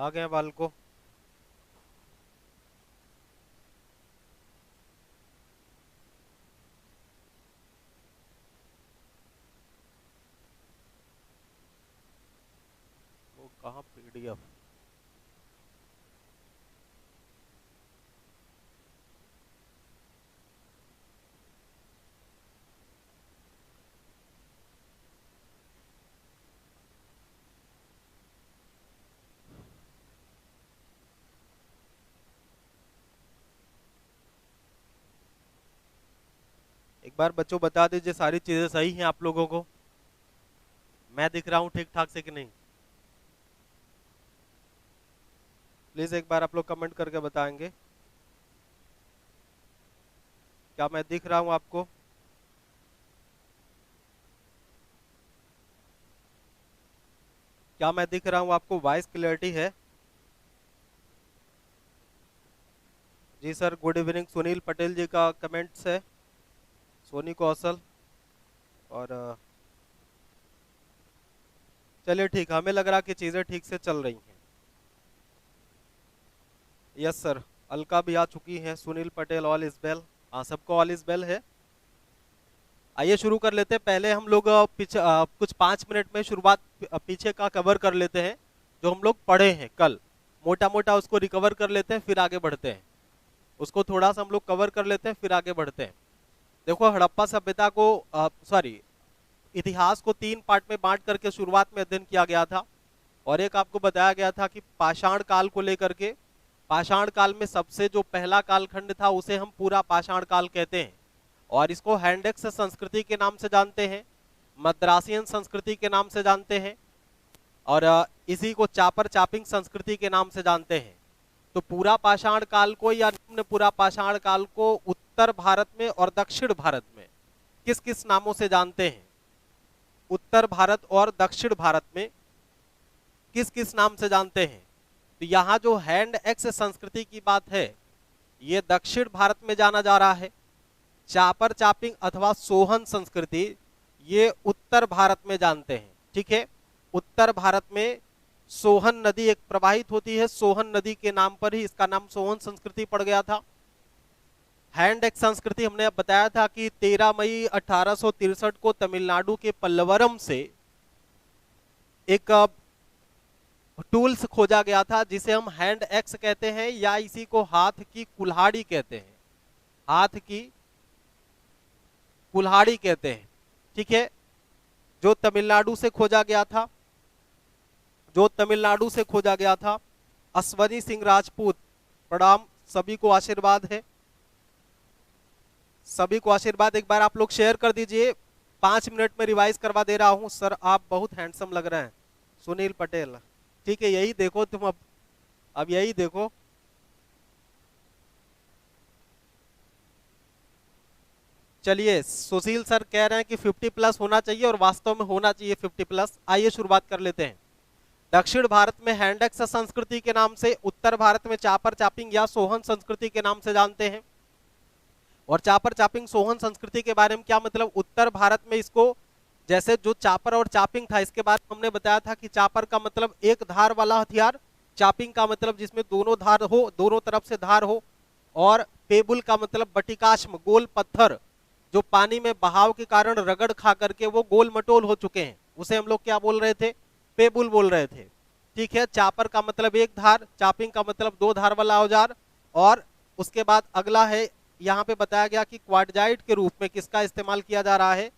आ गए बालको। वो कहाँ पीडीएफ? एक बार बच्चों बता दीजिए सारी चीजें सही हैं आप लोगों को? मैं दिख रहा हूँ ठीक ठाक से कि नहीं? प्लीज एक बार आप लोग कमेंट करके बताएंगे क्या मैं दिख रहा हूँ आपको? क्या मैं दिख रहा हूँ आपको? वॉइस क्लियरिटी है? जी sir, good evening. Sunil Patel ji का कमेंट्स है, सोनी कौशल। और चलिए ठीक, हमें लग रहा कि चीजें ठीक से चल रही हैं। यस सर, अलका भी आ चुकी हैं, Sunil Patel all is well. हाँ, सबको ऑल इज वेल है। आइए शुरू कर लेते हैं। पहले हम लोग पीछे कुछ 5 मिनट में शुरुआत पीछे का कवर कर लेते हैं, जो हम लोग पढ़े हैं कल। मोटा मोटा उसको रिकवर कर लेते हैं, फिर आगे बढ़ते हैं। उसको थोड़ा सा हम लोग कवर कर लेते हैं, फिर आगे बढ़ते हैं। देखो, हड़प्पा सभ्यता को सॉरी इतिहास को 3 पार्ट में बांट करके शुरुआत में अध्ययन किया गया था। और एक आपको बताया गया था कि पाषाण काल को लेकर के, पाषाण काल में सबसे जो पहला कालखंड था उसे हम पूरा पाषाण काल कहते हैं। और इसको हैंडेक्स संस्कृति के नाम से जानते हैं, मद्रासियन संस्कृति के नाम से जानते हैं, और इसी को चापर चापिंग संस्कृति के नाम से जानते हैं। तो पूरा पाषाण काल को या निम्न पूरा पाषाण काल को उत्तर भारत में और दक्षिण भारत में किस किस नामों से जानते हैं? उत्तर भारत और दक्षिण भारत में किस किस नाम से जानते हैं? तो यहाँ जो हैंड एक्स संस्कृति की बात है, ये दक्षिण भारत में जाना जा रहा है। चापर चापिंग अथवा सोहन संस्कृति ये उत्तर भारत में जानते हैं। ठीक है, उत्तर भारत में सोहन नदी एक प्रवाहित होती है, सोहन नदी के नाम पर ही इसका नाम सोहन संस्कृति पड़ गया था। हैंड एक्स संस्कृति हमने अब बताया था कि 13 मई 1863 को तमिलनाडु के पल्लवरम से एक टूल्स खोजा गया था जिसे हम हैंड एक्स कहते हैं, या इसी को हाथ की कुल्हाड़ी कहते हैं। हाथ की कुल्हाड़ी कहते हैं। ठीक है, जो तमिलनाडु से खोजा गया था, जो तमिलनाडु से खोजा गया था। अश्वनी सिंह राजपूत, प्रणाम, सभी को आशीर्वाद है, सभी को आशीर्वाद। एक बार आप लोग शेयर कर दीजिए। 5 मिनट में रिवाइज करवा दे रहा हूं। सर आप बहुत हैंडसम लग रहे हैं, सुनील पटेल। ठीक है, यही देखो तुम, अब यही देखो। चलिए, सुशील सर कह रहे हैं कि 50+ होना चाहिए, और वास्तव में होना चाहिए 50+। आइए शुरुआत कर लेते हैं। दक्षिण भारत में हैंडेक्स संस्कृति के नाम से, उत्तर भारत में चापर चापिंग या सोहन संस्कृति के नाम से जानते हैं। और चापर चापिंग सोहन संस्कृति के बारे में क्या मतलब? उत्तर भारत में इसको, जैसे जो चापर और चापिंग था, इसके बाद हमने बताया था कि चापर का मतलब एक धार वाला हथियार, चापिंग का मतलब जिसमें दोनों धार हो, दोनों तरफ से धार हो, और पेबुल का मतलब बटिकाश्म, गोल पत्थर जो पानी में बहाव के कारण रगड़ खा करके वो गोल मटोल हो चुके हैं, उसे हम लोग क्या बोल रहे थे? पेबुल बोल रहे थे। ठीक है, चापर का मतलब एक धार, चापिंग का मतलब 2 धार वाला औजार। और उसके बाद अगला है, यहाँ पे बताया गया कि क्वार्टजाइट के रूप में किसका इस्तेमाल किया जा रहा है,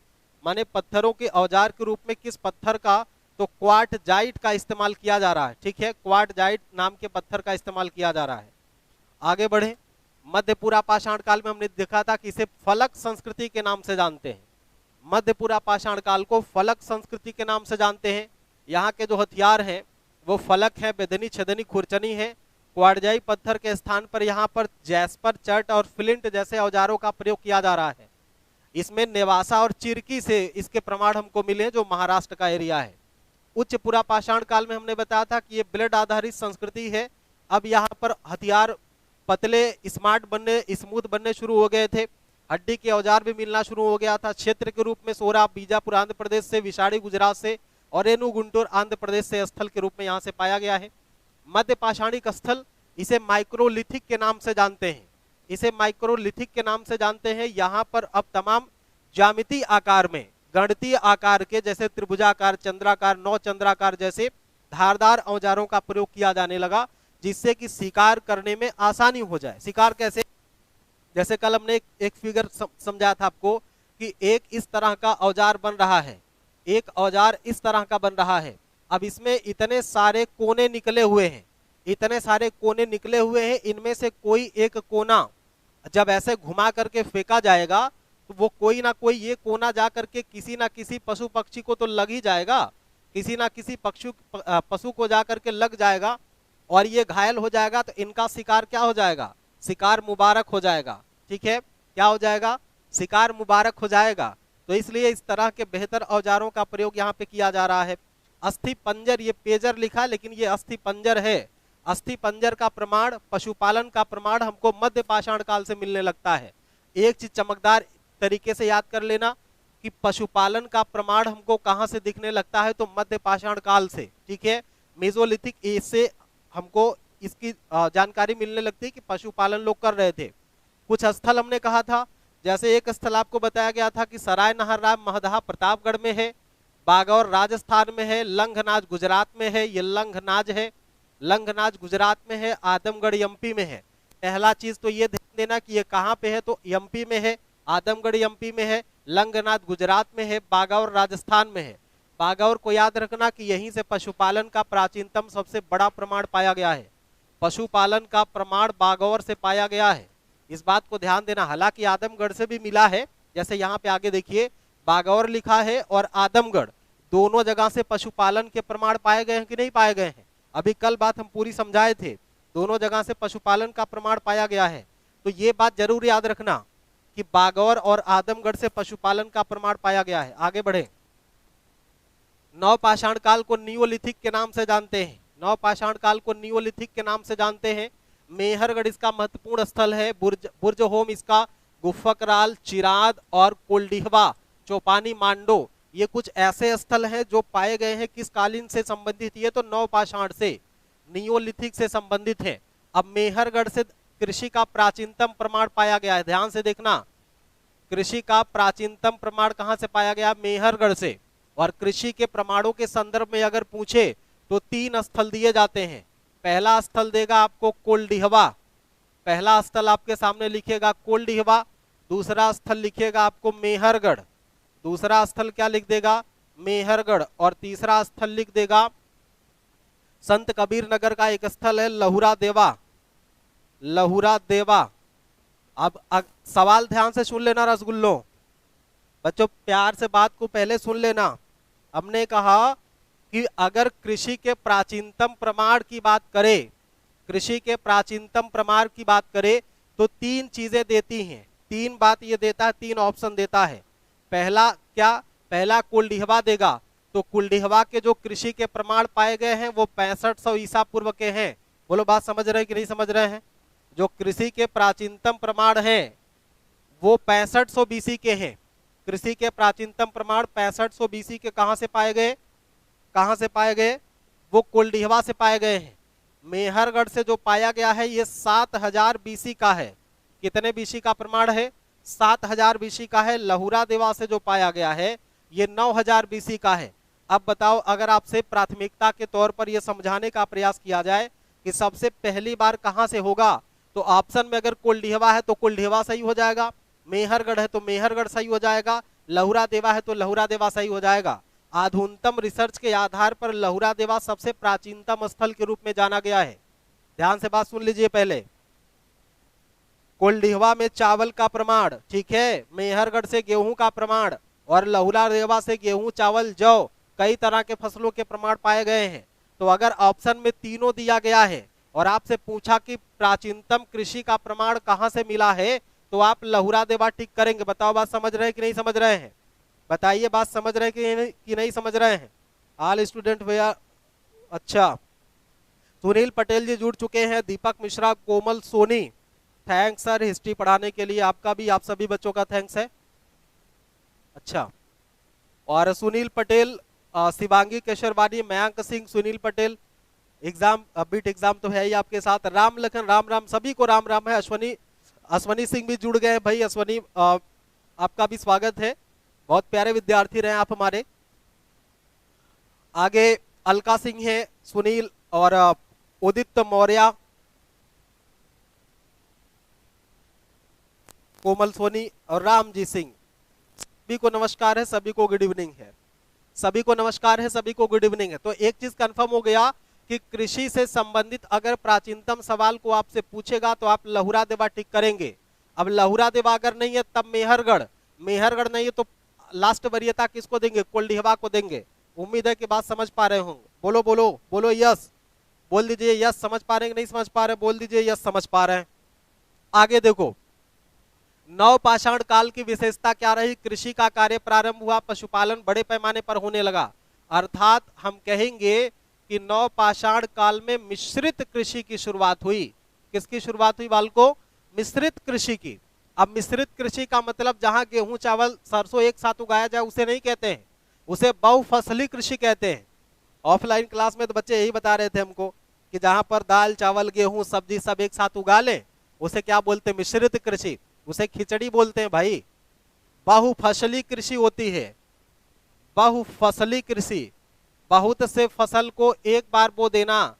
माने पत्थरों के औजार के रूप में किस पत्थर का? तो क्वार्टजाइट का इस्तेमाल किया जा रहा है। ठीक है, क्वार्टजाइट नाम के पत्थर का इस्तेमाल किया जा रहा है। आगे बढ़े। मध्यपुरा पाषाण काल में हमने देखा था कि इसे फलक संस्कृति के नाम से जानते हैं। मध्यपुरा पाषाण काल को फलक संस्कृति के नाम से जानते हैं। यहाँ के जो हथियार हैं वो फलक है, बेदनी, छदनी, खुरचनी है। क्वार्टजाई पत्थर के स्थान पर यहाँ पर जैस्पर, चर्ट और फ्लिंट जैसे औजारों का प्रयोग किया जा रहा है। इसमें नेवासा और चिरकी से इसके प्रमाण हमको मिले, जो महाराष्ट्र का एरिया है। उच्च पुरा पाषाण काल में हमने बताया था कि ये ब्लेड आधारित संस्कृति है। अब यहाँ पर हथियार पतले, स्मार्ट बनने, स्मूथ बनने शुरू हो गए थे। हड्डी के औजार भी मिलना शुरू हो गया था। क्षेत्र के रूप में सोरा बीजापुर आंध्र प्रदेश से, विशाड़ी गुजरात से, और रेणु गुंटूर आंध्र प्रदेश से स्थल के रूप में यहाँ से पाया गया है। मध्य पाषाणिक स्थल, इसे माइक्रोलिथिक के नाम से जानते हैं, इसे माइक्रोलिथिक के नाम से जानते हैं। यहाँ पर अब तमाम ज्यामितीय आकार में, गणितीय आकार के, जैसे त्रिभुजाकार, चंद्राकार, नौ चंद्राकार जैसे धारदार औजारों का प्रयोग किया जाने लगा, जिससे कि शिकार करने में आसानी हो जाए। शिकार कैसे? जैसे कल हमने एक फिगर समझाया था आपको कि एक इस तरह का औजार बन रहा है, एक औजार इस तरह का बन रहा है। अब इसमें इतने सारे कोने निकले हुए हैं, इतने सारे कोने निकले हुए हैं, इनमें से कोई एक कोना जब ऐसे घुमा करके फेंका जाएगा तो वो कोई ना कोई ये कोना जा करके किसी ना किसी पशु पक्षी को तो लग ही जाएगा, किसी ना किसी पशु को जा करके लग जाएगा और ये घायल हो जाएगा, तो इनका शिकार क्या हो जाएगा? शिकार मुबारक हो जाएगा। ठीक है, क्या हो जाएगा? शिकार मुबारक हो जाएगा। तो इसलिए इस तरह के बेहतर औजारों का प्रयोग यहाँ पे किया जा रहा है। अस्थि पंजर, ये पेजर लिखा लेकिन ये अस्थि पंजर है। अस्थि पंजर का प्रमाण, पशुपालन का प्रमाण हमको मध्य पाषाण काल से मिलने लगता है। एक चीज चमकदार तरीके से याद कर लेना कि पशुपालन का प्रमाण हमको कहां से दिखने लगता है, तो मध्य पाषाण काल से। ठीक है, मेसोलिथिक एज से हमको इसकी जानकारी मिलने लगती है कि पशुपालन लोग कर रहे थे। कुछ स्थल हमने कहा था, जैसे एक स्थल आपको बताया गया था कि सराय नहरराम महदहा प्रतापगढ़ में है, बागौर राजस्थान में है, लंघनाज गुजरात में है, ये लंघनाज है, लंघनाज गुजरात में है, आदमगढ़ एमपी में है। पहला चीज तो ये ध्यान देना कि ये कहाँ पे है, तो एमपी में है, आदमगढ़ एमपी में है, लंघनाज गुजरात में है, बागौर राजस्थान में है। बागौर को याद रखना कि यहीं से पशुपालन का प्राचीनतम सबसे बड़ा प्रमाण पाया गया है। पशुपालन का प्रमाण बागौर से पाया गया है, इस बात को ध्यान देना। हालांकि आदमगढ़ से भी मिला है, जैसे यहाँ पे आगे देखिए बागौर लिखा है और आदमगढ़, दोनों जगह से पशुपालन के प्रमाण पाए गए हैं कि नहीं पाए गए हैं? अभी कल बात हम पूरी समझाए थे, दोनों जगह से पशुपालन का प्रमाण पाया गया है। तो ये बात जरूर याद रखना कि बागौर और आदमगढ़ से पशुपालन का प्रमाण पाया गया है। आगे बढ़े, नवपाषाण काल को नियोलिथिक के नाम से जानते हैं, नवपाषाण काल को नियोलिथिक के नाम से जानते हैं। मेहरगढ़ इसका महत्वपूर्ण स्थल है, बुर्जहोम इसका, गुफकराल, चिराद और कोल्डिहवा, चौपानी, मांडो, ये कुछ ऐसे स्थल हैं जो पाए गए हैं। किस कालीन से संबंधित? ये तो नवपाषाण से, नियोलिथिक से संबंधित है। अब मेहरगढ़ से कृषि का प्राचीनतम प्रमाण पाया गया है, ध्यान से देखना, कृषि का प्राचीनतम प्रमाण कहां से पाया गया? मेहरगढ़ से। और कृषि के प्रमाणों के संदर्भ में अगर पूछे तो 3 स्थल दिए जाते हैं। पहला स्थल देगा आपको कोल्डिहवा, पहला स्थल आपके सामने लिखेगा कोल्डिहवा, दूसरा स्थल लिखेगा आपको मेहरगढ़, दूसरा स्थल क्या लिख देगा? मेहरगढ़, और तीसरा स्थल लिख देगा संत कबीर नगर का एक स्थल है लहुरा देवा, लहुरा देवा। अब सवाल ध्यान से सुन लेना रसगुल्लो, बच्चों प्यार से बात को पहले सुन लेना। हमने कहा कि अगर कृषि के प्राचीनतम प्रमाण की बात करें, कृषि के प्राचीनतम प्रमाण की बात करें तो 3 चीजें देती हैं, 3 बात ये देता है, 3 ऑप्शन देता है। पहला क्या? पहला कुलडिहवा देगा, तो कुलडिहवा के जो कृषि के प्रमाण पाए गए हैं वो 6500 ईसा पूर्व के हैं। बोलो बात समझ रहे हैं कि नहीं समझ रहे हैं? जो कृषि के प्राचीनतम प्रमाण हैं वो 6500 बीसी के हैं। कृषि के प्राचीनतम प्रमाण 6500 बीसी के कहां से पाए गए? कहां से पाए गए? वो कुलडिहवा से पाए गए हैं। मेहरगढ़ से जो पाया गया है ये 7000 बीसी का है। कितने बीसी का प्रमाण है? 7000 बीसी का है। लहुरा देवा से जो पाया गया है ये 9000 बीसी का है। अब बताओ, अगर आपसे प्राथमिकता के तौर पर यह समझाने का प्रयास किया जाए कि सबसे पहली बार कहां से होगा, तो ऑप्शन में अगर कुलडिहवा है तो कुलडिहवा सही हो जाएगा, मेहरगढ़ है तो मेहरगढ़ सही हो जाएगा, लहुरा देवा है तो लहुरा देवा सही हो जाएगा। आधुनिकतम रिसर्च के आधार पर लहुरा देवा सबसे प्राचीनतम स्थल के रूप में जाना गया है। ध्यान से बात सुन लीजिए पहले। कुलडिहवा में चावल का प्रमाण, ठीक है, मेहरगढ़ से गेहूं का प्रमाण और लहुरा देवा से गेहूं, चावल, जौ, कई तरह के फसलों के प्रमाण पाए गए हैं। तो अगर ऑप्शन में तीनों दिया गया है और आपसे पूछा कि प्राचीनतम कृषि का प्रमाण कहां से मिला है, तो आप लहुरा देवा टिक करेंगे। बताओ बात समझ रहे हैं कि नहीं समझ रहे हैं? बताइए बात समझ रहे हैं कि नहीं समझ रहे हैं? ऑल स्टूडेंट भैया, अच्छा, सुनील पटेल जी जुड़ चुके हैं, दीपक मिश्रा, कोमल सोनी, थैंक्स सर हिस्ट्री पढ़ाने के लिए। आपका भी, आप सभी बच्चों का थैंक्स है। अच्छा, और Sunil Patel, Shivangi Kesharwani, Mayank Singh, Sunil Patel, exam beat exam तो है ही आपके साथ। राम लखन राम राम, सभी को राम राम है। अश्वनी अश्वनी सिंह भी जुड़ गए भाई। अश्वनी आपका भी स्वागत है, बहुत प्यारे विद्यार्थी रहे आप हमारे। आगे अलका सिंह है, सुनील और उदित मौर्य, कोमल सोनी और रामजी सिंह, सभी को नमस्कार है, सभी को गुड इवनिंग है, सभी को नमस्कार है, सभी को गुड इवनिंग है। तो एक चीज कंफर्म हो गया कि कृषि से संबंधित अगर प्राचीनतम सवाल को आपसे पूछेगा तो आप लहुरा देवा टिक करेंगे। अब लहुरा देवा अगर नहीं है तब मेहरगढ़, मेहरगढ़ नहीं है तो लास्ट वरीयता किसको देंगे, कोल्डिहवा को देंगे। उम्मीद है कि बात समझ पा रहे होंगे। बोलो बोलो बोलो यस, बोल दीजिए यस। समझ पा रहे हैं नहीं समझ पा रहे, बोल दीजिए यस समझ पा रहे हैं। आगे देखो, नवपाषाण काल की विशेषता क्या रही। कृषि का कार्य प्रारंभ हुआ, पशुपालन बड़े पैमाने पर होने लगा। अर्थात हम कहेंगे कि नवपाषाण काल में मिश्रित कृषि की शुरुआत हुई। किसकी शुरुआत हुई बालको, मिश्रित कृषि की। अब मिश्रित कृषि का मतलब जहां गेहूं चावल सरसों एक साथ उगाया जाए उसे नहीं कहते हैं, उसे बहुफसली कृषि कहते हैं। ऑफलाइन क्लास में तो बच्चे यही बता रहे थे हमको कि जहां पर दाल चावल गेहूं सब्जी सब एक साथ उगा लें उसे क्या बोलते हैं, मिश्रित कृषि। उसे खिचड़ी बोलते हैं भाई। बहुफसली कृषि होती है, बहुफसली कृषि, बहुत से फसल को एक बार बो देना,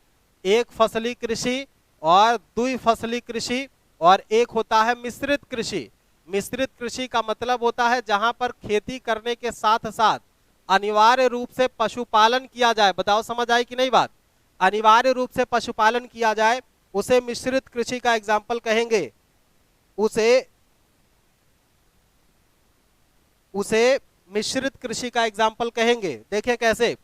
एक फसली कृषि और द्विफसली कृषि, और एक होता है मिश्रित कृषि। मिश्रित कृषि का मतलब होता है जहां पर खेती करने के साथ साथ अनिवार्य रूप से पशुपालन किया जाए। बताओ समझ आई कि नहीं बात, अनिवार्य रूप से पशुपालन किया जाए उसे मिश्रित कृषि का एग्जाम्पल कहेंगे। उसे मिश्रित कृषि का एग्जाम्पल कहेंगे। देखिए कैसे,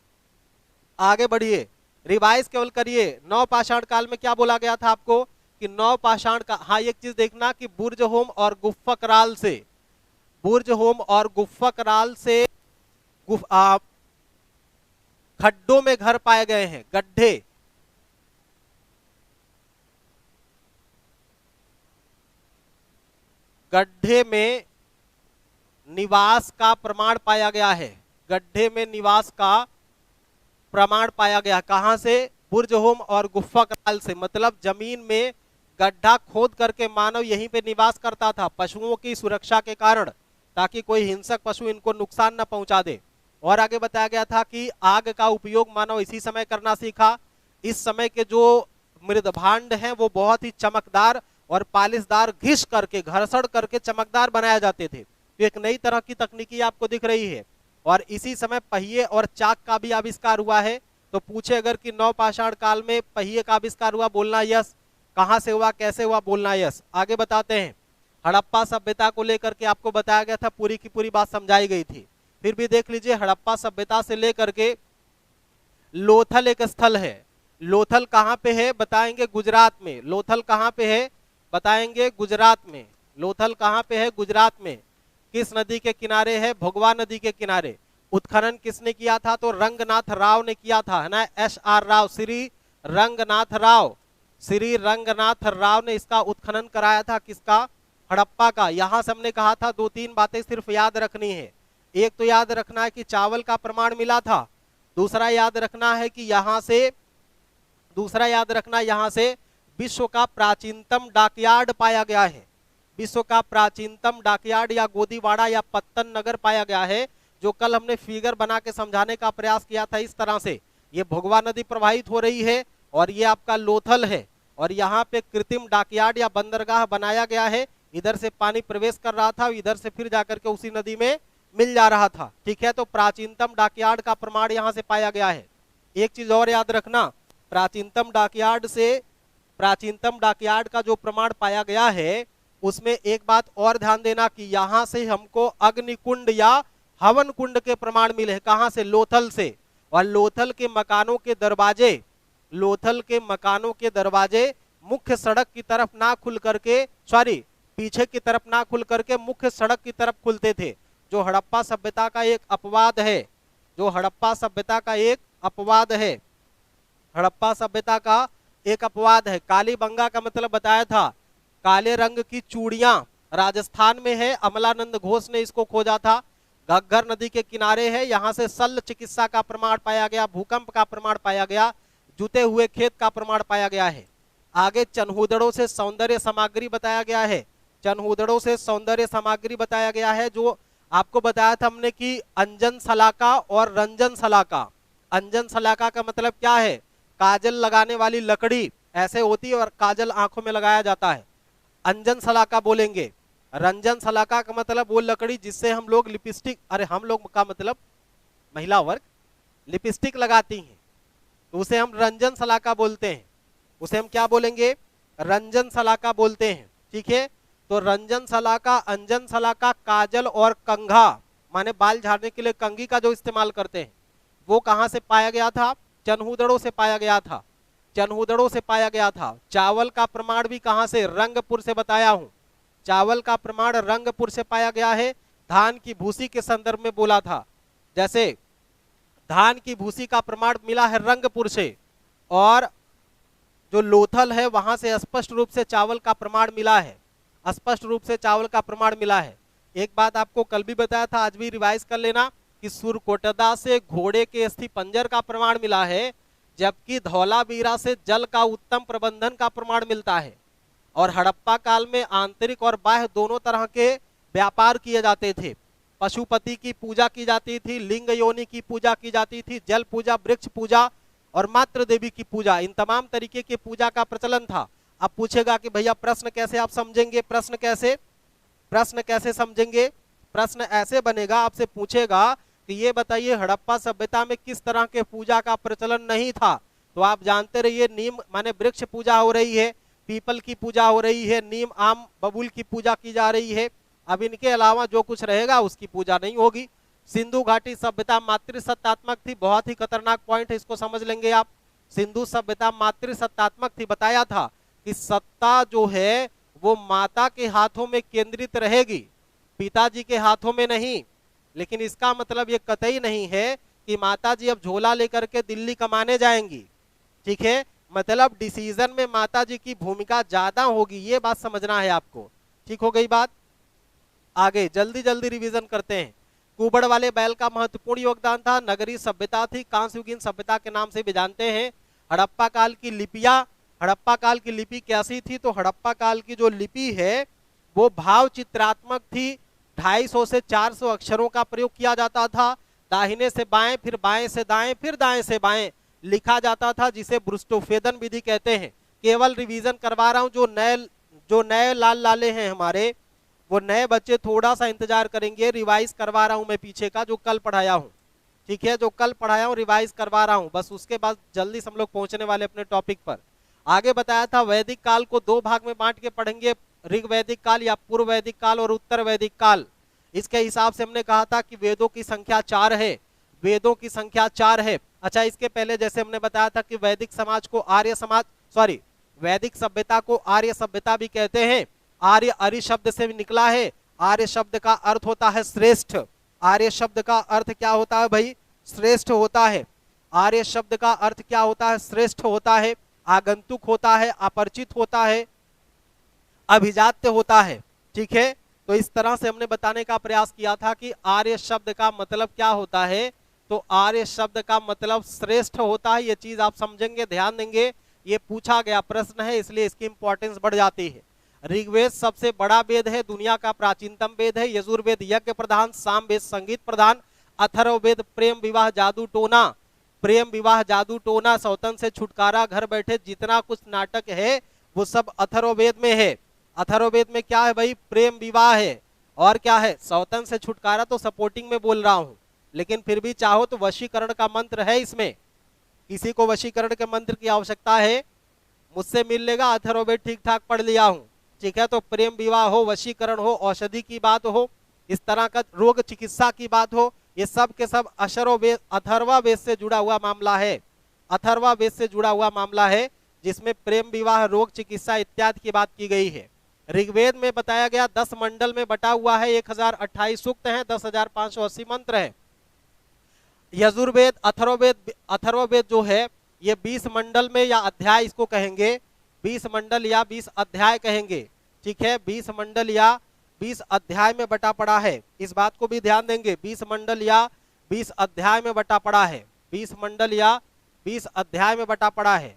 आगे बढ़िए, रिवाइज केवल करिए। नवपाषाण काल में क्या बोला गया था आपको कि नवपाषाण का, हाँ एक चीज देखना कि बुर्ज होम और गुफक राल से, बुर्ज होम और गुफक राल से खड्डों में घर पाए गए हैं, गड्ढे। गड्ढे में निवास का प्रमाण पाया गया है, गड्ढे में निवास का प्रमाण पाया गया। कहां से, बुर्ज होम और गुफा कराल से। मतलब जमीन में गड्ढा खोद करके मानव यहीं पे निवास करता था पशुओं की सुरक्षा के कारण, ताकि कोई हिंसक पशु इनको नुकसान न पहुंचा दे। और आगे बताया गया था कि आग का उपयोग मानव इसी समय करना सीखा। इस समय के जो मृदभांड हैं वो बहुत ही चमकदार और पालिशदार, घिस करके घर्षण करके चमकदार बनाए जाते थे। तो एक नई तरह की तकनीकी आपको दिख रही है। और इसी समय पहिए और चाक का भी आविष्कार हुआ है। तो पूछे अगर कि नवपाषाण काल में पहिए का आविष्कार हुआ, बोलना यस। कहां से हुआ, कैसे हुआ, बोलना यस। आगे बताते हैं, हड़प्पा सभ्यता को लेकर के आपको बताया गया था, पूरी की पूरी बात समझाई गई थी। फिर भी देख लीजिए, हड़प्पा सभ्यता से लेकर के लोथल एक स्थल है। लोथल कहां पे है, बताएंगे गुजरात में। लोथल कहां पे है, बताएंगे गुजरात में। लोथल कहां पे है, गुजरात में। किस नदी के किनारे है, भोगवा नदी के किनारे। उत्खनन किसने किया था, तो रंगनाथ राव ने किया था, है ना, SR राव, श्री रंगनाथ राव, श्री रंगनाथ राव ने इसका उत्खनन कराया था। किसका, हड़प्पा का। यहां से हमने कहा था 2-3 बातें सिर्फ याद रखनी है। एक तो याद रखना है कि चावल का प्रमाण मिला था। दूसरा याद रखना है कि यहां से, दूसरा याद रखना यहां से विश्व का प्राचीनतम डाकयार्ड पाया गया है। विश्व का प्राचीनतम डाकयार्ड या गोदीवाड़ा या पत्तन नगर पाया गया है, जो कल हमने फिगर बना के समझाने का प्रयास किया था। इस तरह से ये भोगवा नदी प्रवाहित हो रही है और ये आपका लोथल है, और यहाँ पे कृत्रिम डाकयार्ड या बंदरगाह बनाया गया है। इधर से पानी प्रवेश कर रहा था, इधर से फिर जाकर के उसी नदी में मिल जा रहा था। ठीक है, तो प्राचीनतम डाकयार्ड का प्रमाण यहाँ से पाया गया है। एक चीज और याद रखना, प्राचीनतम डाकयार्ड से, प्राचीनतम डाकयार्ड का जो प्रमाण पाया गया है उसमें एक बात और ध्यान देना कि यहां से हमको अग्निकुंड या हवन कुंड के प्रमाण मिले हैं। कहां से, लोथल से। और लोथल के मकानों के दरवाजे, लोथल के मकानों के दरवाजे मुख्य सड़क की तरफ ना खुल करके, सॉरी पीछे की तरफ ना खुल करके मुख्य सड़क की तरफ खुलते थे, जो हड़प्पा सभ्यता का एक अपवाद है, जो हड़प्पा सभ्यता का एक अपवाद है, हड़प्पा सभ्यता का एक अपवाद है। कालीबंगा का मतलब बताया था, काले रंग की चूड़ियां राजस्थान में है, अमलानंद घोष ने इसको खोजा था। घग्गर नदी के किनारे है, यहां से शल्य चिकित्सा का प्रमाण पाया गया, भूकंप का प्रमाण पाया गया। जुते हुए खेत का प्रमाण पाया गया है। आगे चनहूदड़ों से सौंदर्य सामग्री बताया गया है, चनहूदड़ों से सौंदर्य सामग्री बताया गया है, जो आपको बताया था हमने कि अंजन सलाका और रंजन सलाका। अंजन सलाका का मतलब क्या है, काजल लगाने वाली लकड़ी ऐसे होती है और काजल आंखों में लगाया जाता है, अंजन सलाका बोलेंगे। रंजन सलाका का मतलब वो लकड़ी जिससे हम लोग लिपस्टिक, अरे हम लोग का मतलब महिला वर्ग लिपस्टिक लगाती हैं, तो उसे हम रंजन सलाका बोलते हैं, उसे हम क्या बोलेंगे, रंजन सलाका बोलते हैं। ठीक है, तो रंजन सलाका, अंजन सलाका, काजल और कंघा माने बाल झाड़ने के लिए कंघी का जो इस्तेमाल करते हैं, वो कहां से पाया गया था, चनहूदड़ों से पाया गया था, चनहूदड़ों से पाया गया था। चावल का प्रमाण भी कहां से, रंगपुर से बताया हूं, चावल का प्रमाण रंगपुर से पाया गया है। धान की भूसी के संदर्भ में बोला था, जैसे धान की भूसी का प्रमाण मिला है रंगपुर से, और जो लोथल है वहां से स्पष्ट रूप से चावल का प्रमाण मिला है, स्पष्ट रूप से चावल का प्रमाण मिला है। एक बात आपको कल भी बताया था, आज भी रिवाइज कर लेना कि सुरकोटदा से घोड़े के अस्थि पंजर का प्रमाण मिला है, जबकि धौलावीरा से जल का उत्तम प्रबंधन का प्रमाण मिलता है। और हड़प्पा काल में आंतरिक और बाह्य दोनों तरह के व्यापार किए जाते थे, पशुपति की पूजा की जाती थी, लिंग योनि की पूजा की जाती थी, जल पूजा, वृक्ष पूजा और मातृ देवी की पूजा, इन तमाम तरीके की पूजा का प्रचलन था। अब पूछेगा कि भैया प्रश्न कैसे आप समझेंगे, प्रश्न कैसे समझेंगे, प्रश्न ऐसे बनेगा, आपसे पूछेगा कि ये बताइए हड़प्पा सभ्यता में किस तरह के पूजा का प्रचलन नहीं था, तो आप जानते रहिए नीम माने वृक्ष पूजा हो रही है, पीपल की पूजा हो रही है, नीम आम बबूल की पूजा की जा रही है। अब इनके अलावा जो कुछ रहेगा उसकी पूजा नहीं होगी। सिंधु घाटी सभ्यता मातृसत्तात्मक थी, बहुत ही खतरनाक पॉइंट है, इसको समझ लेंगे आप। सिंधु सभ्यता मातृसत्तात्मक थी, बताया था कि सत्ता जो है वो माता के हाथों में केंद्रित रहेगी, पिताजी के हाथों में नहीं। लेकिन इसका मतलब ये कतई नहीं है कि माताजी अब झोला लेकर के दिल्ली कमाने जाएंगी। ठीक है, मतलब डिसीजन में माताजी की भूमिका ज्यादा होगी, ये बात समझना है आपको। ठीक हो गई बात। आगे जल्दी जल्दी रिवीजन करते हैं। कुबड़ वाले बैल का महत्वपूर्ण योगदान था, नगरीय सभ्यता थी, कांस्ययुगीन सभ्यता के नाम से भी जानते हैं। हड़प्पा काल की लिपियां, हड़प्पा काल की लिपि कैसी थी, तो हड़प्पा काल की जो लिपि है वो भाव चित्रात्मक थी, 250 से 400 अक्षरों का प्रयोग किया जाता था, दाहिने से बाएं, फिर बाएं से दाएं, फिर दाएं से बाएं लिखा जाता था, जिसे ब्रुस्टोफेदन विधि कहते हैं। केवल रिवीजन करवा रहा हूं, जो नए लाल लाले हैं हमारे, वो नए बच्चे थोड़ा सा इंतजार करेंगे, रिवाइज करवा रहा हूं मैं पीछे का जो कल पढ़ाया हूं। ठीक है, जो कल पढ़ाया हूं रिवाइज करवा रहा हूं, बस उसके बाद जल्दी से हम लोग पहुंचने वाले अपने टॉपिक पर। आगे बताया था वैदिक काल को दो भाग में बांट के पढ़ेंगे, ऋग वैदिक काल या पूर्व वैदिक काल और उत्तर वैदिक काल। इसके हिसाब से हमने कहा था कि वेदों की संख्या 4 है, वेदों की संख्या 4 है। अच्छा, इसके पहले जैसे हमने बताया था कि वैदिक समाज को आर्य समाज, सॉरी वैदिक सभ्यता को आर्य सभ्यता भी कहते हैं। आर्य अरि शब्द से भी निकला है, आर्य शब्द का अर्थ होता है श्रेष्ठ। आर्य शब्द का अर्थ क्या होता है भाई, श्रेष्ठ होता है। आर्य शब्द का अर्थ क्या होता है, श्रेष्ठ होता है, आगंतुक होता है, अपरिचित होता है, अभिजात्य होता है। ठीक है, तो इस तरह से हमने बताने का प्रयास किया था कि आर्य शब्द का मतलब क्या होता है, तो आर्य शब्द का मतलब श्रेष्ठ होता है। ये चीज आप समझेंगे, ध्यान देंगे, ये पूछा गया प्रश्न है इसलिए इसकी इंपॉर्टेंस बढ़ जाती है। ऋग्वेद सबसे बड़ा वेद है, दुनिया का प्राचीनतम वेद है। यजुर्वेद यज्ञ प्रधान, सामवेद संगीत प्रधान, अथर्ववेद प्रेम विवाह जादू टोना, प्रेम विवाह जादू टोना, सौतन से छुटकारा, घर बैठे, जितना कुछ नाटक है वो सब अथर्ववेद में है। अथर्ववेद में क्या है भाई, प्रेम विवाह है, और क्या है, सौतन से छुटकारा। तो सपोर्टिंग में बोल रहा हूं, लेकिन फिर भी चाहो तो वशीकरण का मंत्र है इसमें। किसी को वशीकरण के मंत्र की आवश्यकता है, मुझसे मिल लेगा, अथर्ववेद ठीक ठाक पढ़ लिया हूं। ठीक है, तो प्रेम विवाह हो, वशीकरण हो, औषधि की बात हो, इस तरह का रोग चिकित्सा की बात हो, ये सब के सब अथर्ववेद से जुड़ा हुआ मामला है। अथर्ववेद से जुड़ा हुआ मामला है जिसमें प्रेम विवाह, रोग चिकित्सा इत्यादि की बात की गई है। ऋग्वेद में बताया गया 10 मंडल में बटा हुआ है, 1028 सूक्त हैं, 10,580 मंत्र है। यजुर्वेद अथर्ववेद जो है ये 20 मंडल में या अध्याय इसको कहेंगे, 20 मंडल या 20 अध्याय कहेंगे। ठीक है, 20 मंडल या 20 अध्याय में बटा पड़ा है, इस बात को भी ध्यान देंगे। 20 मंडल या 20 अध्याय में बटा पड़ा है, 20 मंडल या 20 अध्याय में बटा पड़ा है,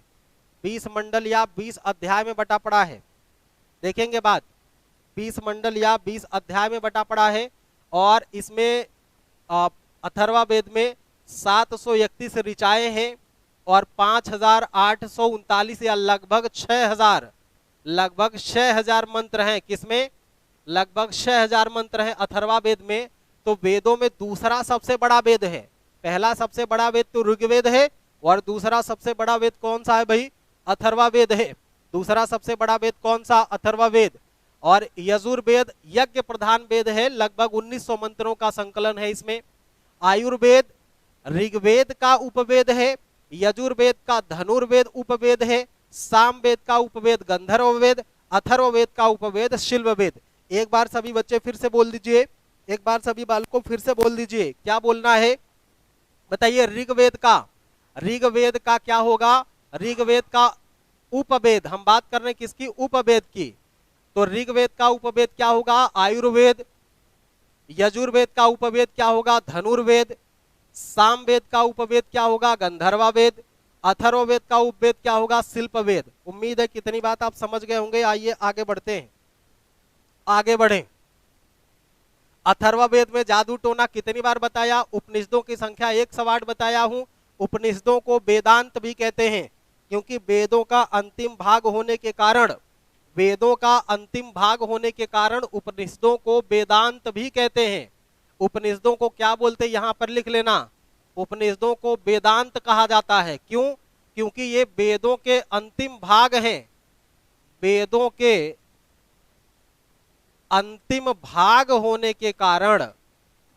20 मंडल या 20 अध्याय में बटा पड़ा है। देखेंगे बात, 20 मंडल या 20 अध्याय में बटा पड़ा है। और इसमें अथर्वा वेद में 731 ऋचाएं हैं और 5839 या लगभग 6000 मंत्र हैं। किसमें? लगभग 6000 मंत्र हैं अथर्वा वेद में। तो वेदों में दूसरा सबसे बड़ा वेद है। पहला सबसे बड़ा वेद तो ऋग्वेद है और दूसरा सबसे बड़ा वेद कौन सा है भाई? अथर्वा वेद है। दूसरा सबसे बड़ा वेद कौन सा? अथर्वा वेद। और यजुर्वेद यज्ञ प्रधान वेद है, लगभग 1900 मंत्रों का संकलन है इसमें। आयुर्वेद ऋग्वेद का उपवेद है, यजुर्वेद का धनुर्वेद उपवेद है, सामवेद का उपवेद गंधर्व वेद, अथर्ववेद का उपवेद शिल्पवेद। एक बार सभी बच्चे फिर से बोल दीजिए, एक बार सभी बालकों फिर से बोल दीजिए, क्या बोलना है बताइए। ऋग्वेद का क्या होगा? ऋग्वेद का उपवेद। हम बात कर रहे हैं किसकी? उपवेद की। तो ऋग्वेद का उपवेद क्या होगा? आयुर्वेद। यजुर्वेद का उपवेद क्या होगा? धनुर्वेद। सामवेद का उपवेद क्या होगा? गंधर्वा वेद। अथर्ववेद का उपवेद क्या होगा? शिल्पवेद। उम्मीद है कितनी बात आप समझ गए होंगे। आइए आगे बढ़ते हैं, आगे बढ़ें। अथर्ववेद में जादू टोना कितनी बार बताया? उपनिषदों की संख्या 108 बताया हूं। उपनिषदों को वेदांत भी कहते हैं क्योंकि वेदों का अंतिम भाग होने के कारण, वेदों का अंतिम भाग होने के कारण उपनिषदों को वेदांत भी कहते हैं। उपनिषदों को क्या बोलते हैं? यहां पर लिख लेना, उपनिषदों को वेदांत कहा जाता है। क्यों? क्योंकि ये वेदों के अंतिम भाग हैं। वेदों के अंतिम भाग होने के कारण,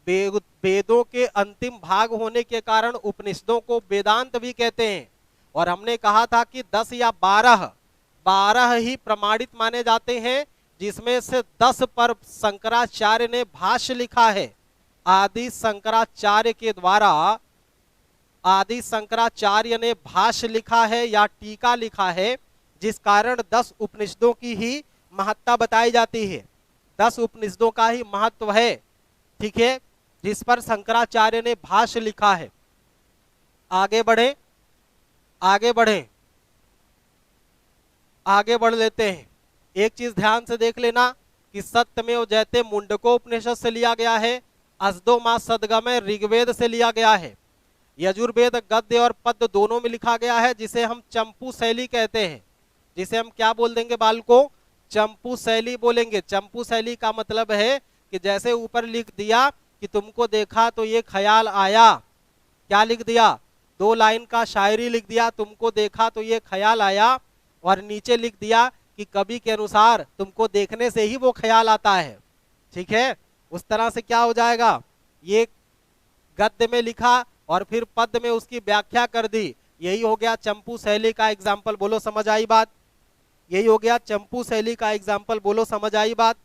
वेदों के अंतिम भाग होने के कारण उपनिषदों को वेदांत भी कहते हैं। और हमने कहा था कि 10 या 12 ही प्रमाणित माने जाते हैं, जिसमें से 10 पर शंकराचार्य ने भाष्य लिखा है। आदि शंकराचार्य ने भाष्य लिखा है या टीका लिखा है, जिस कारण 10 उपनिषदों की ही महत्ता बताई जाती है। 10 उपनिषदों का ही महत्व है, ठीक है, जिस पर शंकराचार्य ने भाष्य लिखा है। आगे बढ़े, आगे बढ़े, आगे बढ़ लेते हैं। एक चीज ध्यान से देख लेना कि सत्यमेव जयते मुंडकोपनिषद से लिया गया है, असदो मा सदगमय ऋग्वेद से लिया गया है। यजुर्वेद गद्य और पद्य दोनों में लिखा गया है, जिसे हम चंपू शैली कहते हैं। जिसे हम क्या बोल देंगे बालकों? चंपू शैली बोलेंगे। चंपू शैली का मतलब है कि जैसे ऊपर लिख दिया कि तुमको देखा तो ये ख्याल आया, क्या लिख दिया? 2 लाइन का शायरी लिख दिया, तुमको देखा तो ये ख्याल आया, और नीचे लिख दिया कि कवि के अनुसार तुमको देखने से ही वो ख्याल आता है। ठीक है, उस तरह से क्या हो जाएगा? ये गद्य में लिखा और फिर पद्य में उसकी व्याख्या कर दी, यही हो गया चंपू शैली का एग्जाम्पल। बोलो समझ आई बात? यही हो गया चंपू शैली का एग्जाम्पल। बोलो समझ आई बात?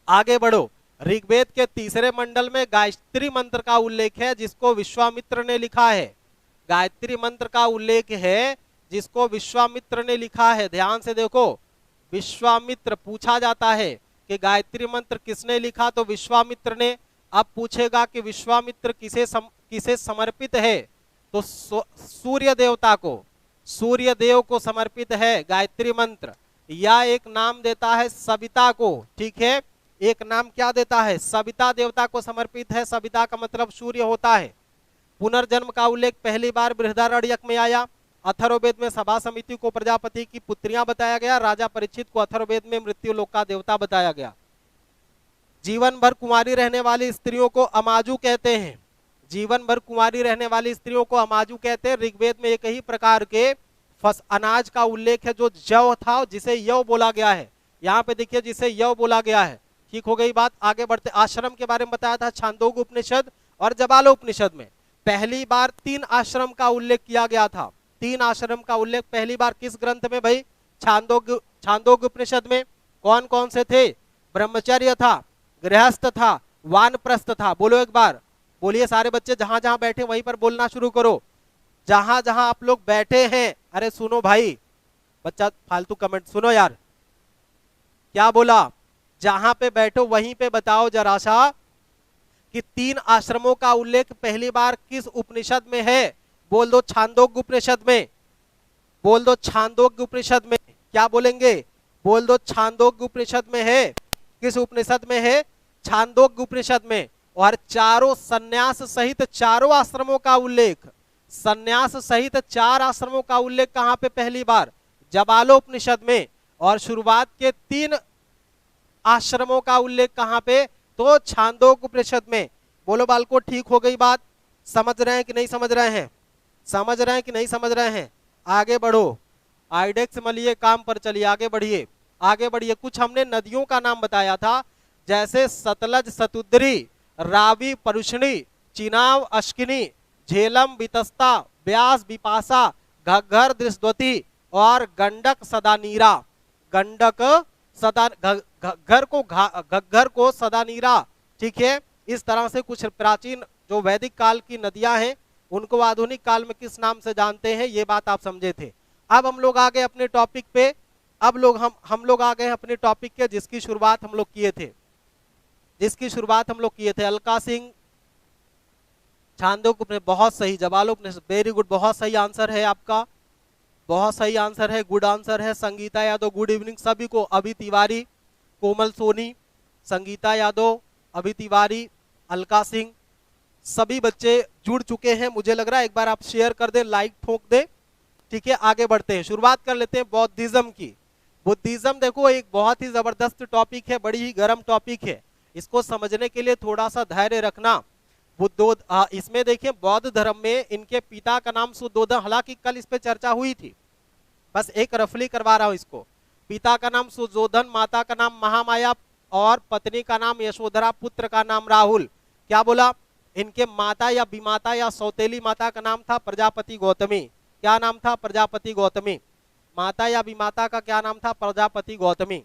आगे बढ़ो। ऋग्वेद के 3 मंडल में गायत्री मंत्र का उल्लेख है, जिसको विश्वामित्र ने लिखा है। गायत्री मंत्र का उल्लेख है जिसको विश्वामित्र ने लिखा है। ध्यान से देखो, विश्वामित्र पूछा जाता है कि गायत्री मंत्र किसने लिखा, तो विश्वामित्र ने। अब पूछेगा कि विश्वामित्र किसे समर्पित है, तो सूर्य देवता को, सूर्य देव को समर्पित है गायत्री मंत्र। या एक नाम देता है सविता को, ठीक है, एक नाम क्या देता है? सविता देवता को समर्पित है। सविता का मतलब सूर्य होता है। पुनर्जन्म का उल्लेख पहली बार बृहदारण्यक में आया। अथर्ववेद में सभा समिति को प्रजापति की पुत्रियां बताया गया। राजा परीक्षित को अथर्ववेद में मृत्यु लोक का देवता बताया गया। जीवन भर कुंवारी रहने वाली स्त्रियों को अमाजू कहते हैं। जीवन भर कुंवारी रहने वाली स्त्रियों को अमाजू कहते हैं। ऋग्वेद में एक ही प्रकार के अनाज का उल्लेख है जो जौ था, जिसे यव बोला गया है। यहाँ पे देखिए जिसे यव बोला गया है। ठीक हो गई बात? आगे बढ़ते। आश्रम के बारे में बताया था छांदोग्य उपनिषद और जबालो उपनिषद में। पहली बार 3 आश्रम का उल्लेख किया गया था। 3 आश्रम का उल्लेख पहली बार किस ग्रंथ में भाई? छांदोग्य उपनिषद में। कौन कौन से थे? ब्रह्मचर्य था, गृहस्थ था, वानप्रस्थ था। बोलो एक बार, बोलिए सारे बच्चे, जहां जहां बैठे वहीं पर बोलना शुरू करो। जहां जहां आप लोग बैठे हैं, अरे सुनो भाई, बच्चा फालतू कमेंट सुनो यार, क्या बोला? जहां पे बैठो वहीं पे बताओ जरा सा कि 3 आश्रमों का उल्लेख पहली बार किस उपनिषद में है? बोल दो छांदोग्य उपनिषद में, बोल दो छांदोग्य उपनिषद में। क्या बोलेंगे? बोल दो छांदोग्य उपनिषद में है। किस उपनिषद में है? छांदोग्य उपनिषद में। और चारों सन्यास सहित चारों आश्रमों का उल्लेख, सन्यास सहित 4 आश्रमों का उल्लेख कहां पे? पहली बार जबालोपनिषद में। और शुरुआत के 3 आश्रमों का उल्लेख कहां पे? तो छांदोग्य उपनिषद में। बोलो बालको, ठीक हो गई बात? समझ रहे हैं कि नहीं समझ रहे हैं? समझ रहे हैं कि नहीं समझ रहे हैं? आगे बढ़ो, आइडेक्स मलिए, काम पर चलिए, आगे बढ़िए, आगे बढ़िए। कुछ हमने नदियों का नाम बताया था, जैसे सतलज सतुद्री, रावी परुष्णी, चिनाव अश्किनी, झेलम वितस्ता, ब्यास विपासा, घग्गर दृष्टवती और गंडक सदानीरा। गंडक सदा, घग्गर को सदानीरा। ठीक है, इस तरह से कुछ प्राचीन जो वैदिक काल की नदियां हैं उनको आधुनिक काल में किस नाम से जानते हैं, ये बात आप समझे थे। अब हम लोग आ गए अपने टॉपिक पे। अब हम लोग आ गए अपने टॉपिक के, जिसकी शुरुआत हम लोग किए थे, जिसकी शुरुआत हम लोग किए थे। अलका सिंह छांदोग्य उपनिषद, बहुत सही। जबालोपनिषद, वेरी गुड, बहुत सही आंसर है आपका, बहुत सही आंसर है, गुड आंसर है। संगीता यादव, गुड इवनिंग सभी को। अभी तिवारी, कोमल सोनी, संगीता यादव, अभी तिवारी, अलका सिंह, सभी बच्चे जुड़ चुके हैं मुझे लग रहा है। एक बार आप शेयर कर दें, लाइक ठोक दें। ठीक है, आगे बढ़ते हैं, शुरुआत कर लेते हैं बौद्धिज्म की। बुद्धिज्म देखो एक बहुत ही जबरदस्त टॉपिक है, बड़ी ही गर्म टॉपिक है। इसको समझने के लिए थोड़ा सा धैर्य रखना। इसमें देखिए बौद्ध धर्म में इनके पिता का नाम सुद्धोधन, हालांकि कल इस पे चर्चा हुई थी, बस एक रफली करवा रहा हूं इसको। पिता का नाम सुद्धोधन, माता का नाम महामाया और पत्नी का नाम यशोधरा, पुत्र का नाम राहुल। क्या बोला? इनके माता या विमाता या सौतेली माता का नाम था प्रजापति गौतमी। क्या नाम था? प्रजापति गौतमी। माता या विमाता का क्या नाम था? प्रजापति गौतमी।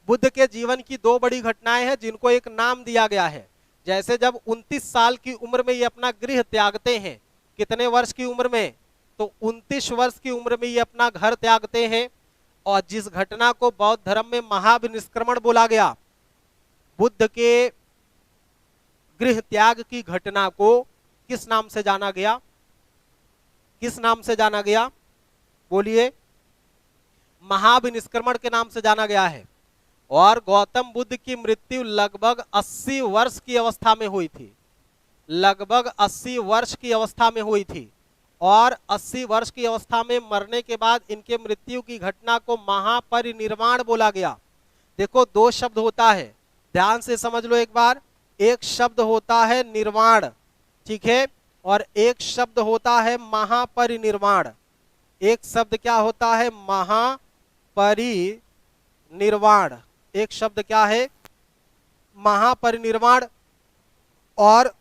बुद्ध के जीवन की 2 बड़ी घटनाएं हैं जिनको एक नाम दिया गया है। जैसे जब 29 साल की उम्र में ये अपना गृह त्यागते हैं, कितने वर्ष की उम्र में? तो 29 वर्ष की उम्र में ये अपना घर त्यागते हैं। और जिस घटना को बौद्ध धर्म में महाविनिष्क्रमण बोला गया, बुद्ध के गृह त्याग की घटना को किस नाम से जाना गया? किस नाम से जाना गया? बोलिए। महाविनिष्क्रमण के नाम से जाना गया है। और गौतम बुद्ध की मृत्यु लगभग 80 वर्ष की अवस्था में हुई थी, लगभग 80 वर्ष की अवस्था में हुई थी। और 80 वर्ष की अवस्था में मरने के बाद इनके मृत्यु की घटना को महापरिनिर्वाण बोला गया। देखो 2 शब्द होता है, ध्यान से समझ लो एक बार। एक शब्द होता है निर्वाण, ठीक है, और एक शब्द होता है महापरिनिर्वाण। एक शब्द क्या होता है? महापरिनिर्वाण। एक शब्द क्या है? महापरिनिर्वाण। और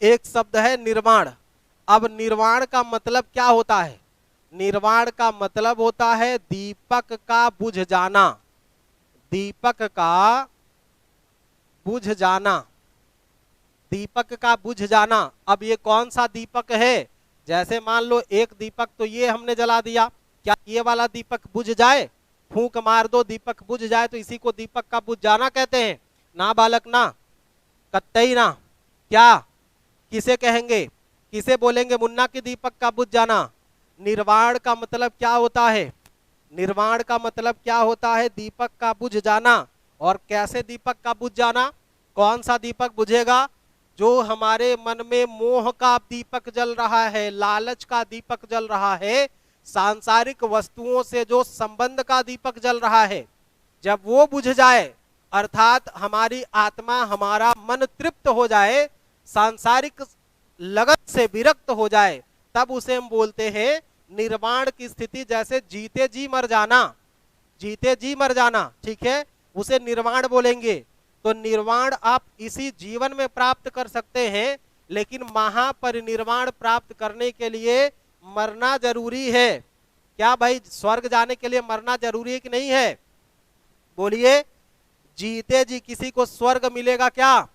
एक शब्द है निर्वाण। अब निर्वाण का मतलब क्या होता है? निर्वाण का मतलब होता है दीपक का बुझ जाना, दीपक का बुझ जाना, दीपक का बुझ जाना। अब ये कौन सा दीपक है? जैसे मान लो एक दीपक तो ये हमने जला दिया, क्या ये वाला दीपक बुझ जाए? फूंक मार दो दीपक बुझ जाए तो इसी को दीपक का बुझ जाना कहते हैं ना बालक ना, कतई ना। क्या किसे कहेंगे, किसे बोलेंगे मुन्ना की दीपक का बुझ जाना? निर्वाण का मतलब क्या होता है? निर्वाण का मतलब क्या होता है? दीपक का बुझ जाना। और कैसे दीपक का बुझ जाना? कौन सा दीपक बुझेगा? जो हमारे मन में मोह का दीपक जल रहा है, लालच का दीपक जल रहा है, सांसारिक वस्तुओं से जो संबंध का दीपक जल रहा है, जब वो बुझ जाए, अर्थात हमारी आत्मा, हमारा मन तृप्त हो जाए, सांसारिक लगन से विरक्त हो जाए, तब उसे हम बोलते हैं निर्वाण की स्थिति। जैसे जीते जी मर जाना, जीते जी मर जाना, ठीक है, उसे निर्वाण बोलेंगे। तो निर्वाण आप इसी जीवन में प्राप्त कर सकते हैं, लेकिन महापरिनिर्वाण प्राप्त करने के लिए मरना जरूरी है। क्या भाई, स्वर्ग जाने के लिए मरना जरूरी है कि नहीं है? बोलिए। जीते जी किसी को स्वर्ग मिलेगा क्या?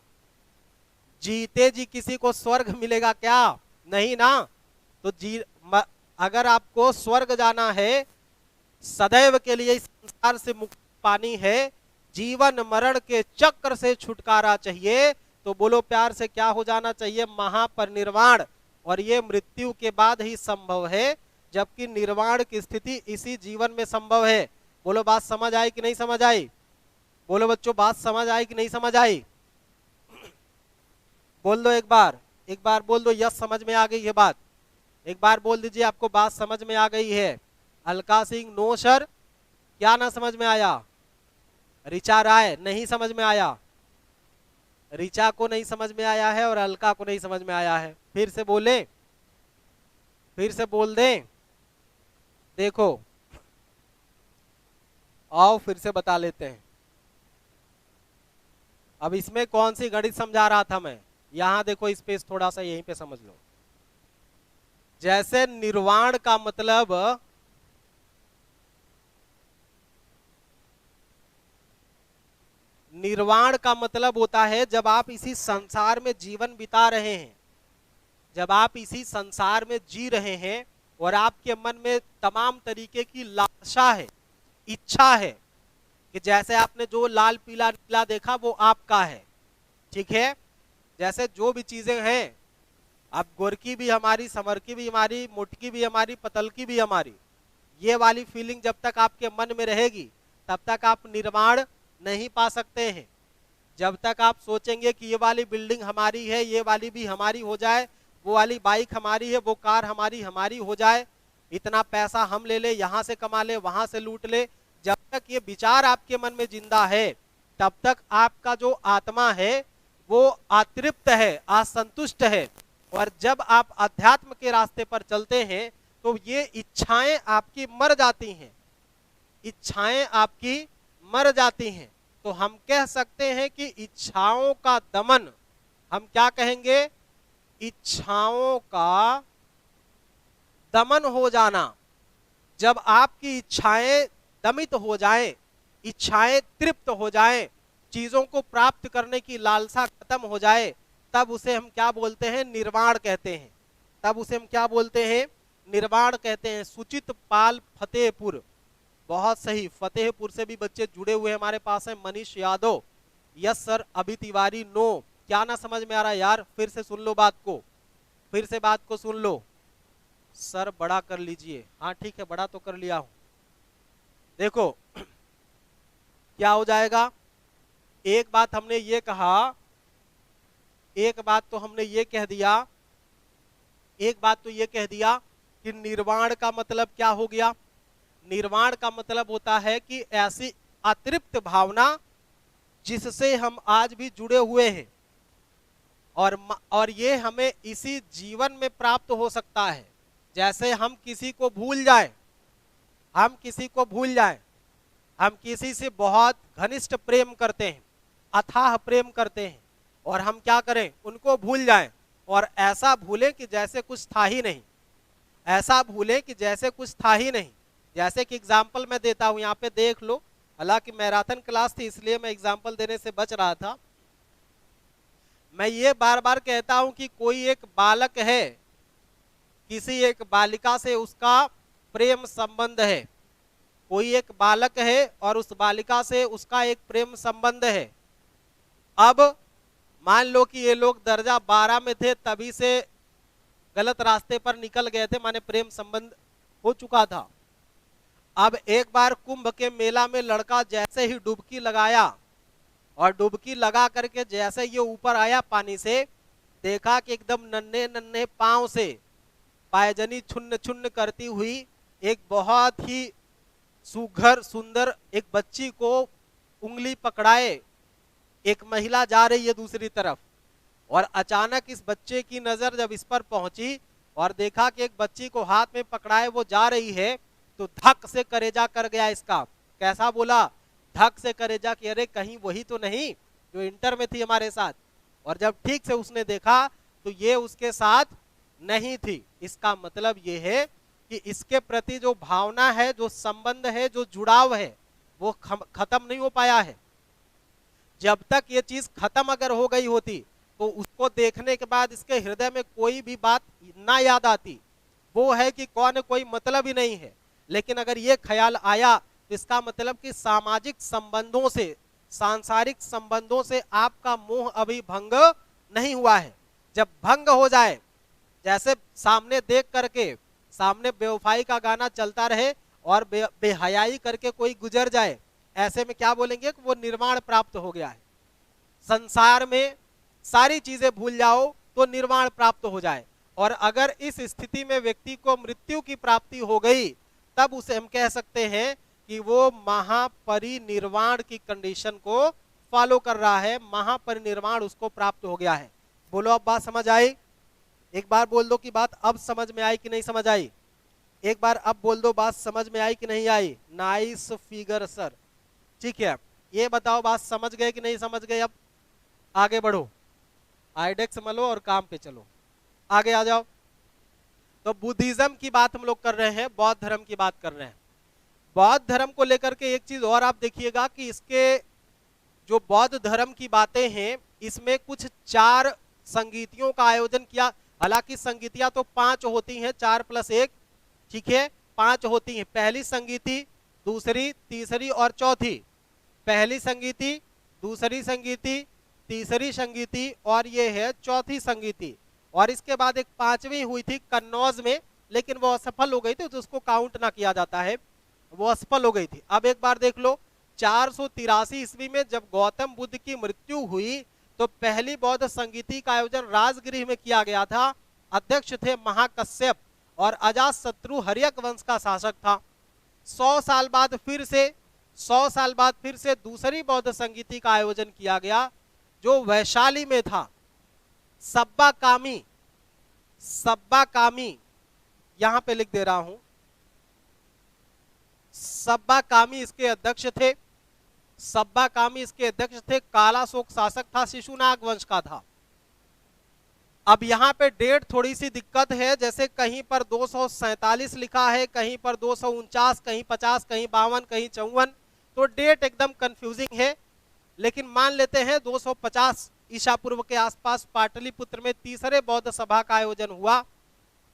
जीते जी किसी को स्वर्ग मिलेगा क्या? नहीं ना। तो अगर आपको स्वर्ग जाना है, सदैव के लिए इस संसार से मुक्ति पानी है, जीवन मरण के चक्र से छुटकारा चाहिए, तो बोलो प्यार से क्या हो जाना चाहिए? महापरिनिर्वाण। और ये मृत्यु के बाद ही संभव है, जबकि निर्वाण की स्थिति इसी जीवन में संभव है। बोलो बात समझ आई कि नहीं समझ आई? बोलो बच्चों बात समझ आई कि नहीं समझ आई? बोल दो एक बार बोल दो यस समझ में आ गई है बात। एक बार बोल दीजिए आपको बात समझ में आ गई है। अलका सिंह नो सर, क्या ना समझ में आया? ऋचा राय नहीं समझ में आया, ऋचा को नहीं समझ में आया है और अलका को नहीं समझ में आया है। फिर से बोले, फिर से बोल दें? देखो आओ फिर से बता लेते हैं। अब इसमें कौन सी गणित समझा रहा था मैं, यहां देखो स्पेस थोड़ा सा यहीं पे समझ लो। जैसे निर्वाण का मतलब, निर्वाण का मतलब होता है जब आप इसी संसार में जीवन बिता रहे हैं, जब आप इसी संसार में जी रहे हैं और आपके मन में तमाम तरीके की लालसा है, इच्छा है कि जैसे आपने जो लाल पीला नीला देखा वो आपका है, ठीक है? जैसे जो भी चीजें हैं, अब गोरकी भी हमारी, समरकी भी हमारी, मोटकी भी हमारी, पतलकी भी हमारी, ये वाली फीलिंग जब तक आपके मन में रहेगी तब तक आप निर्वाण नहीं पा सकते हैं। जब तक आप सोचेंगे कि ये वाली बिल्डिंग हमारी है, ये वाली भी हमारी हो जाए, वो वाली बाइक हमारी है, वो कार हमारी हमारी हो जाए, इतना पैसा हम ले ले, यहाँ से कमा ले, वहां से लूट ले, जब तक ये विचार आपके मन में जिंदा है तब तक आपका जो आत्मा है वो अतृप्त है, असंतुष्ट है। और जब आप अध्यात्म के रास्ते पर चलते हैं तो ये इच्छाएं आपकी मर जाती हैं, इच्छाएं आपकी मर जाती हैं। तो हम कह सकते हैं कि इच्छाओं का दमन, हम क्या कहेंगे? इच्छाओं का दमन हो जाना। जब आपकी इच्छाएं दमित हो जाएं, इच्छाएं तृप्त हो जाएं, चीजों को प्राप्त करने की लालसा खत्म हो जाए, तब उसे हम क्या बोलते हैं? निर्वाण कहते हैं। तब उसे हम क्या बोलते हैं? निर्वाण कहते हैं। सुचित पाल फतेहपुर, बहुत सही, फतेहपुर से भी बच्चे जुड़े हुए हमारे पास है। मनीष यादव यस सर, अभी तिवारी नो। क्या ना समझ में आ रहा है यार? फिर से सुन लो बात को, फिर से बात को सुन लो। सर बड़ा कर लीजिए, हाँ ठीक है बड़ा तो कर लिया हूं। देखो क्या हो जाएगा, एक बात हमने ये कहा, एक बात तो हमने ये कह दिया, एक बात तो ये कह दिया कि निर्वाण का मतलब क्या हो गया? निर्वाण का मतलब होता है कि ऐसी अतृप्त भावना जिससे हम आज भी जुड़े हुए हैं और ये हमें इसी जीवन में प्राप्त हो सकता है। जैसे हम किसी को भूल जाएं, हम किसी को भूल जाएं, हम किसी से बहुत घनिष्ठ प्रेम करते हैं, अथाह प्रेम करते हैं, और हम क्या करें? उनको भूल जाएं और ऐसा भूलें कि जैसे कुछ था ही नहीं, ऐसा भूलें कि जैसे कुछ था ही नहीं। जैसे कि एग्जाम्पल मैं देता हूं, यहाँ पे देख लो, हालांकि मैराथन क्लास थी इसलिए मैं एग्जाम्पल देने से बच रहा था। मैं ये बार बार कहता हूं कि कोई एक बालक है, किसी एक बालिका से उसका प्रेम संबंध है, कोई एक बालक है और उस बालिका से उसका एक प्रेम संबंध है। अब मान लो कि ये लोग दर्जा 12 में थे, तभी से गलत रास्ते पर निकल गए थे, माने प्रेम संबंध हो चुका था। अब एक बार कुंभ के मेला में लड़का जैसे ही डुबकी लगाया और डुबकी लगा करके जैसे ये ऊपर आया पानी से, देखा कि एकदम नन्हे नन्हे पांव से पायजनी छुन्न छुन्न करती हुई एक बहुत ही सुघर सुंदर एक बच्ची को उंगली पकड़ाए एक महिला जा रही है दूसरी तरफ, और अचानक इस बच्चे की नजर जब इस पर पहुंची और देखा कि एक बच्ची को हाथ में पकड़ाए वो जा रही है, तो धक से करेजा कर गया इसका। कैसा बोला? धक से करेजा कि अरे कहीं वही तो नहीं जो इंटर में थी हमारे साथ। और जब ठीक से उसने देखा तो ये उसके साथ नहीं थी। इसका मतलब ये है कि इसके प्रति जो भावना है, जो संबंध है, जो जुड़ाव है, वो खत्म नहीं हो पाया है। जब तक ये चीज खत्म अगर हो गई होती तो उसको देखने के बाद इसके हृदय में कोई भी बात ना याद आती, वो है कि कौन कोई मतलब ही नहीं है। लेकिन अगर ये ख्याल आया तो इसका मतलब कि सामाजिक संबंधों से, सांसारिक संबंधों से आपका मोह अभी भंग नहीं हुआ है। जब भंग हो जाए जैसे सामने देख करके, सामने बेवफाई का गाना चलता रहे और बेहयाई करके कोई गुजर जाए, ऐसे में क्या बोलेंगे कि वो निर्वाण प्राप्त हो गया है। संसार में सारी चीजें भूल जाओ तो निर्वाण प्राप्त हो जाए। और अगर इस स्थिति में व्यक्ति को मृत्यु की प्राप्ति हो गई, तब उसे हम कह सकते हैं कि वो महापरिनिर्वाण की कंडीशन को फॉलो कर रहा है, महापरिनिर्वाण उसको प्राप्त हो गया है। बोलो अब बात समझ आई? एक बार बोल दो कि बात अब समझ में आई कि नहीं समझ आई। एक बार अब बोल दो बात समझ में आई कि नहीं आई। Nice figure sir. ठीक है, ये बताओ बात समझ गए कि नहीं समझ गए। अब आगे बढ़ो, आइडेक्स मलो और काम पे चलो, आगे आ जाओ। तो बुद्धिज्म की बात हम लोग कर रहे हैं, बौद्ध धर्म की बात कर रहे हैं। बौद्ध धर्म को लेकर के एक चीज और आप देखिएगा कि इसके जो बौद्ध धर्म की बातें हैं, इसमें कुछ 4 संगीतियों का आयोजन किया। हालांकि संगीतियां तो 5 होती हैं, 4 + 1, ठीक है, 5 होती हैं। पहली संगीति, दूसरी, तीसरी और चौथी। पहली संगीति, दूसरी संगीति, तीसरी संगीति और ये है चौथी संगीति। और इसके बाद एक 5वीं हुई थी कन्नौज में, लेकिन वो असफल हो गई थी, तो उसको काउंट ना किया जाता है, वो असफल हो गई थी। अब एक बार देख लो, 483 ईस्वी में जब गौतम बुद्ध की मृत्यु हुई, तो पहली बौद्ध संगीति का आयोजन राजगृह में किया गया था। अध्यक्ष थे महाकश्यप और अजातशत्रु हर्यक वंश का शासक था। 100 साल बाद फिर से दूसरी बौद्ध संगीति का आयोजन किया गया, जो वैशाली में था। सब्बा कामी यहां पे लिख दे रहा हूं, सब्बा कामी इसके अध्यक्ष थे। सब्बा कामी इसके अध्यक्ष थे। कालाशोक शासक था, शिशुनाग वंश का था। अब यहाँ पे डेट थोड़ी सी दिक्कत है, जैसे कहीं पर 247 लिखा है, कहीं पर 249, कहीं 50, कहीं 52, कहीं 54, तो डेट एकदम कंफ्यूजिंग है। लेकिन मान लेते हैं 250 ईसा पूर्व के आसपास पाटलिपुत्र में तीसरे बौद्ध सभा का आयोजन हुआ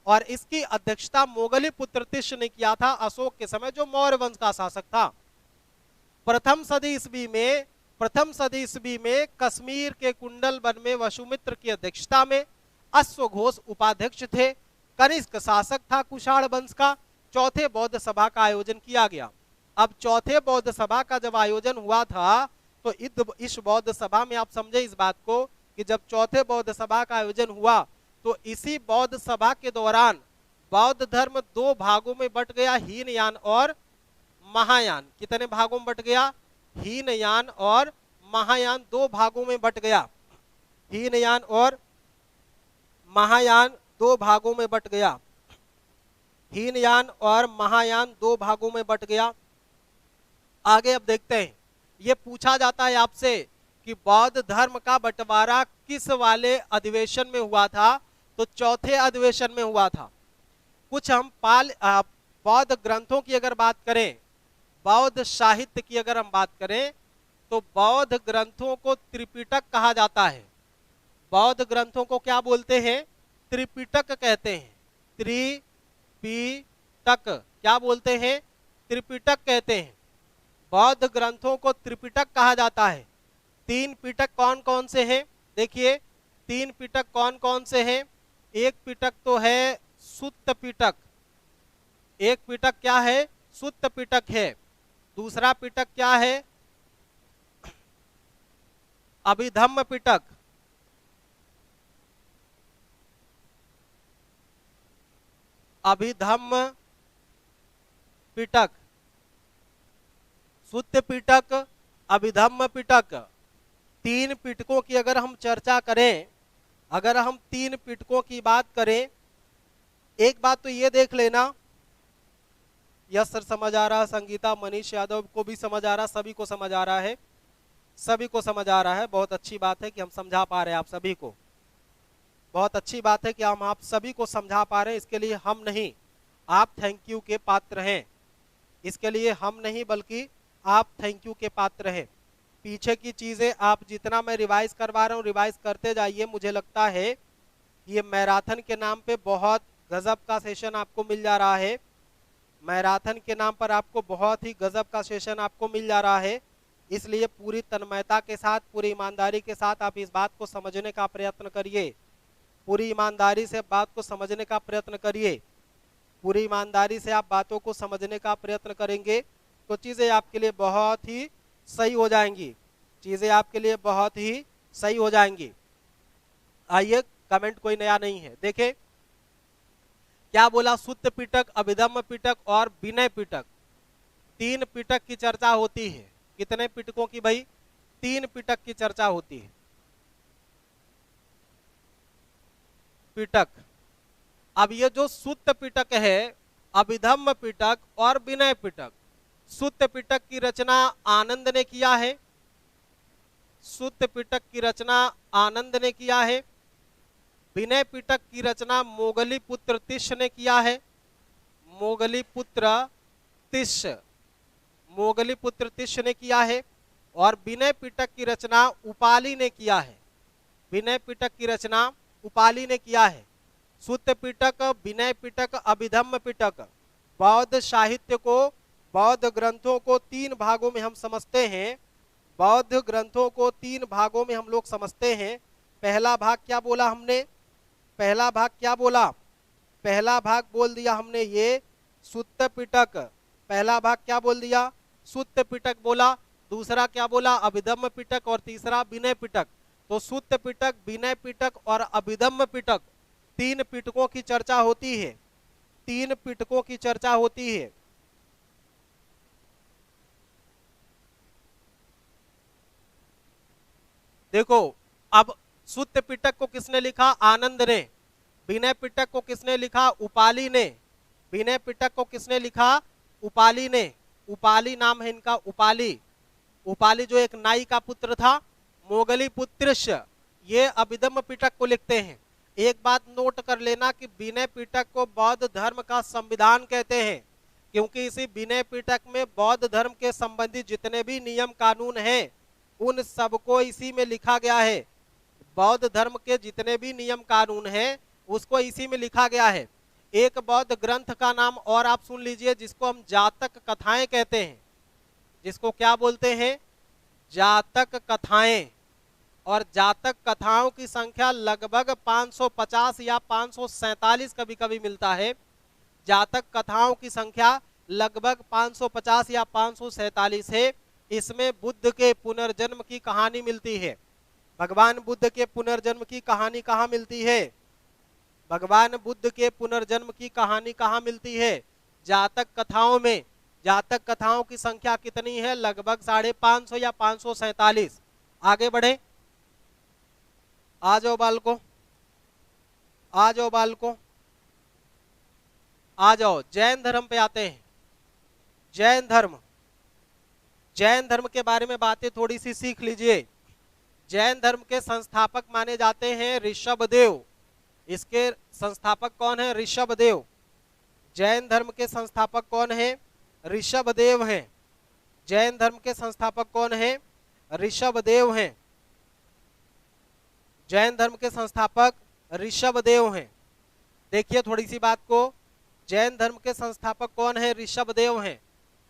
और इसकी अध्यक्षता मोगली पुत्र तिष्य ने किया था, अशोक के समय, जो मौर्य वंश का शासक था। प्रथम सदी ईस्वी में कश्मीर के कुंडल वन में वसुमित्र की अध्यक्षता में अश्वघोष उपाध्यक्ष थे। कनिष्क शासक था कुषाण वंश का। चौथे बौद्ध सभा का आयोजन किया गया। अब चौथे बौद्ध सभा का जब आयोजन हुआ था, तो इस बौद्ध सभा में आप समझे इस बात को कि जब चौथे बौद्ध सभा का आयोजन हुआ, तो इसी बौद्ध सभा के दौरान बौद्ध धर्म 2 भागों में बट गया, हीनयान और महायान। कितने भागों में बट गया? हीनयान और महायान 2 भागों में बट गया। हीनयान और महायान 2 भागों में बट गया। हीनयान और महायान 2 भागों में बट गया। आगे अब देखते हैं, ये पूछा जाता है आपसे कि बौद्ध धर्म का बंटवारा किस वाले अधिवेशन में हुआ था, तो चौथे अधिवेशन में हुआ था। कुछ हम बौद्ध ग्रंथों की अगर बात करें, बौद्ध साहित्य की अगर हम बात करें, तो बौद्ध ग्रंथों को त्रिपिटक कहा जाता है। बौद्ध ग्रंथों को क्या बोलते हैं? त्रिपिटक कहते हैं। त्रिपिटक क्या बोलते हैं? त्रिपिटक कहते हैं। बौद्ध ग्रंथों को त्रिपिटक कहा जाता है। 3 पिटक कौन कौन से हैं? देखिए 3 पिटक कौन कौन से हैं? एक पिटक तो है सुत्त पिटक। एक पिटक क्या है? सुत्त पिटक है। दूसरा पिटक क्या है? अभिधम्म पिटक। अभिधम्म पिटक, सुत्त पिटक, अभिधम्म पिटक। 3 पिटकों की अगर हम चर्चा करें, अगर हम 3 पिटकों की बात करें, एक बात तो ये देख लेना, यस सर समझ आ रहा, संगीता, मनीष यादव को भी समझ आ रहा, सभी को समझ आ रहा है, सभी को समझ आ रहा है। बहुत अच्छी बात है कि हम समझा पा रहे हैं आप सभी को। बहुत अच्छी बात है कि हम आप सभी को समझा पा रहे हैं। इसके लिए हम नहीं, आप थैंक यू के पात्र हैं। इसके लिए हम नहीं बल्कि आप थैंक यू के पात्र हैं। पीछे की चीजें आप जितना मैं रिवाइज करवा रहा हूँ, रिवाइज करते जाइए। मुझे लगता है ये मैराथन के नाम पे बहुत गजब का सेशन आपको मिल जा रहा है। मैराथन के नाम पर आपको बहुत ही गजब का सेशन आपको मिल जा रहा है। इसलिए पूरी तन्मयता के साथ, पूरी ईमानदारी के साथ आप इस बात को समझने का प्रयत्न करिए पूरी ईमानदारी से बात को समझने का प्रयत्न करिए। पूरी ईमानदारी से आप बातों को समझने का प्रयत्न करेंगे तो चीजें आपके लिए बहुत ही सही हो जाएंगी, चीजें आपके लिए बहुत ही सही हो जाएंगी। आइए, कमेंट कोई नया नहीं है, देखें क्या बोला, सुत्त पिटक, अभिधम्म पिटक और विनय पिटक, 3 पिटक की चर्चा होती है। कितने पिटकों की भाई? 3 पिटक की चर्चा होती है। पिटक, अब ये जो सुत्त पिटक है, अभिधम्म पिटक और विनय पिटक, सुत्त पिटक की रचना आनंद ने किया है, सुत्त पिटक की रचना आनंद ने किया है। विनय पिटक की रचना मोगली पुत्र तिष्य ने किया है, मोगली पुत्र तिष्य, मोगली पुत्र तिष्य ने किया है। और विनय पिटक की रचना उपाली ने किया है, विनय पिटक की रचना उपाली ने किया है। सुत्त पिटक, विनय पिटक, अभिधम्म पिटक, बौद्ध साहित्य को, बौद्ध ग्रंथों को 3 भागों में हम समझते हैं, बौद्ध ग्रंथों को 3 भागों में हम लोग समझते हैं। पहला भाग क्या बोला हमने? पहला भाग क्या बोला? पहला भाग बोल दिया हमने ये सुत्त पिटक, पहला भाग क्या बोल दिया? सुत्त पिटक बोला। दूसरा क्या बोला? अभिधम्म पिटक। और तीसरा विनय पिटक। तो सुत्त पिटक, विनय पिटक और अभिधम्म पिटक, 3 पिटकों की चर्चा होती है, 3 पिटकों की चर्चा होती है। देखो, अब सुत्त पिटक को किसने लिखा? आनंद ने। विनय पिटक को किसने लिखा? उपाली ने। विनय पिटक को किसने लिखा? उपाली ने। उपाली नाम है इनका, उपाली। उपाली जो एक नाई का पुत्र था, मोगली पुत्रस्य, ये अभिधम्म पिटक को लिखते हैं। एक बात नोट कर लेना कि विनय पिटक को बौद्ध धर्म का संविधान कहते हैं, क्योंकि इसी विनय पिटक में बौद्ध धर्म के संबंधी जितने भी नियम कानून हैं उन सबको इसी में लिखा गया है। बौद्ध धर्म के जितने भी नियम कानून हैं उसको इसी में लिखा गया है। एक बौद्ध ग्रंथ का नाम और आप सुन लीजिए, जिसको हम जातक कथाएं कहते हैं, जिसको क्या बोलते हैं? जातक कथाएं। और जातक कथाओं की संख्या लगभग 550 या 547 कभी कभी मिलता है। जातक कथाओं की संख्या लगभग 550 या 547 है। इसमें बुद्ध के पुनर्जन्म की कहानी मिलती है। भगवान बुद्ध के पुनर्जन्म की कहानी कहाँ मिलती है? भगवान बुद्ध के पुनर्जन्म की कहानी कहाँ मिलती है? जातक कथाओं में। जातक कथाओं की संख्या कितनी है? लगभग 550 या 547। आगे बढ़े, आ जाओ बालको, आ जाओ बालको, आ जाओ। जैन धर्म पे आते हैं। जैन धर्म, जैन धर्म के बारे में बातें थोड़ी सी सीख लीजिए। जैन धर्म के संस्थापक माने जाते हैं ऋषभदेव। इसके संस्थापक कौन है? ऋषभदेव। जैन धर्म के संस्थापक कौन है? ऋषभदेव हैं। जैन धर्म के संस्थापक कौन है? ऋषभदेव हैं। जैन धर्म के संस्थापक ऋषभदेव हैं। देखिए थोड़ी सी बात को, जैन धर्म के संस्थापक कौन है? ऋषभदेव हैं।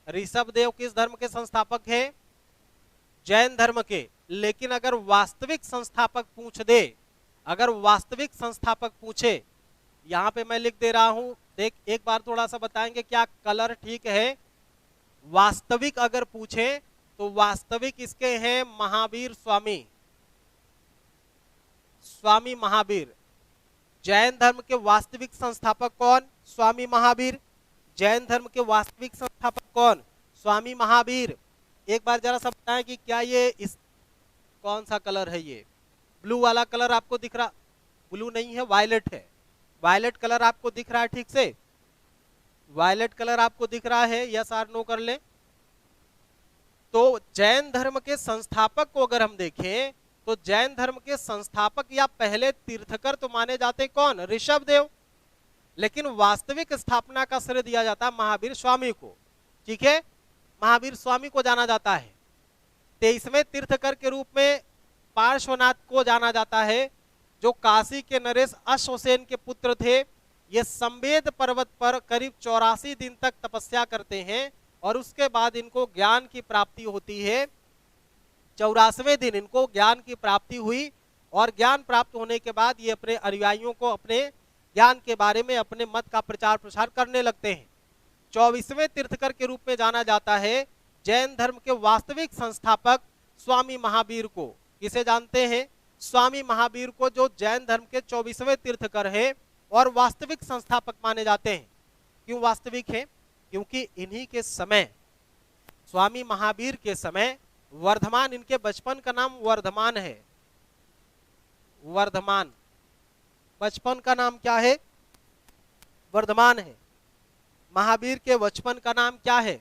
ऋषभदेव किस धर्म के संस्थापक हैं? जैन धर्म के। लेकिन अगर वास्तविक संस्थापक पूछ दे, अगर वास्तविक संस्थापक पूछे, यहां पे मैं लिख दे रहा हूं, देख एक बार थोड़ा सा बताएंगे क्या कलर ठीक है? वास्तविक अगर पूछे तो वास्तविक इसके हैं महावीर स्वामी, स्वामी महावीर। जैन धर्म के वास्तविक संस्थापक कौन? स्वामी महावीर। जैन धर्म के वास्तविक संस्थापक कौन? स्वामी महावीर। एक बार जरा सा बताएं कि क्या ये इस कौन सा कलर है? ये ब्लू वाला कलर आपको दिख रहा? ब्लू नहीं है, वायलेट है। वायलेट कलर आपको दिख रहा है ठीक से? वायलेट कलर आपको दिख रहा है? यस आर नो कर ले। तो जैन धर्म के संस्थापक को अगर हम देखें तो जैन धर्म के संस्थापक या पहले तीर्थकर तो माने जाते कौन? ऋषभदेव। लेकिन वास्तविक स्थापना का श्रेय दिया जाता महावीर स्वामी को। ठीक है, महावीर स्वामी को जाना जाता है। 23वें तीर्थकर के रूप में पार्श्वनाथ को जाना जाता है, जो काशी के नरेश अश्वसेन के पुत्र थे। ये संवेद पर्वत पर करीब 84 दिन तक तपस्या करते हैं और उसके बाद इनको ज्ञान की प्राप्ति होती है। 84वें दिन इनको ज्ञान की प्राप्ति हुई और ज्ञान प्राप्त होने के बाद ये अपने अनुयायियों को अपने ज्ञान के बारे में अपने मत का प्रचार प्रसार करने लगते हैं। 24वें तीर्थकर के रूप में जाना जाता है जैन धर्म के वास्तविक संस्थापक स्वामी महावीर को। किसे जानते हैं? स्वामी महावीर को, जो जैन धर्म के 24वें तीर्थकर है और वास्तविक संस्थापक माने जाते हैं। क्यों वास्तविक है? क्योंकि इन्हीं के समय, स्वामी महावीर के समय वर्धमान, इनके बचपन का नाम वर्धमान है। वर्धमान, बचपन का नाम क्या है? वर्धमान है। महावीर के बचपन का नाम क्या है?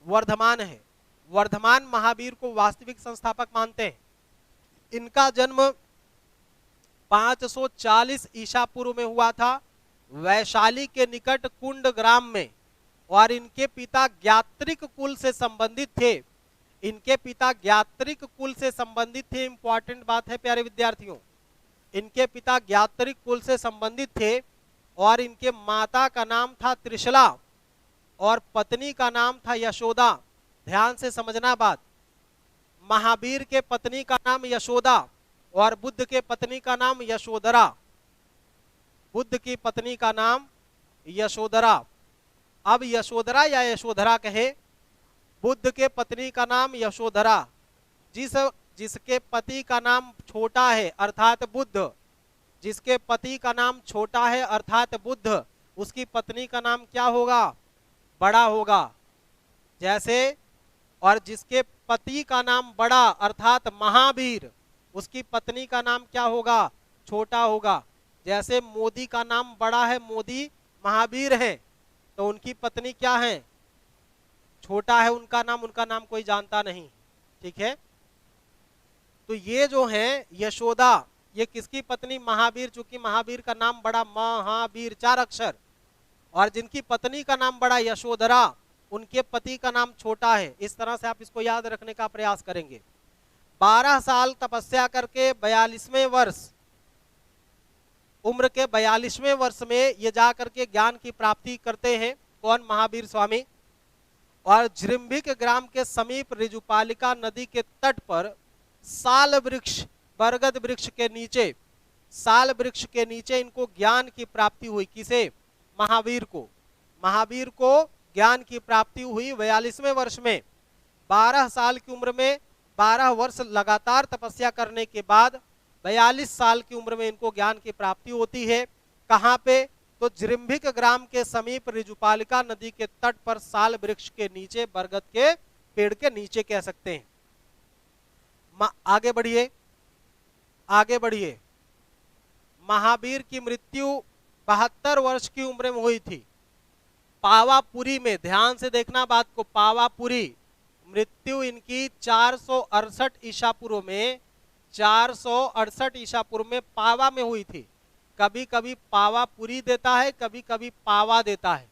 वर्धमान है। वर्धमान महावीर को वास्तविक संस्थापक मानते हैं। इनका जन्म 540 ईसा पूर्व में हुआ था वैशाली के निकट कुंड ग्राम में, और इनके पिता ज्ञात्रिक कुल से संबंधित थे। इनके पिता ज्ञात्रिक कुल से संबंधित थे। इंपॉर्टेंट बात है प्यारे विद्यार्थियों, इनके पिता ज्ञात्रिक कुल से संबंधित थे और इनके माता का नाम था त्रिशला और पत्नी का नाम था यशोदा। ध्यान से समझना बात, महावीर के पत्नी का नाम यशोदा और बुद्ध के पत्नी का नाम यशोधरा। बुद्ध की पत्नी का नाम यशोधरा। अब यशोधरा या यशोधरा कहे, बुद्ध के पत्नी का नाम यशोधरा। जिसके पति का नाम छोटा है अर्थात बुद्ध, जिसके पति का नाम छोटा है अर्थात बुद्ध, उसकी पत्नी का नाम क्या होगा? बड़ा होगा। जैसे, और जिसके पति का नाम बड़ा अर्थात महावीर, उसकी पत्नी का नाम क्या होगा? छोटा होगा। जैसे मोदी का नाम बड़ा है, मोदी महावीर है, तो उनकी पत्नी क्या है? छोटा है उनका नाम कोई जानता नहीं। ठीक है, तो ये जो है यशोदा, ये किसकी पत्नी? महावीर। चूंकि महावीर का नाम बड़ा, महावीर 4 अक्षर, और जिनकी पत्नी का नाम बड़ा यशोधरा, उनके पति का नाम छोटा है। इस तरह से आप इसको याद रखने का प्रयास करेंगे। 12 साल तपस्या करके 42वें वर्ष, उम्र के 42वें वर्ष में ये जा करके ज्ञान की प्राप्ति करते हैं। कौन? महावीर स्वामी। और जृंभिक ग्राम के समीप ऋजुपालिका नदी के तट पर साल वृक्ष, बरगद वृक्ष के नीचे, साल वृक्ष के नीचे इनको ज्ञान की प्राप्ति हुई। किसे? महावीर को। महावीर को ज्ञान की प्राप्ति हुई 42वें वर्ष में। 12 साल की उम्र में 12 वर्ष लगातार तपस्या करने के बाद 42 साल की उम्र में इनको ज्ञान की प्राप्ति होती है। कहाँ पे? तो जृंभिक ग्राम के समीप ऋजुपालिका नदी के तट पर साल वृक्ष के नीचे, बरगद के पेड़ के नीचे कह सकते हैं। आगे बढ़िए, आगे बढ़िए। महावीर की मृत्यु 72 वर्ष की उम्र में हुई थी, पावापुरी में। ध्यान से देखना बात को, पावापुरी। मृत्यु इनकी 468 ईसा पूर्व में, 468 ईसा पूर्व में पावा में हुई थी। कभी कभी पावापुरी देता है, कभी कभी पावा देता है,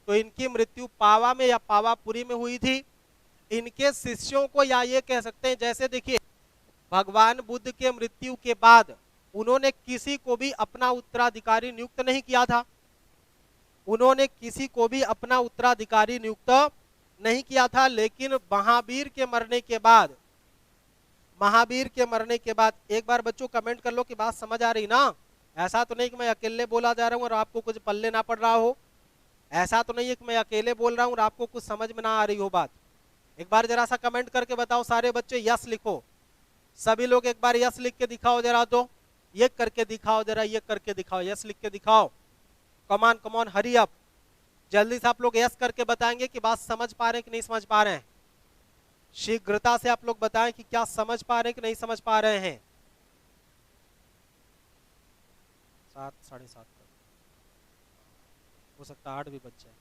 तो इनकी मृत्यु पावा में या पावापुरी में हुई थी। इनके शिष्यों को, या ये कह सकते हैं, जैसे देखिए भगवान बुद्ध के मृत्यु के बाद उन्होंने किसी को भी अपना उत्तराधिकारी नियुक्त नहीं किया था। उन्होंने किसी को भी अपना उत्तराधिकारी नियुक्त नहीं किया था, लेकिन महावीर के मरने के बाद, महावीर के मरने के बाद, एक बार बच्चों कमेंट कर लो कि बात समझ आ रही ना। ऐसा तो नहीं कि मैं अकेले बोला जा रहा हूं और आपको कुछ पल्ले ना पड़ रहा हो। ऐसा तो नहीं है कि मैं अकेले बोल रहा हूं और आपको कुछ समझ में ना आ रही हो बात। एक बार जरा सा कमेंट करके बताओ सारे बच्चे, यस लिखो। सभी लोग एक बार यस लिख के दिखाओ जरा, तो ये करके दिखाओ जरा, ये करके दिखाओ, यस लिख के दिखाओ। कमान कमान, हरी अप, जल्दी से आप लोग यस करके बताएंगे कि बात समझ पा रहे हैं कि नहीं समझ पा रहे हैं। शीघ्रता से आप लोग बताएं कि क्या समझ पा रहे हैं कि नहीं समझ पा रहे हैं। 7, 7:30 हो सकता है 8 भी बच जाए।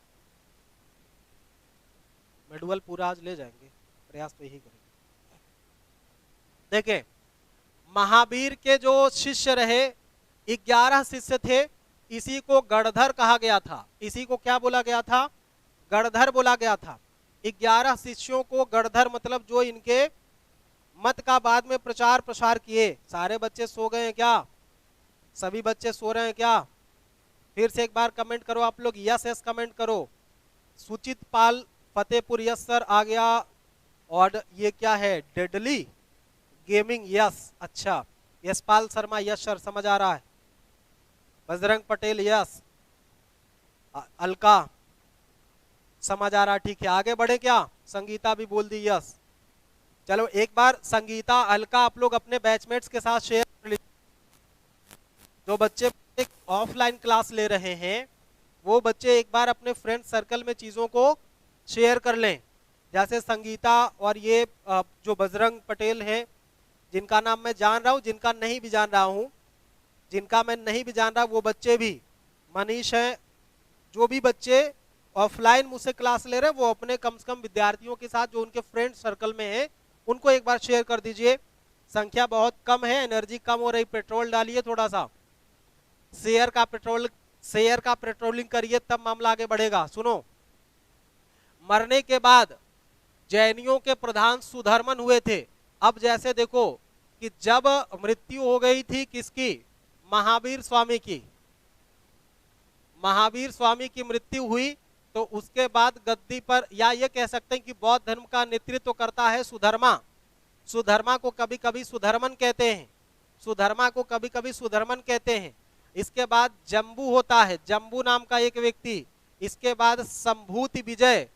मेडुअल पूरा आज ले जाएंगे, प्रयास तो यही करेंगे। देखें, महावीर के जो शिष्य रहे 11 शिष्य थे, इसी को गणधर कहा गया था। इसी को क्या बोला गया था? गणधर बोला गया था। 11 शिष्यों को गणधर, मतलब जो इनके मत का बाद में प्रचार प्रसार किए। सारे बच्चे सो गए हैं क्या? सभी बच्चे सो रहे हैं क्या? फिर से एक बार कमेंट करो आप लोग, यस यस कमेंट करो। सुचित पाल फतेहपुर, यस सर आ गया। और ये क्या है? Deadly gaming, yes. अच्छा, यशपाल शर्मा यस सर समझ आ रहा है। बजरंग पटेल यस। अलका समझ आ रहा, ठीक है। आगे बढ़े क्या? संगीता भी बोल दी यस। चलो एक बार संगीता, अलका आप लोग अपने बैचमेट्स के साथ शेयर कर लीजिए। जो बच्चे ऑफलाइन क्लास ले रहे हैं वो बच्चे एक बार अपने फ्रेंड सर्कल में चीजों को शेयर कर लें। जैसे संगीता और ये जो बजरंग पटेल है, जिनका नाम मैं जान रहा हूं, जिनका नहीं भी जान रहा हूं, जिनका मैं नहीं भी जान रहा, वो बच्चे भी, मनीष है, जो भी बच्चे ऑफलाइन मुझसे क्लास ले रहे हैं वो अपने कम से कम विद्यार्थियों के साथ जो उनके फ्रेंड सर्कल में है उनको एक बार शेयर कर दीजिए। संख्या बहुत कम है, एनर्जी कम हो रही, पेट्रोल डालिए थोड़ा सा, शेयर का पेट्रोलिंग करिए, तब मामला आगे बढ़ेगा। सुनो, मरने के बाद जैनियों के प्रधान सुधर्मन हुए थे। अब जैसे देखो कि जब मृत्यु हो गई थी किसकी, महावीर स्वामी की, महावीर स्वामी की मृत्यु हुई तो उसके बाद गद्दी पर, या ये कह सकते हैं कि बौद्ध धर्म का नेतृत्व करता है सुधर्मा। सुधर्मा को कभी कभी सुधर्मन कहते हैं, सुधर्मा को कभी कभी सुधर्मन कहते हैं। इसके बाद जम्बू होता है, जम्बू नाम का एक व्यक्ति। इसके बाद संभूति विजय,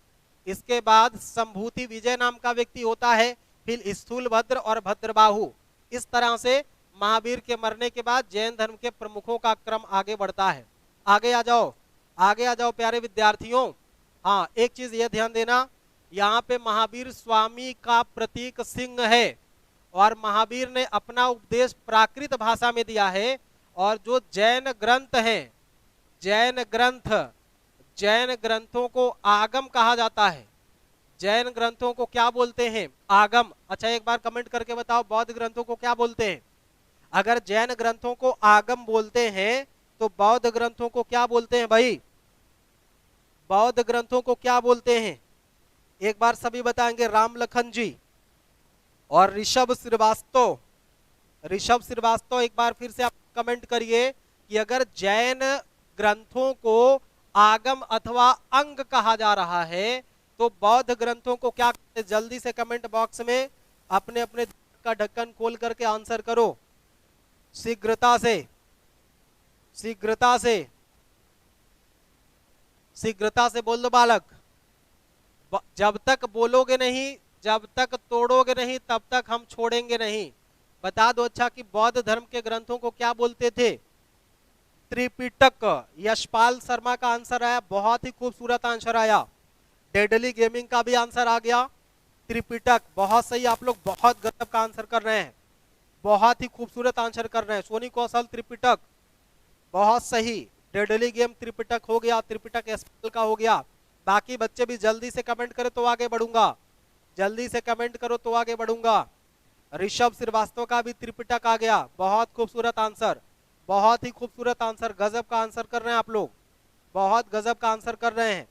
इसके बाद संभूति विजय नाम का व्यक्ति होता है। फिर स्थूलभद्र और भद्रबाहु। इस तरह से महावीर के मरने के बाद जैन धर्म के प्रमुखों का क्रम आगे बढ़ता है। आगे आ जाओ, आगे आ जाओ प्यारे विद्यार्थियों। हाँ, एक चीज ये ध्यान देना, यहाँ पे महावीर स्वामी का प्रतीक सिंह है और महावीर ने अपना उपदेश प्राकृत भाषा में दिया है। और जो जैन ग्रंथ हैं, जैन ग्रंथों को आगम कहा जाता है। जैन ग्रंथों को क्या बोलते हैं? आगम। अच्छा एक बार कमेंट करके बताओ, बौद्ध ग्रंथों को क्या बोलते हैं? अगर जैन ग्रंथों को आगम बोलते हैं तो बौद्ध ग्रंथों को क्या बोलते हैं भाई? बौद्ध ग्रंथों को क्या बोलते हैं? एक बार सभी बताएंगे। राम लखन जी और ऋषभ श्रीवास्तव, ऋषभ श्रीवास्तव एक बार फिर से आप कमेंट करिए कि अगर जैन ग्रंथों को आगम अथवा अंग कहा जा रहा है तो बौद्ध ग्रंथों को क्या कहते हैं? जल्दी से कमेंट बॉक्स में अपने अपने का ढक्कन खोल करके आंसर करो, शीघ्रता से, शीघ्रता से, शीघ्रता से बोल दो बालक। जब तक बोलोगे नहीं, जब तक तोड़ोगे नहीं, तब तक हम छोड़ेंगे नहीं। बता दो अच्छा कि बौद्ध धर्म के ग्रंथों को क्या बोलते थे? त्रिपिटक। यशपाल शर्मा का आंसर आया, बहुत ही खूबसूरत आंसर आया। डेडली गेमिंग का भी आंसर आ गया, त्रिपिटक। बहुत सही, आप लोग बहुत गजब का आंसर कर रहे हैं, बहुत ही खूबसूरत आंसर कर रहे हैं। सोनी कौशल त्रिपिटक, बहुत सही। डेडली गेम त्रिपिटक हो गया, त्रिपिटक यशपाल का हो गया। बाकी बच्चे भी जल्दी से कमेंट करें तो आगे बढ़ूंगा, जल्दी से कमेंट करो तो आगे बढ़ूंगा। ऋषभ श्रीवास्तव का भी त्रिपिटक आ गया, बहुत खूबसूरत आंसर, बहुत ही खूबसूरत आंसर, गजब का आंसर कर रहे हैं आप लोग, बहुत गजब का आंसर कर रहे हैं।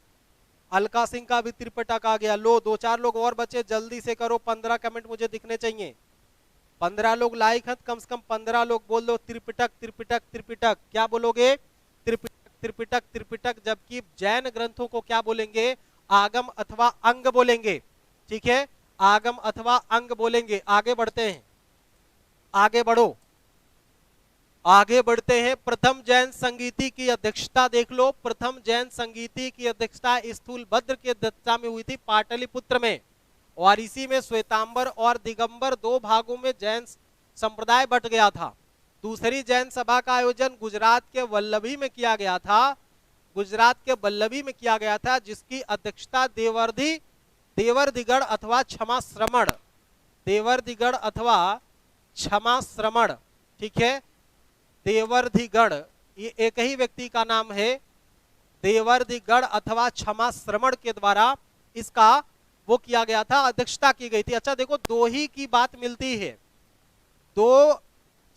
अलका सिंह का भी त्रिपिटक आ गया। लो, दो चार लोग और बचे, जल्दी से करो, 15 कमेंट मुझे दिखने चाहिए। 15 लोग लाइक हैं, कम से कम 15 लोग बोल दो त्रिपिटक त्रिपिटक त्रिपिटक। क्या बोलोगे? त्रिपिटक त्रिपिटक त्रिपिटक। जबकि जैन ग्रंथों को क्या बोलेंगे? आगम अथवा अंग बोलेंगे। ठीक है, आगम अथवा अंग बोलेंगे। आगे बढ़ते हैं, आगे बढ़ो, आगे बढ़ते हैं। प्रथम जैन संगीति की अध्यक्षता देख लो, प्रथम जैन संगीति की अध्यक्षता स्थूलभद्र की अध्यक्षता में हुई थी पाटलिपुत्र में। और इसी में श्वेतांबर और दिगंबर दो भागों में जैन संप्रदाय बट गया था। दूसरी जैन सभा का आयोजन गुजरात के वल्लभी में किया गया था, गुजरात के वल्लभी में किया गया था, जिसकी अध्यक्षता देवर्दिगढ़ अथवा क्षमा श्रमण, देवर्दिगढ़ अथवा क्षमा श्रमण, ठीक है, देवर्दिगढ़, ये एक ही व्यक्ति का नाम है, देवर्दिगढ़ अथवा क्षमा श्रमण के द्वारा इसका वो किया गया था, अध्यक्षता की गई थी। अच्छा देखो, दो ही की बात मिलती है, दो,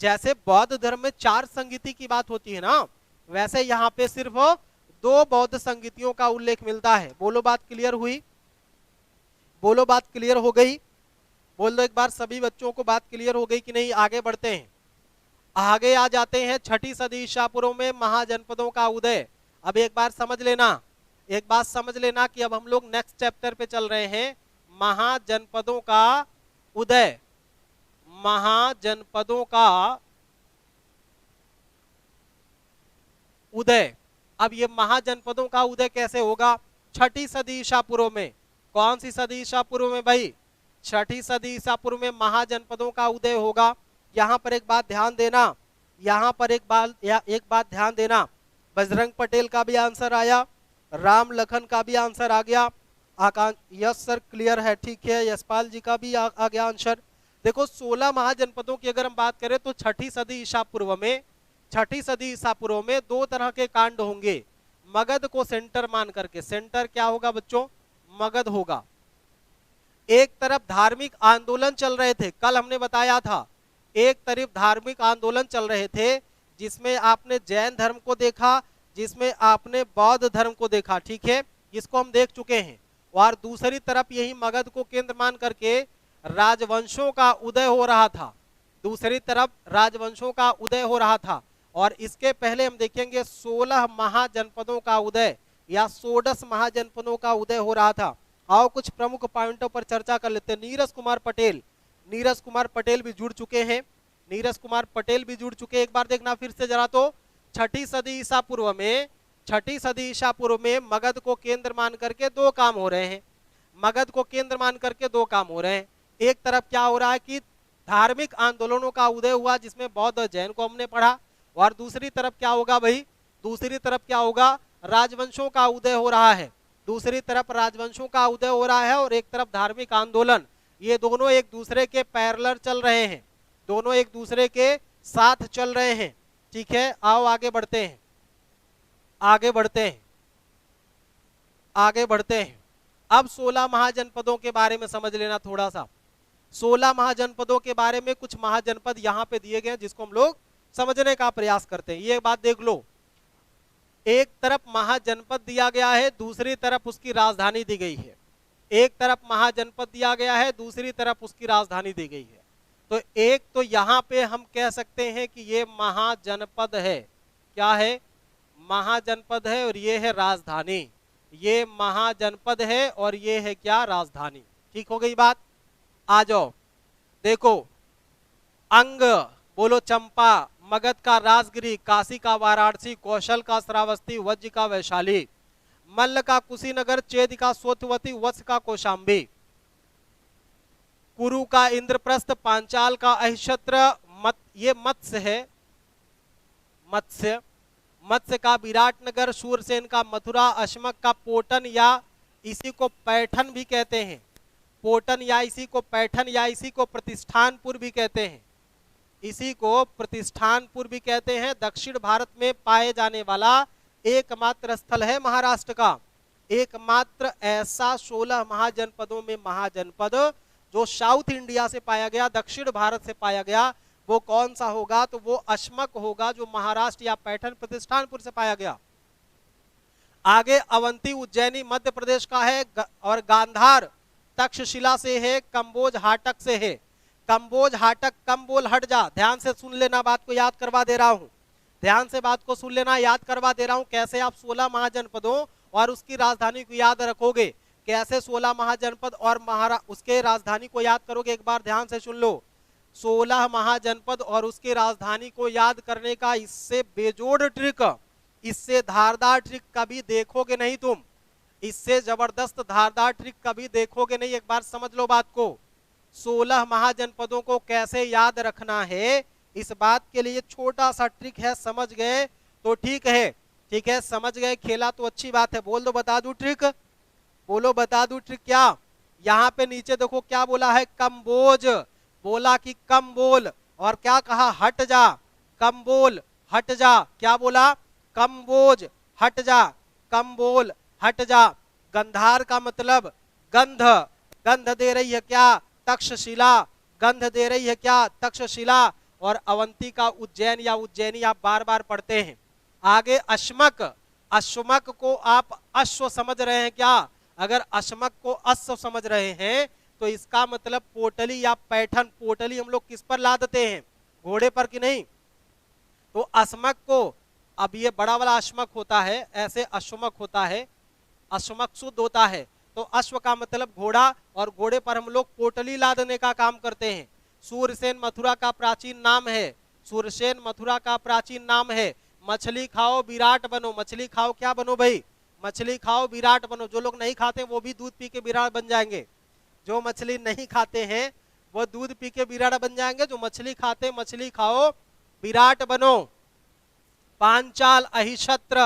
जैसे बौद्ध धर्म में 4 संगीति की बात होती है ना, वैसे यहाँ पे सिर्फ 2 बौद्ध संगीतियों का उल्लेख मिलता है। बोलो बात क्लियर हुई? बोलो बात क्लियर हो गई? बोल दो एक बार सभी बच्चों को, बात क्लियर हो गई कि नहीं? आगे बढ़ते हैं, आगे आ जाते हैं। 6ठी सदी ईसा पूर्व में महाजनपदों का उदय। अब एक बार समझ लेना, एक बात समझ लेना कि अब हम लोग नेक्स्ट चैप्टर पे चल रहे हैं, महाजनपदों का उदय, महाजनपदों का उदय। अब ये महाजनपदों का उदय कैसे होगा? छठी सदी ईसा पूर्व में। कौन सी सदी ईसा पूर्व में भाई? छठी सदी ईसा पूर्व में महाजनपदों का उदय होगा। यहाँ पर एक बात ध्यान देना, यहाँ पर एक बात ध्यान देना, बजरंग पटेल का भी आंसर आया, राम लखन का भी आंसर आ गया, आकांक्ष यस सर क्लियर है, ठीक है, यशपाल जी का भी आ गया आंसर। देखो 16 महाजनपदों की अगर हम बात करें तो छठी सदी ईसा पूर्व में 2 तरह के कांड होंगे। मगध को सेंटर मान करके, सेंटर क्या होगा बच्चों? मगध होगा। एक तरफ धार्मिक आंदोलन चल रहे थे, कल हमने बताया था, एक तरफ धार्मिक आंदोलन चल रहे थे जिसमें आपने जैन धर्म को देखा, जिसमें आपने बौद्ध धर्म को देखा, ठीक है, इसको हम देख चुके हैं। और दूसरी तरफ यही मगध को केंद्र मान करके राजवंशों का उदय हो रहा था, दूसरी तरफ राजवंशों का उदय हो रहा था। और इसके पहले हम देखेंगे 16 महाजनपदों का उदय या 16 महाजनपदों का उदय हो रहा था। आओ कुछ प्रमुख पॉइंटों पर चर्चा कर लेते हैं। नीरज कुमार पटेल भी जुड़ चुके हैं, नीरज कुमार पटेल भी जुड़ चुके हैं। एक बार देखना फिर से जरा तो, छठी सदी ईसा पूर्व में मगध को केंद्र मान करके 2 काम हो रहे हैं, मगध को केंद्र मान करके 2 काम हो रहे हैं। एक तरफ क्या हो रहा है कि धार्मिक आंदोलनों का उदय हुआ जिसमें बौद्ध और जैन को हमने पढ़ा, और दूसरी तरफ क्या होगा भाई? दूसरी तरफ क्या होगा? राजवंशों का उदय हो रहा है, दूसरी तरफ राजवंशों का उदय हो रहा है और एक तरफ धार्मिक आंदोलन। ये दोनों एक दूसरे के पैरेलल चल रहे हैं, दोनों एक दूसरे के साथ चल रहे हैं, ठीक है। आओ आगे बढ़ते हैं, आगे बढ़ते हैं। अब 16 महाजनपदों के बारे में समझ लेना थोड़ा सा। 16 महाजनपदों के बारे में कुछ महाजनपद यहाँ पे दिए गए जिसको हम लोग समझने का प्रयास करते हैं। ये बात देख लो, एक तरफ महाजनपद दिया गया है, दूसरी तरफ उसकी राजधानी दी गई है। एक तरफ महाजनपद दिया गया है, दूसरी तरफ उसकी राजधानी दी गई है। तो एक तो यहाँ पे हम कह सकते हैं कि ये महाजनपद है, क्या है? महाजनपद है, और ये है राजधानी। ये महाजनपद है और ये है क्या? राजधानी। ठीक हो गई बात? आ जाओ देखो, अंग बोलो चंपा, मगध का राजगिरी, काशी का वाराणसी, कौशल का श्रावस्ती, वज्र का वैशाली, मल्ल का कुशीनगर, चेद का सोतवती, वत्स का कौशाम्बी, कुरु का इंद्रप्रस्थ, पांचाल का अहिक्षत्र, ये मत्स्य है, मत्स्य का विराटनगर, शूरसेन का मथुरा, अश्मक का पोटन या इसी को पैठन भी कहते हैं, पोटन या इसी को पैठन या इसी को प्रतिष्ठानपुर भी कहते हैं, इसी को प्रतिष्ठानपुर भी कहते हैं। दक्षिण भारत में पाए जाने वाला एकमात्र स्थल है महाराष्ट्र का, एकमात्र ऐसा 16 महाजनपदों में महाजनपद जो साउथ इंडिया से पाया गया, दक्षिण भारत से पाया गया, वो कौन सा होगा? तो वो अश्मक होगा जो महाराष्ट्र या पैठन प्रतिष्ठानपुर से पाया गया। आगे अवंती उज्जैनी मध्य प्रदेश का है, और गांधार तक्षशिला से है, कंबोज हाटक से है। कंबोज हाटक, कम बोल हट जा, ध्यान से सुन लेना, बात को याद करवा दे रहा हूं, ध्यान से बात को सुन लेना, याद करवा दे रहा हूं। कैसे आप 16 महाजनपदों और उसकी राजधानी को याद रखोगे, कैसे 16 महाजनपद और उसके राजधानी को याद करोगे? एक बार ध्यान से सुन लो, 16 महाजनपद और उसकी राजधानी को याद करने का इससे बेजोड़ ट्रिक, इससे धारदार ट्रिक कभी देखोगे नहीं तुम, इससे जबरदस्त धारदार ट्रिक कभी देखोगे नहीं। एक बार समझ लो बात को, 16 महाजनपदों को कैसे याद रखना है, इस बात के लिए छोटा सा ट्रिक है, समझ गए तो ठीक है, ठीक है, समझ गए, खेला तो अच्छी बात है। बोल दो, बता दूं ट्रिक, बोलो बता दूं ट्रिक क्या? यहाँ पे नीचे देखो क्या बोला है? कंबोज, बोला कि कम बोल, और क्या कहा? हट जा, कम बोल हट जा, क्या बोला? कंबोज हट जा, कम बोल हट जा। गंधार का मतलब गंध, गंध दे रही है क्या? तक्षशिला, गंध दे रही है क्या? तक्षशिला। और अवंती का उज्जैन या उज्जैनी आप बार बार पढ़ते हैं। आगे अश्मक, अश्मक को आप अश्व समझ रहे हैं क्या? अगर अश्मक को अश्व समझ रहे हैं तो इसका मतलब पोटली या पैठन, पोटली हम लोग किस पर लादते हैं? घोड़े पर कि नहीं? तो अश्मक को, अब ये बड़ा वाला अश्मक होता है, ऐसे अश्मक होता है, अश्मक शुद्ध होता है, तो अश्व का मतलब घोड़ा, और घोड़े पर हम लोग पोटली लादने का काम करते हैं। सूरसेन मथुरा का प्राचीन नाम है, सूरसेन मथुरा का प्राचीन नाम है। मछली खाओ विराट बनो। मछली खाओ क्या बनो भाई, मछली खाओ विराट बनो। जो लोग नहीं खाते वो भी दूध पी के विराट बन जाएंगे। जो मछली नहीं खाते हैं वो दूध पी के विराट बन जाएंगे। जो मछली खाते मछली खाओ विराट बनो। पांचाल अहिछत्र,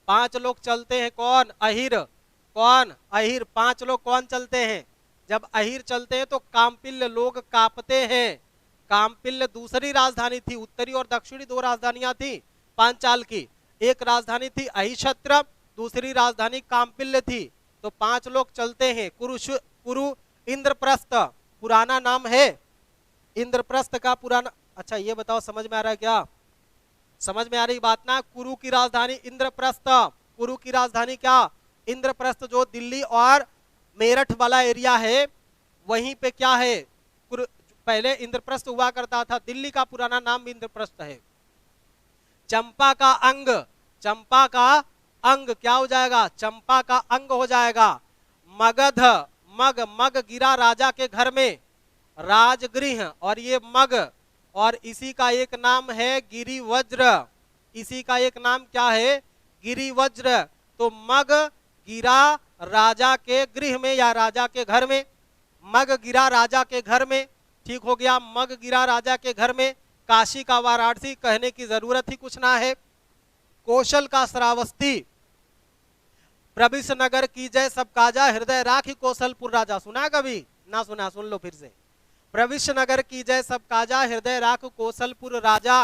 5 लोग चलते हैं, कौन, अहिर, कौन, अहिर। 5 लोग कौन चलते हैं, जब अहिर चलते हैं तो कामपिल्य लोग कांपते हैं। कामपिल्य दूसरी राजधानी थी, उत्तरी और दक्षिणी 2 राजधानियां थी पांचाल की। एक राजधानी थी अहिछत्र, दूसरी राजधानी कामपिल्य थी। तो 5 लोग चलते हैं। कुरु इंद्रप्रस्थ पुराना नाम है, इंद्रप्रस्थ का पुराना, अच्छा ये बताओ समझ में आ रहा है क्या, समझ में आ रही बात ना। कुरु की राजधानी इंद्रप्रस्थ, कुरु की राजधानी क्या, इंद्रप्रस्थ। जो दिल्ली और मेरठ वाला एरिया है वहीं पे क्या है, पहले इंद्रप्रस्थ हुआ करता था। दिल्ली का पुराना नाम भी इंद्रप्रस्थ है। चंपा का अंग, चंपा का अंग क्या हो जाएगा, चंपा का अंग हो जाएगा। मगध, मग, मग गिरा राजा के घर में, राजगृह, और ये मग, और इसी का एक नाम है गिरिवज्र। इसी का एक नाम क्या है, गिरिवज्र। तो मग गिरा राजा के गृह में या राजा के घर में, मग गिरा राजा के घर में, ठीक हो गया, मग गिरा राजा के घर में। काशी का वाराणसी कहने की जरूरत ही कुछ ना है। कौशल का श्रावस्ती, प्रविश नगर की जय सब काजा, हृदय राखी कौशलपुर राजा। सुना कभी ना सुना, सुन लो फिर से। प्रविश नगर की जय सब काजा, हृदय राख कौशलपुर राजा।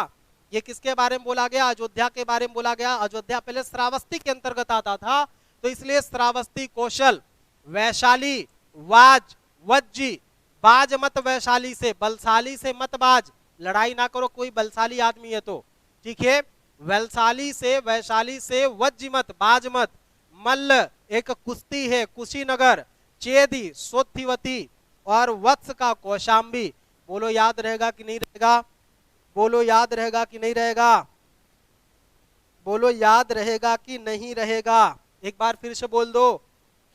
ये किसके बारे में बोला गया, अयोध्या के बारे में बोला गया। अयोध्या पहले श्रावस्ती के अंतर्गत आता था, तो इसलिए श्रावस्ती, कौशल, वैशाली, वाज, वज्जी। बाज मत वैशाली से, बलशाली से मत बाज, लड़ाई ना करो कोई बलशाली आदमी है तो, ठीक है। वैशाली से, वैशाली से वज्जी मत, बाज मत। मल्ल एक कुश्ती है, कुशीनगर। चेदी सोथिवती, और वत्स का कौशाम्बी। बोलो याद रहेगा कि नहीं रहेगा, बोलो याद रहेगा कि नहीं रहेगा, बोलो याद रहेगा कि नहीं रहेगा। एक बार फिर से बोल दो,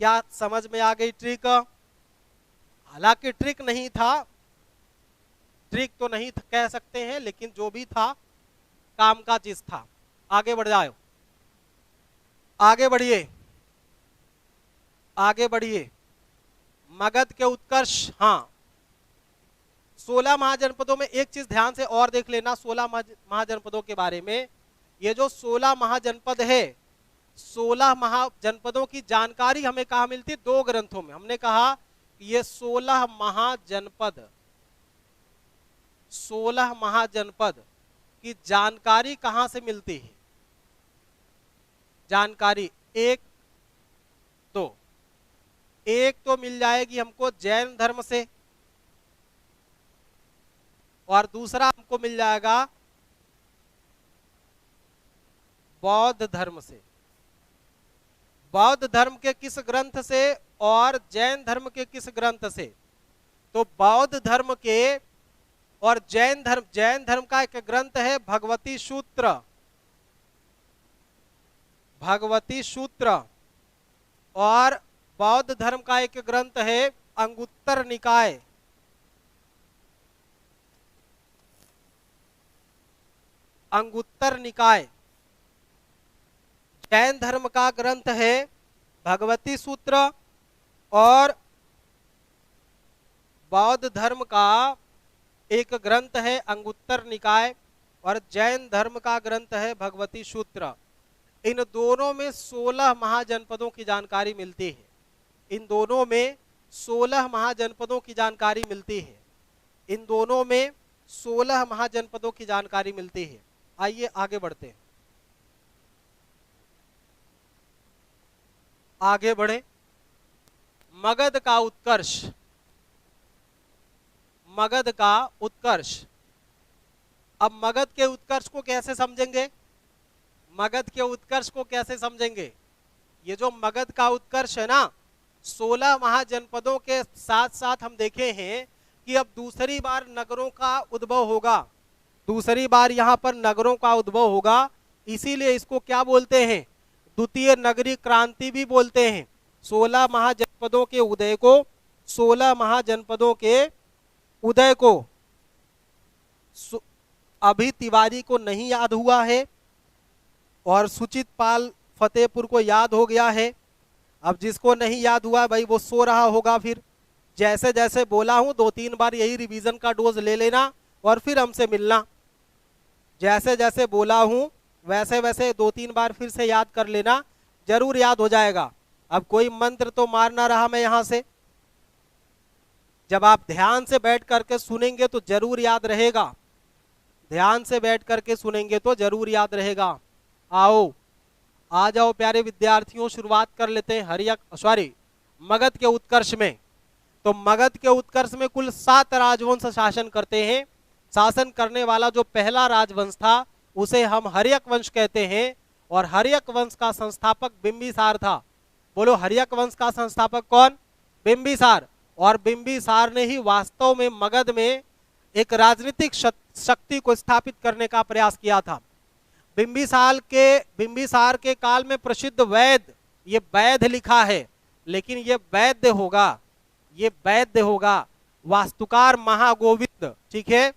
क्या समझ में आ गई ट्रिक। हालांकि ट्रिक नहीं था, ट्रिक तो नहीं कह सकते हैं, लेकिन जो भी था काम का चीज था। आगे बढ़ जाओ, आगे बढ़िए, आगे बढ़िए। मगध के उत्कर्ष, हाँ 16 महाजनपदों में एक चीज ध्यान से और देख लेना 16 महाजनपदों के बारे में। ये जो 16 महाजनपद है, 16 महाजनपदों की जानकारी हमें कहाँ मिलती है, 2 ग्रंथों में। हमने कहा ये 16 महाजनपद, 16 महाजनपद की जानकारी कहां से मिलती है, जानकारी एक तो मिल जाएगी हमको जैन धर्म से, और दूसरा हमको मिल जाएगा बौद्ध धर्म से। बौद्ध धर्म के किस ग्रंथ से और जैन धर्म के किस ग्रंथ से, तो बौद्ध धर्म के और जैन धर्म का एक ग्रंथ है भगवती सूत्र, भगवती सूत्र। और बौद्ध धर्म का एक ग्रंथ है अंगुत्तर निकाय, अंगुत्तर निकाय। जैन धर्म का ग्रंथ है भगवती सूत्र, और बौद्ध धर्म का एक ग्रंथ है अंगुत्तर निकाय, और जैन धर्म का ग्रंथ है भगवती सूत्र। इन दोनों में 16 महाजनपदों की जानकारी मिलती है, इन दोनों में 16 महाजनपदों की जानकारी मिलती है, इन दोनों में 16 महाजनपदों की जानकारी मिलती है। आइए आगे बढ़ते हैं, आगे बढ़े। मगध का उत्कर्ष, मगध का उत्कर्ष। अब मगध के उत्कर्ष को कैसे समझेंगे, मगध के उत्कर्ष को कैसे समझेंगे। ये जो मगध का उत्कर्ष है ना, 16 महाजनपदों के साथ साथ हम देखे हैं कि अब दूसरी बार नगरों का उद्भव होगा, दूसरी बार यहाँ पर नगरों का उद्भव होगा। इसीलिए इसको क्या बोलते हैं, द्वितीय नगरी क्रांति भी बोलते हैं। 16 महाजनपदों के उदय को, 16 महाजनपदों के उदय को अभी तिवारी को नहीं याद हुआ है, और सुचित पाल फतेहपुर को याद हो गया है। अब जिसको नहीं याद हुआ भाई वो सो रहा होगा। फिर जैसे जैसे बोला हूं 2-3 बार यही रिवीजन का डोज ले लेना और फिर हमसे मिलना। जैसे जैसे बोला हूं वैसे वैसे 2-3 बार फिर से याद कर लेना, जरूर याद हो जाएगा। अब कोई मंत्र तो मार ना रहा मैं यहां से। जब आप ध्यान से बैठ करके सुनेंगे तो जरूर याद रहेगा, ध्यान से बैठ करके सुनेंगे तो जरूर याद रहेगा। आओ आ जाओ प्यारे विद्यार्थियों, शुरुआत कर लेते हैं मगध के उत्कर्ष में। तो मगध के उत्कर्ष में कुल 7 राजवंश शासन करते हैं। शासन करने वाला जो पहला राजवंश था उसे हम हर्यक वंश कहते हैं, और हर्यक वंश का संस्थापक बिंबिसार था। बोलो हर्यक वंश का संस्थापक कौन? बिंबिसार। और बिंबिसार ने ही वास्तव में मगध में एक राजनीतिक शक्ति को स्थापित करने का प्रयास किया था। बिंबिसार के काल में प्रसिद्ध वैद्य, ये वैद्य लिखा है लेकिन ये वैद्य होगा, ये वैद्य होगा, वास्तुकार महागोविंद, ठीक है।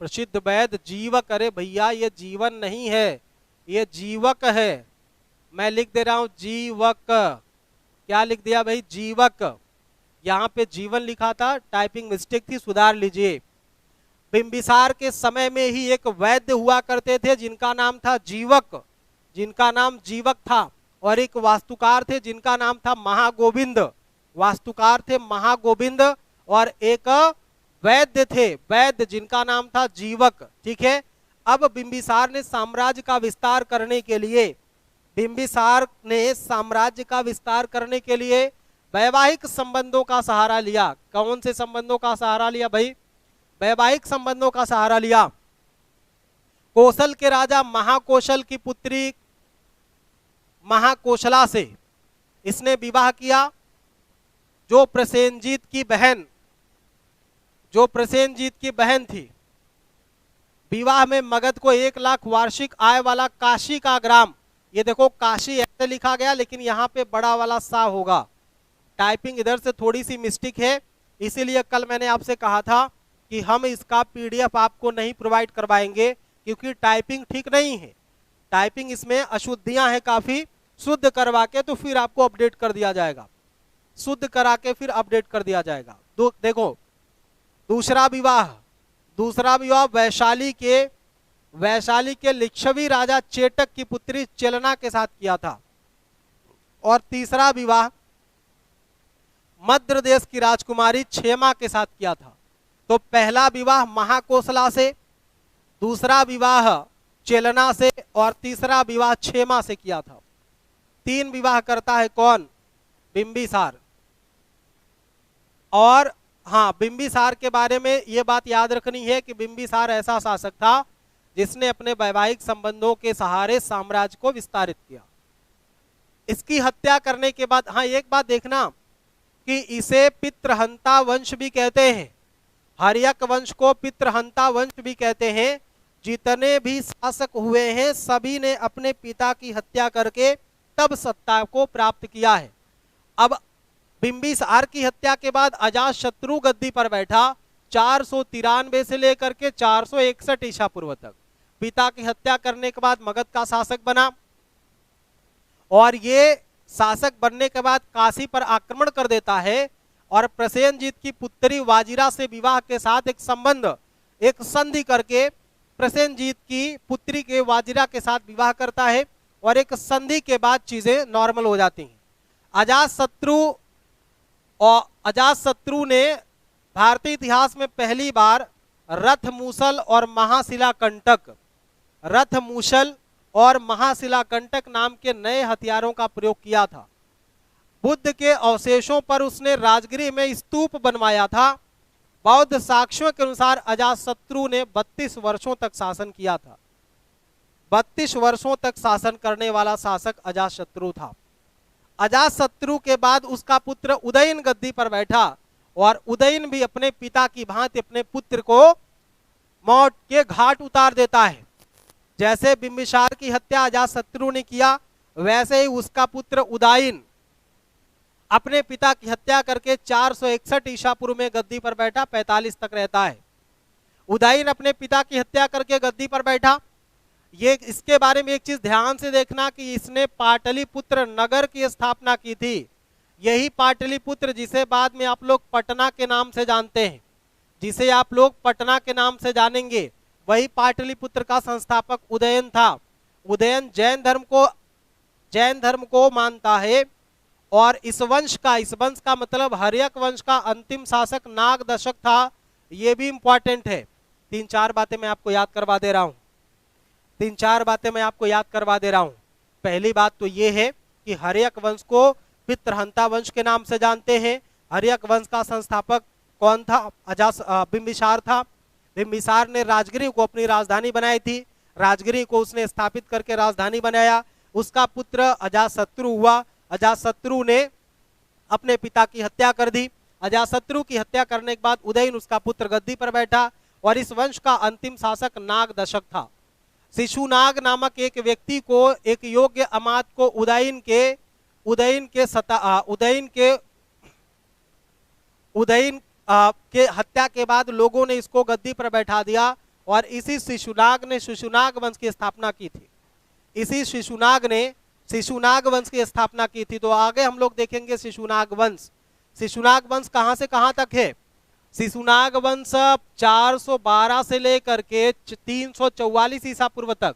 प्रसिद्ध वैद्य जीवक, अरे भैया ये जीवन नहीं है, ये जीवक है। मैं लिख दे रहा हूं जीवक। क्या लिख दिया भाई? जीवक। यहां पे जीवन लिखा था, टाइपिंग मिस्टेक थी, सुधार लीजिए। बिंबिसार के समय में ही एक वैद्य हुआ करते थे जिनका नाम था जीवक, जिनका नाम जीवक था। और एक वास्तुकार थे जिनका नाम था महागोविंद, वास्तुकार थे महागोविंद। और एक वैद्य थे, वैद्य जिनका नाम था जीवक, ठीक है। अब बिंबिसार ने साम्राज्य का विस्तार करने के लिए, बिंबिसार ने साम्राज्य का विस्तार करने के लिए वैवाहिक संबंधों का सहारा लिया। कौन से संबंधों का सहारा लिया भाई? वैवाहिक संबंधों का सहारा लिया। कौशल के राजा महाकौशल की पुत्री महाकौशला से इसने विवाह किया, जो प्रसेनजीत की बहन, जो प्रसेनजीत की बहन थी। विवाह में मगध को 1 लाख वार्षिक आय वाला काशी का ग्राम, ये देखो काशी ऐसे लिखा गया लेकिन यहाँ पे बड़ा वाला सा होगा, टाइपिंग इधर से थोड़ी सी मिस्टेक है, इसीलिए कल मैंने आपसे कहा था कि हम इसका पीडीएफ आपको नहीं प्रोवाइड करवाएंगे क्योंकि टाइपिंग ठीक नहीं है, टाइपिंग इसमें अशुद्धियां हैं काफी। शुद्ध करवा के तो फिर आपको अपडेट कर दिया जाएगा, शुद्ध करा के फिर अपडेट कर दिया जाएगा। देखो दूसरा विवाह वैशाली के लिच्छवी राजा चेटक की पुत्री चेलना के साथ किया था। और तीसरा विवाह मध्य देश की राजकुमारी क्षेमा के साथ किया था। तो पहला विवाह महाकौशला से, दूसरा विवाह चेलना से और तीसरा विवाह क्षेमा से किया था। 3 विवाह करता है कौन? बिंबिसार। और हाँ, बिंबिसार के बारे में यह बात याद रखनी है कि बिंबिसार ऐसा शासक था जिसने अपने वैवाहिक संबंधों के सहारे साम्राज्य को विस्तारित किया। इसकी हत्या करने के बाद, हाँ एक बात देखना कि इसे पितृहंता वंश भी कहते हैं, हर्यक वंश को पितृहंता वंश भी कहते हैं। जितने भी शासक हुए हैं सभी ने अपने पिता की हत्या करके तब सत्ता को प्राप्त किया है। अब बिंबिसार की हत्या के बाद अजातशत्रु गद्दी पर बैठा 493 से लेकर के 461 ईसा पूर्व तक। पिता की हत्या करने के बाद मगध का शासक बना, और ये शासक बनने के बाद काशी पर आक्रमण कर देता है और प्रसेनजीत की पुत्री वाजिरा से विवाह के साथ एक संबंध, एक संधि करके प्रसेनजीत की पुत्री के वाजिरा के साथ विवाह करता है और एक संधि के बाद चीजें नॉर्मल हो जाती हैं। अजातशत्रु ने भारतीय इतिहास में पहली बार रथमूसल और महाशिलाकंटक नाम के नए हथियारों का प्रयोग किया था। बुद्ध के अवशेषों पर उसने राजगिरी में स्तूप बनवाया था। बौद्ध साक्ष्यों के अनुसार अजातशत्रु ने 32 वर्षों तक शासन किया था। 32 वर्षों तक शासन करने वाला शासक अजातशत्रु था। अजातशत्रु के बाद उसका पुत्र उदयन गद्दी पर बैठा और उदयन भी अपने पिता की भांति अपने पुत्र को मौत के घाट उतार देता है। जैसे बिंबिसार की हत्या अजातशत्रु ने किया वैसे ही उसका पुत्र उदयन अपने पिता की हत्या करके 461 ईसा पूर्व में गद्दी पर बैठा, 45 तक रहता है। उदयन अपने पिता की हत्या करके गद्दी पर बैठा। ये इसके बारे में एक चीज ध्यान से देखना कि इसने पाटलिपुत्र नगर की स्थापना की थी। यही पाटलिपुत्र जिसे बाद में आप लोग पटना के नाम से जानते हैं, जिसे आप लोग पटना के नाम से जानेंगे, वही पाटलिपुत्र का संस्थापक उदयन था। उदयन जैन धर्म को मानता है और इस वंश का मतलब हर्यक वंश का अंतिम शासक नाग दशक था। ये भी इंपॉर्टेंट है। तीन चार बातें मैं आपको याद करवा दे रहा हूं। पहली बात तो ये है कि हर्यक वंश को पितृहंता वंश के नाम से जानते हैं। हर्यक वंश का संस्थापक कौन था? बिंबिसार था। बिंबिसार ने राजगिरी को अपनी राजधानी बनाई थी। राजगिरी को उसने स्थापित करके राजधानी बनाया। उसका पुत्र अजातशत्रु हुआ। अजातशत्रु ने अपने पिता की हत्या कर दी। अजातशत्रु की हत्या करने के बाद उदयन उसका पुत्र गद्दी पर बैठा और इस वंश का अंतिम शासक नाग दशक था। शिशुनाग नामक एक व्यक्ति को, एक योग्य अमात्य को उदयन के हत्या के बाद लोगों ने इसको गद्दी पर बैठा दिया और इसी शिशुनाग ने शिशुनाग वंश की स्थापना की थी। इसी शिशुनाग ने शिशुनाग वंश की स्थापना की थी। तो आगे हम लोग देखेंगे शिशुनाग वंश। शिशुनाग वंश कहां से कहां तक है? शिशुनाग वंश 412 से लेकर के 344 ईसा पूर्व तक,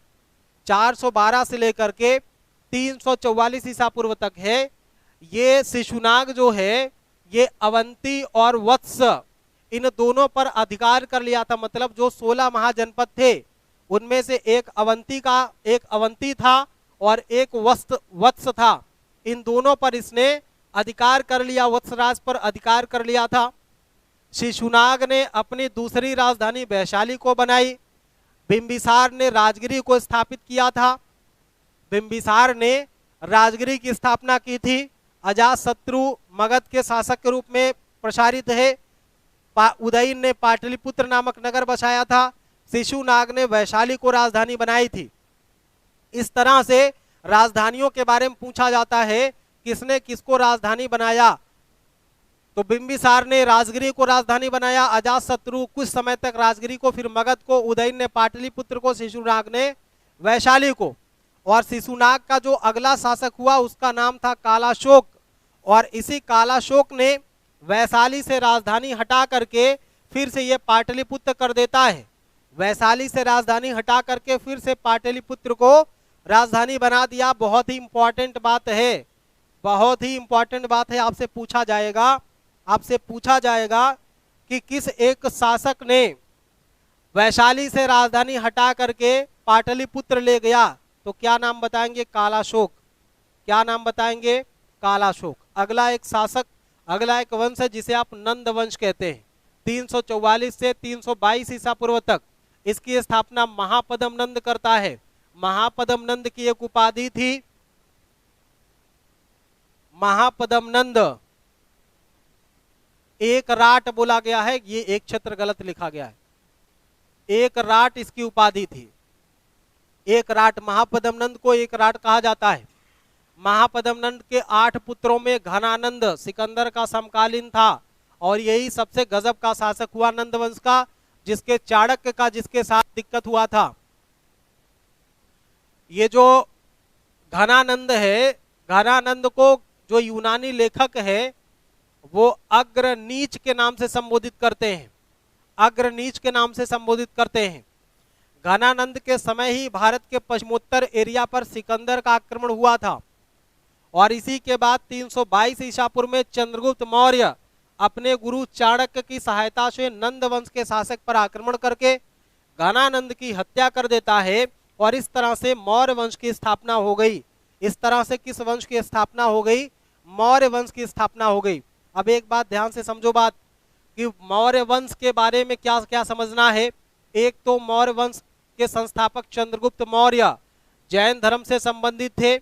412 से लेकर के 344 ईसा पूर्व तक है। ये शिशुनाग जो है ये अवंती और वत्स इन दोनों पर अधिकार कर लिया था। मतलब जो 16 महाजनपद थे उनमें से एक अवंती था और एक वत्स था। इन दोनों पर इसने अधिकार कर लिया, वत्सराज पर अधिकार कर लिया था। शिशुनाग ने अपनी दूसरी राजधानी वैशाली को बनाई। बिंबिसार ने राजगिरी को स्थापित किया था। बिंबिसार ने राजगिरी की स्थापना की थी। अजातशत्रु मगध के शासक के रूप में प्रसारित है। उदयन ने पाटलिपुत्र नामक नगर बसाया था। शिशुनाग ने वैशाली को राजधानी बनाई थी। इस तरह से राजधानियों के बारे में पूछा जाता है, किसने किसको राजधानी बनाया? तो बिंबिसार ने राजगिरी को राजधानी बनाया, अजातशत्रु कुछ समय तक राजगिरी को, फिर मगध को, उदयन ने पाटलिपुत्र को, शिशुनाग ने वैशाली को। और शिशुनाग का जो अगला शासक हुआ उसका नाम था कालाशोक। और इसी कालाशोक ने वैशाली से राजधानी हटा करके फिर से ये पाटलिपुत्र कर देता है। वैशाली से राजधानी हटा करके फिर से पाटलिपुत्र को राजधानी बना दिया। बहुत ही इंपॉर्टेंट बात है, बहुत ही इंपॉर्टेंट बात है। आपसे पूछा जाएगा कि किस एक शासक ने वैशाली से राजधानी हटा करके पाटलिपुत्र ले गया? तो क्या नाम बताएंगे? कालाशोक। क्या नाम बताएंगे? कालाशोक। अगला एक वंश है जिसे आप नंद वंश कहते हैं। 344 से 322 ईसा पूर्व तक इसकी स्थापना महापद्म नंद करता है। महापद्म नंद की एक उपाधि थी, महापद्म नंद। एक राट बोला गया है, ये एक क्षेत्र गलत लिखा गया है। एक राट इसकी उपाधि थी। एक राट, महापद्म नंद को एक राट कहा जाता है। महापद्म नंद के 8 पुत्रों में घनानंद सिकंदर का समकालीन था और यही सबसे गजब का शासक हुआ नंद वंश का, जिसके चाणक्य का जिसके साथ दिक्कत हुआ था। ये जो घनानंद है, घनानंद को जो यूनानी लेखक है वो अग्र नीच के नाम से संबोधित करते हैं। अग्र नीच के नाम से संबोधित करते हैं। घनानंद के समय ही भारत के पश्चिमोत्तर एरिया पर सिकंदर का आक्रमण हुआ था और इसी के बाद 322 ईसा पूर्व में चंद्रगुप्त मौर्य अपने गुरु चाणक्य की सहायता से नंद वंश के शासक पर आक्रमण करके घनानंद की हत्या कर देता है और इस तरह से मौर्य वंश की स्थापना हो गई। इस तरह से किस वंश की स्थापना हो गई? मौर्य वंश की स्थापना हो गई। अब एक बात ध्यान से समझो बात कि मौर्य वंश के बारे में क्या क्या समझना है। एक तो मौर्य वंश के संस्थापक चंद्रगुप्त मौर्य जैन धर्म से संबंधित थे,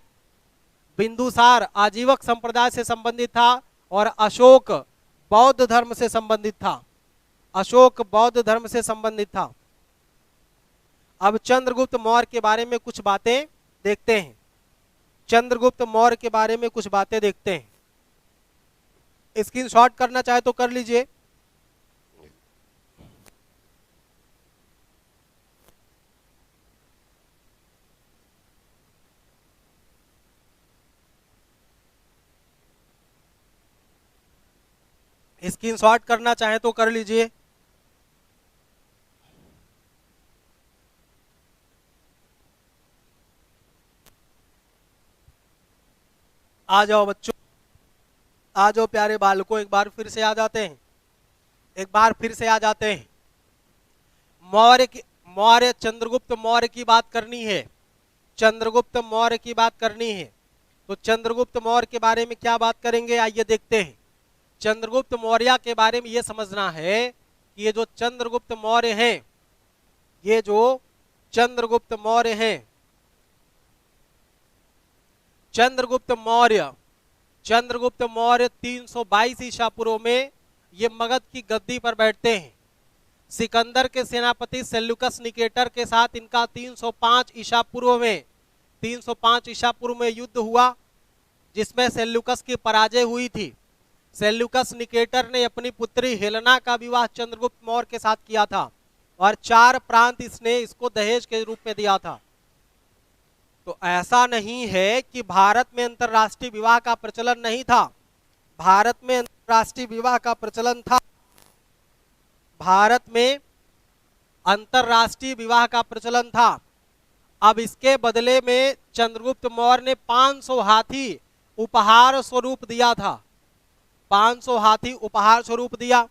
बिंदुसार आजीवक संप्रदाय से संबंधित था और अशोक बौद्ध धर्म से संबंधित था। अशोक बौद्ध धर्म से संबंधित था। अब चंद्रगुप्त मौर्य के बारे में कुछ बातें देखते हैं। चंद्रगुप्त मौर्य के बारे में कुछ बातें देखते हैं। स्क्रीनशॉट करना चाहे तो कर लीजिए। स्क्रीनशॉट करना चाहे तो कर लीजिए। आ जाओ बच्चों, आ जाओ प्यारे बालकों, एक बार फिर से आ जाते हैं, एक बार फिर से आ जाते हैं। मौर्य चंद्रगुप्त मौर्य की बात करनी है, चंद्रगुप्त मौर्य की बात करनी है। तो चंद्रगुप्त मौर्य के बारे में क्या बात करेंगे, आइए देखते हैं। चंद्रगुप्त मौर्य के बारे में यह समझना है कि ये जो चंद्रगुप्त मौर्य हैं, ये जो चंद्रगुप्त मौर्य हैं, चंद्रगुप्त मौर्य 322 ईसा पूर्व में ये मगध की गद्दी पर बैठते हैं। सिकंदर के सेनापति सेल्यूकस निकेटर के साथ इनका 305 ईसा पूर्व में 305 ईसा पूर्व में युद्ध हुआ, जिसमें सेल्यूकस की पराजय हुई थी। सेल्यूकस निकेटर ने अपनी पुत्री हेलेना का विवाह चंद्रगुप्त मौर्य के साथ किया था और 4 प्रांत इसने इसको दहेज के रूप में दिया था। तो ऐसा नहीं है कि भारत में अंतरराष्ट्रीय विवाह का प्रचलन नहीं था, भारत में अंतरराष्ट्रीय विवाह का प्रचलन था, भारत में अंतरराष्ट्रीय विवाह का प्रचलन था। अब इसके बदले में चंद्रगुप्त मौर्य ने 500 हाथी उपहार स्वरूप दिया था, 500 हाथी उपहार स्वरूप दिया।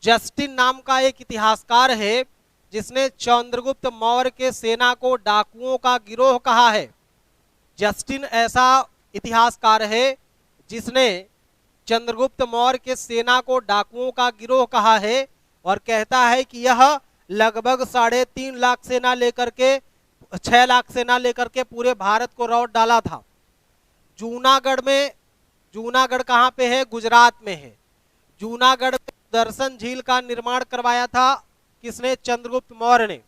जस्टिन नाम का एक इतिहासकार है जिसने चंद्रगुप्त मौर्य के सेना को डाकुओं का गिरोह कहा है। जस्टिन ऐसा इतिहासकार है जिसने चंद्रगुप्त मौर्य के सेना को डाकुओं का गिरोह कहा है और कहता है कि यह लगभग 3.5 लाख सेना लेकर के 6 लाख सेना लेकर के पूरे भारत को रौट डाला था। जूनागढ़ में, जूनागढ़ कहाँ पे है, गुजरात में है। जूनागढ़ में दर्शन झील का निर्माण करवाया था किसने, चंद्रगुप्त मौर्य ने।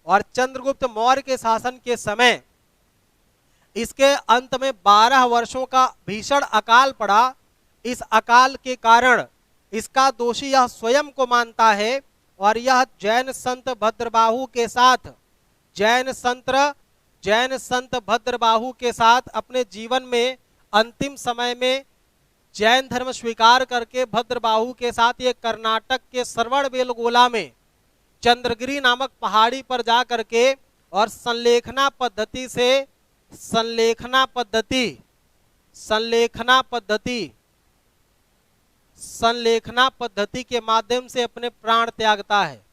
और चंद्रगुप्त मौर्य के शासन के समय इसके अंत में 12 वर्षों का भीषण अकाल पड़ा। इस अकाल के कारण इसका दोषी यह स्वयं को मानता है और यह जैन संत भद्रबाहु के साथ, जैन संत भद्रबाहु के साथ अपने जीवन में अंतिम समय में जैन धर्म स्वीकार करके भद्रबाहु के साथ ये कर्नाटक के श्रवणबेलगोला में चंद्रगिरी नामक पहाड़ी पर जा करके और संलेखना पद्धति के माध्यम से अपने प्राण त्यागता है,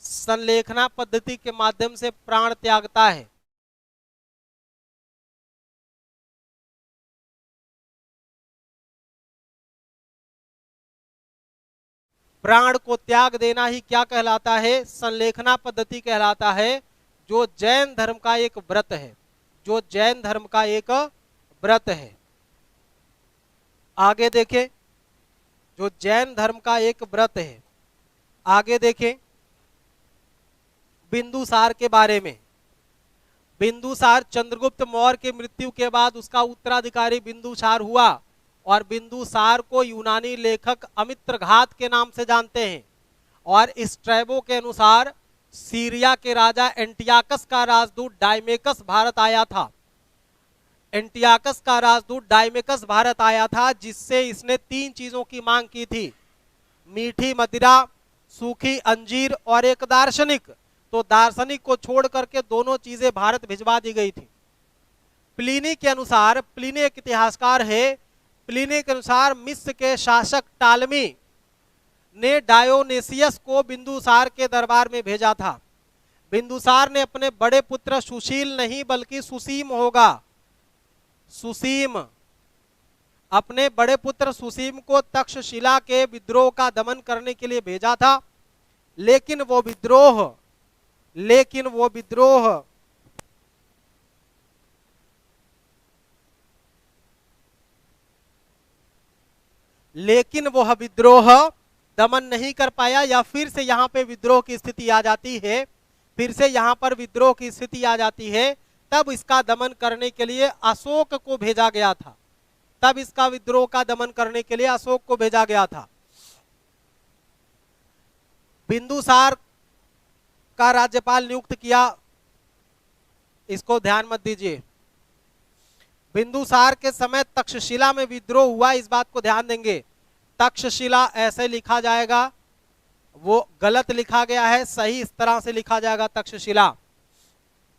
संलेखना पद्धति के माध्यम से प्राण त्यागता है। प्राण को त्याग देना ही क्या कहलाता है, संलेखना पद्धति कहलाता है, जो जैन धर्म का एक व्रत है, जो जैन धर्म का एक व्रत है। आगे देखें, जो जैन धर्म का एक व्रत है। आगे देखें बिंदुसार के बारे में। बिंदुसार, चंद्रगुप्त मौर्य के मृत्यु के बाद उसका उत्तराधिकारी बिंदुसार हुआ और बिंदुसार को यूनानी लेखक अमित्रघात के नाम से जानते हैं। और स्ट्रैबो के अनुसार सीरिया के राजा एंटियाकस का राजदूत डायमेकस भारत आया था, एंटियाकस का राजदूत डायमेकस भारत आया था, जिससे इसने 3 चीजों की मांग की थी, मीठी मदिरा, सूखी अंजीर और एक दार्शनिक। तो दार्शनिक को छोड़ करके दोनों चीजें भारत भिजवा दी गई थी। प्लिनी के अनुसार, प्लिनी एक इतिहासकार है, प्लिनी के अनुसार मिस्र के शासक टालमी ने डायोनेसियस को बिंदुसार के दरबार में भेजा था। बिंदुसार ने अपने बड़े पुत्र सुशील नहीं बल्कि सुसीम होगा, सुसीम, अपने बड़े पुत्र सुसीम को तक्षशिला के विद्रोह का दमन करने के लिए भेजा था, लेकिन वो विद्रोह दमन नहीं कर पाया, या फिर से यहाँ पे विद्रोह की स्थिति आ जाती है, फिर से यहाँ पर विद्रोह की स्थिति आ जाती है। तब इसका दमन करने के लिए अशोक को भेजा गया था, तब इसका विद्रोह का दमन करने के लिए अशोक को भेजा गया था। बिंदुसार का राज्यपाल नियुक्त किया, इसको ध्यान मत दीजिए, बिंदुसार के समय तक्षशिला में विद्रोह हुआ, इस बात को ध्यान देंगे। तक्षशिला ऐसे लिखा जाएगा, वो गलत लिखा गया है, सही इस तरह से लिखा जाएगा तक्षशिला।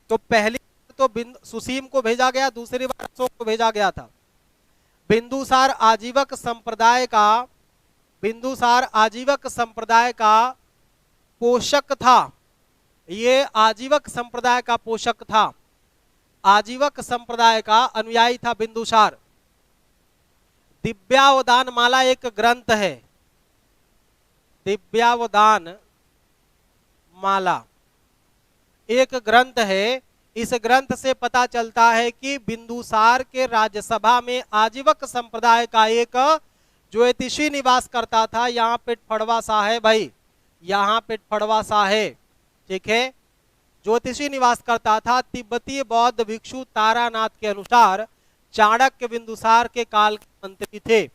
तो पहली तो सुसीम को भेजा गया, दूसरी बार अशोक को भेजा गया था। बिंदुसार आजीवक संप्रदाय का पोषक था, ये आजीवक संप्रदाय का पोषक था, आजीवक संप्रदाय का अनुयायी था बिंदुसार। दिव्यावदान माला एक ग्रंथ है, दिव्यावदान माला एक ग्रंथ है। इस ग्रंथ से पता चलता है कि बिंदुसार के राज्यसभा में आजीवक संप्रदाय का एक ज्योतिषी निवास करता था। यहाँ पे फड़वा सा है भाई, यहाँ पे फड़वा सा है, ठीक है। ज्योतिषी निवास करता था। तिब्बतीय बौद्ध भिक्षु तारानाथ के अनुसार चाणक्य बिंदुसार के काल के मंत्री थे,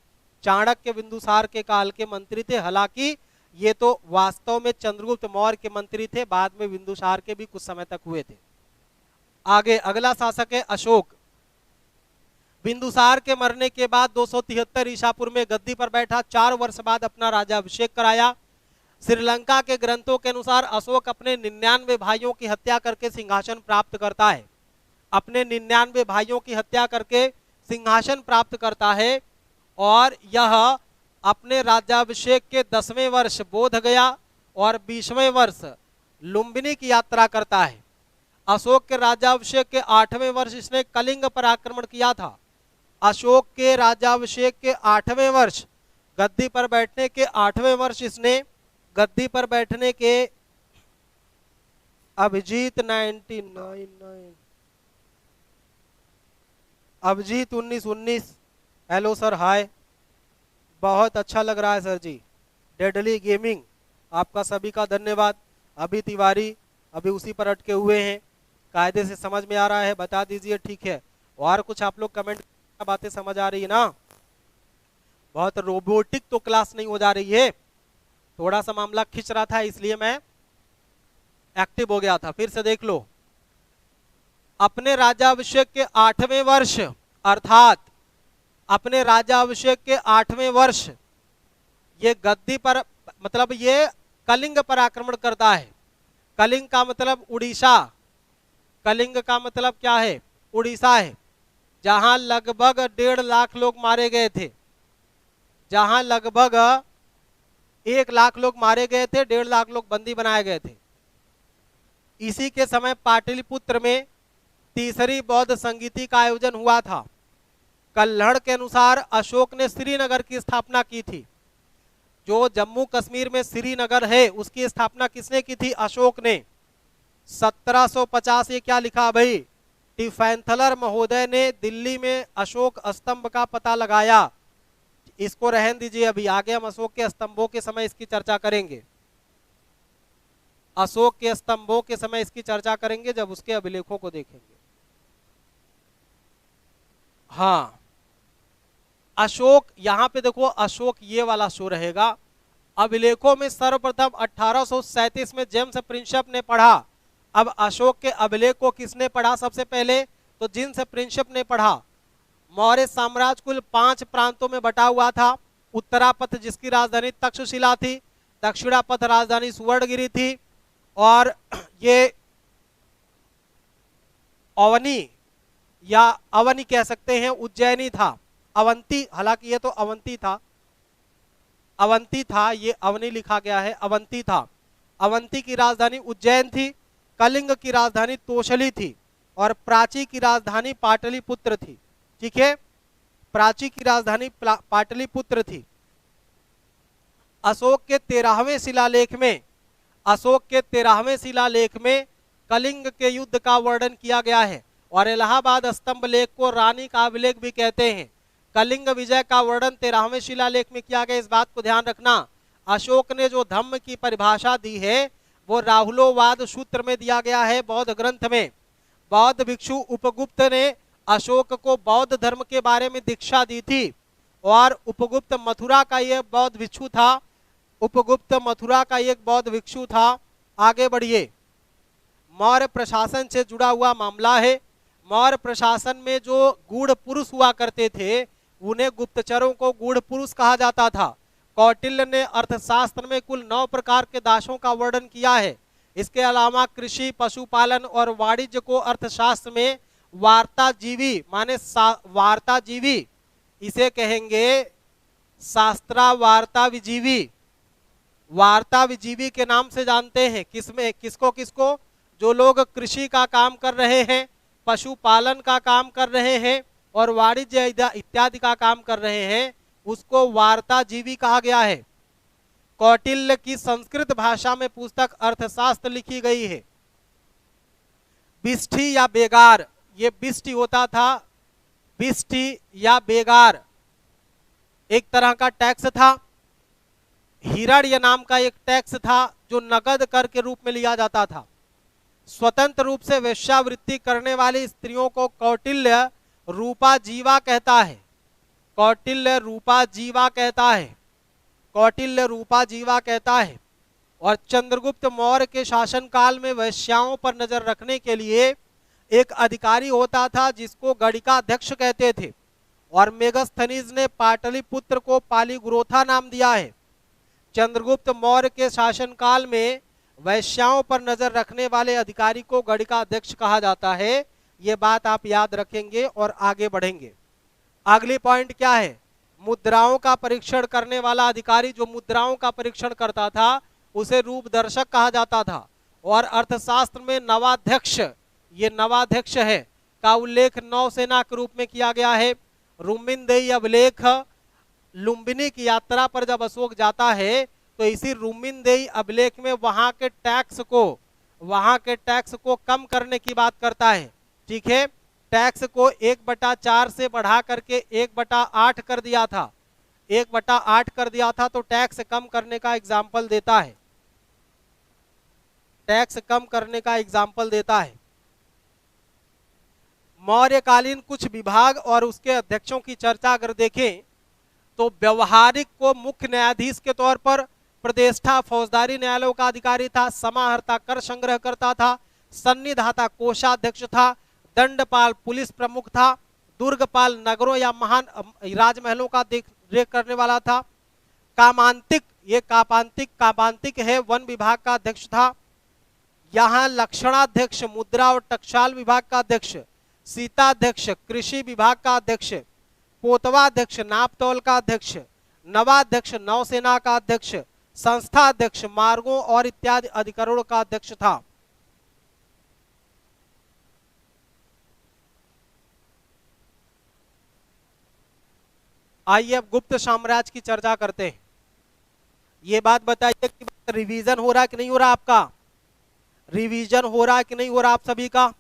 चाणक्य बिंदुसार के काल के मंत्री थे। हालांकि ये तो वास्तव में चंद्रगुप्त मौर्य के मंत्री थे, बाद में बिंदुसार के भी कुछ समय तक हुए थे। आगे अगला शासक है अशोक। बिंदुसार के मरने के बाद 273 ईसापुर में गद्दी पर बैठा, 4 वर्ष बाद अपना राज्याभिषेक कराया। श्रीलंका के ग्रंथों के अनुसार अशोक अपने 99 भाइयों की हत्या करके सिंहासन प्राप्त करता है, अपने 99 भाइयों की हत्या करके सिंहासन प्राप्त करता है। और यह अपने राज्याभिषेक के 10वें वर्ष बोध गया और 20वें वर्ष लुम्बिनी की यात्रा करता है। अशोक के राज्याभिषेक के 8वें वर्ष इसने कलिंग पर आक्रमण किया था। अशोक के राज्याभिषेक के 8वें वर्ष, गद्दी पर बैठने के 8वें वर्ष इसने, गद्दी पर बैठने के अभिजीत 1919, हेलो सर, हाय, बहुत अच्छा लग रहा है सर जी। डेडली गेमिंग, आपका सभी का धन्यवाद। अभी तिवारी अभी उसी पर अटके हुए हैं, कायदे से समझ में आ रहा है, बता दीजिए, ठीक है। और कुछ आप लोग कमेंट, बातें समझ आ रही है ना? बहुत रोबोटिक तो क्लास नहीं हो जा रही है, थोड़ा सा मामला खिंच रहा था इसलिए मैं एक्टिव हो गया था। फिर से देख लो, अपने राज्याभिषेक के 8वें वर्ष, अर्थात अपने राज्याभिषेक के 8वें वर्ष ये गद्दी पर, मतलब ये कलिंग पर आक्रमण करता है। कलिंग का मतलब उड़ीसा, कलिंग का मतलब क्या है? उड़ीसा है, जहां लगभग 1.5 लाख लोग मारे गए थे, जहां लगभग 1 लाख लोग मारे गए थे, 1.5 लाख लोग बंदी बनाए गए थे। इसी के समय पाटलिपुत्र में तीसरी बौद्ध संगीति का आयोजन हुआ था। कल्हड़ के अनुसार अशोक ने श्रीनगर की स्थापना की थी। जो जम्मू कश्मीर में श्रीनगर है उसकी स्थापना किसने की थी? अशोक ने। 1750, ये क्या लिखा भाई? टिफैंथलर महोदय ने दिल्ली में अशोक स्तंभ का पता लगाया। इसको रहन दीजिए, अभी आगे हम अशोक के स्तंभों के समय इसकी चर्चा करेंगे। अशोक के स्तंभों के समय इसकी चर्चा करेंगे जब उसके अभिलेखों को देखेंगे। हाँ, अशोक, यहां पे देखो अशोक ये वाला शो रहेगा। अभिलेखों में सर्वप्रथम 1837 में जेम्स प्रिंसेप ने पढ़ा। अब अशोक के अभिलेख को किसने पढ़ा सबसे पहले? तो जेम्स प्रिंसेप ने पढ़ा। मौर्य साम्राज्य कुल 5 प्रांतों में बटा हुआ था। उत्तरापथ जिसकी राजधानी तक्षशिला थी, दक्षिणापथ राजधानी सुवर्णगिरी थी, और ये अवनी या अवनी कह सकते हैं, उज्जैनी था। अवंती, हालांकि ये तो अवंती था, अवंती था, ये अवनी लिखा गया है, अवंती था। अवंती की राजधानी उज्जैन थी, कलिंग की राजधानी तोशली थी, और प्राची की राजधानी पाटलिपुत्र थी। ठीक है, प्राची की राजधानी पाटलिपुत्र थी। अशोक के 13वें शिलालेख में, अशोक के 13वें शिलालेख में कलिंग के युद्ध का वर्णन किया गया है, और इलाहाबाद स्तंभ लेख को रानी का अभिलेख भी कहते हैं। कलिंग विजय का वर्णन 13वें शिलालेख में किया गया, इस बात को ध्यान रखना। अशोक ने जो धम्म की परिभाषा दी है वो राहुलोवाद सूत्र में दिया गया है, बौद्ध ग्रंथ में। बौद्ध भिक्षु उपगुप्त ने अशोक को बौद्ध धर्म के बारे में दीक्षा दी थी, और उपगुप्त मथुरा का यह बौद्ध भिक्षु था, उपगुप्त मथुरा का एक बौद्ध भिक्षु था। आगे बढ़िए, मौर्य प्रशासन से जुड़ा हुआ मामला है। मौर्य प्रशासन में जो गूढ़ पुरुष हुआ करते थे उन्हें गुप्तचरों को गूढ़ पुरुष कहा जाता था। कौटिल्य ने अर्थशास्त्र में कुल 9 प्रकार के दासों का वर्णन किया है। इसके अलावा कृषि, पशुपालन और वाणिज्य को अर्थशास्त्र में वार्ताजीवी माने वार्ताजीवी, इसे कहेंगे शास्त्रावार्ताविजीवी, वार्ताविजीवी के नाम से जानते हैं। किसमें किसको किसको? जो लोग कृषि का काम कर रहे हैं, पशुपालन का काम कर रहे हैं और वाणिज्य इत्यादि का काम कर रहे हैं, उसको वार्ताजीवी कहा गया है। कौटिल्य की संस्कृत भाषा में पुस्तक अर्थशास्त्र लिखी गई है। बिष्ठी या बेगार, ये बिष्ठी होता था, बिष्ठी या बेगार एक तरह का टैक्स था। हिरण्य नाम का एक टैक्स था जो नगद कर के रूप में लिया जाता था। स्वतंत्र रूप से वेश्यावृत्ति करने वाली स्त्रियों को कौटिल्य रूपा जीवा कहता है। कौटिल्य रूपा जीवा कहता है। कौटिल्य रूपा जीवा कहता है। और चंद्रगुप्त मौर्य के शासनकाल में वेश्याओं पर नजर रखने के लिए एक अधिकारी होता था जिसको गणिकाध्यक्ष कहते थे। और मेगस्थनीज ने पाटलिपुत्र को पालीगुरोथा नाम दिया है। चंद्रगुप्त मौर्य के शासनकाल में वैश्याओं पर नजर रखने वाले अधिकारी को गणिकाध्यक्ष कहा जाता है। ये बात आप याद रखेंगे और आगे बढ़ेंगे। अगली पॉइंट क्या है? मुद्राओं का परीक्षण करने वाला अधिकारी जो मुद्राओं का परीक्षण करता था उसे रूपदर्शक कहा जाता था। और अर्थशास्त्र में नवाध्यक्ष, ये नवाध्यक्ष है, का उल्लेख नौसेना के रूप में किया गया है। रुमिनदेही अभिलेख, लुम्बिनी की यात्रा पर जब अशोक जाता है तो इसी रुमिनदेही अभिलेख में वहां के टैक्स को कम करने की बात करता है। ठीक है, टैक्स को 1/4 से बढ़ा करके 1/8 कर दिया था। 1/8 कर दिया था तो टैक्स कम करने का एग्जाम्पल देता है। टैक्स कम करने का एग्जाम्पल देता है। मौर्यकालीन कुछ विभाग और उसके अध्यक्षों की चर्चा अगर देखें तो व्यवहारिक को मुख्य न्यायाधीश के तौर पर, प्रतिष्ठा फौजदारी न्यायालयों का अधिकारी था, समाहर्ता कर संग्रह करता था, सन्निधाता कोषाध्यक्ष था, दंडपाल पुलिस प्रमुख था, दुर्गपाल नगरों या महान राजमहलों का देख रेख करने वाला था, कामांतिक, ये कापांतिक है, वन विभाग का अध्यक्ष था। यहाँ लक्षणाध्यक्ष मुद्रा और टकसाल विभाग का अध्यक्ष, सीताध्यक्ष कृषि विभाग का अध्यक्ष, पोतवाध्यक्ष नापतौल का अध्यक्ष, नवाध्यक्ष नौसेना का अध्यक्ष, संस्था अध्यक्ष मार्गों और इत्यादि अधिकरणों का अध्यक्ष था। आइए अब गुप्त साम्राज्य की चर्चा करते हैं। ये बात बताइए कि रिवीजन हो रहा है कि नहीं हो रहा आपका? रिवीजन हो रहा है कि नहीं हो रहा आप सभी का?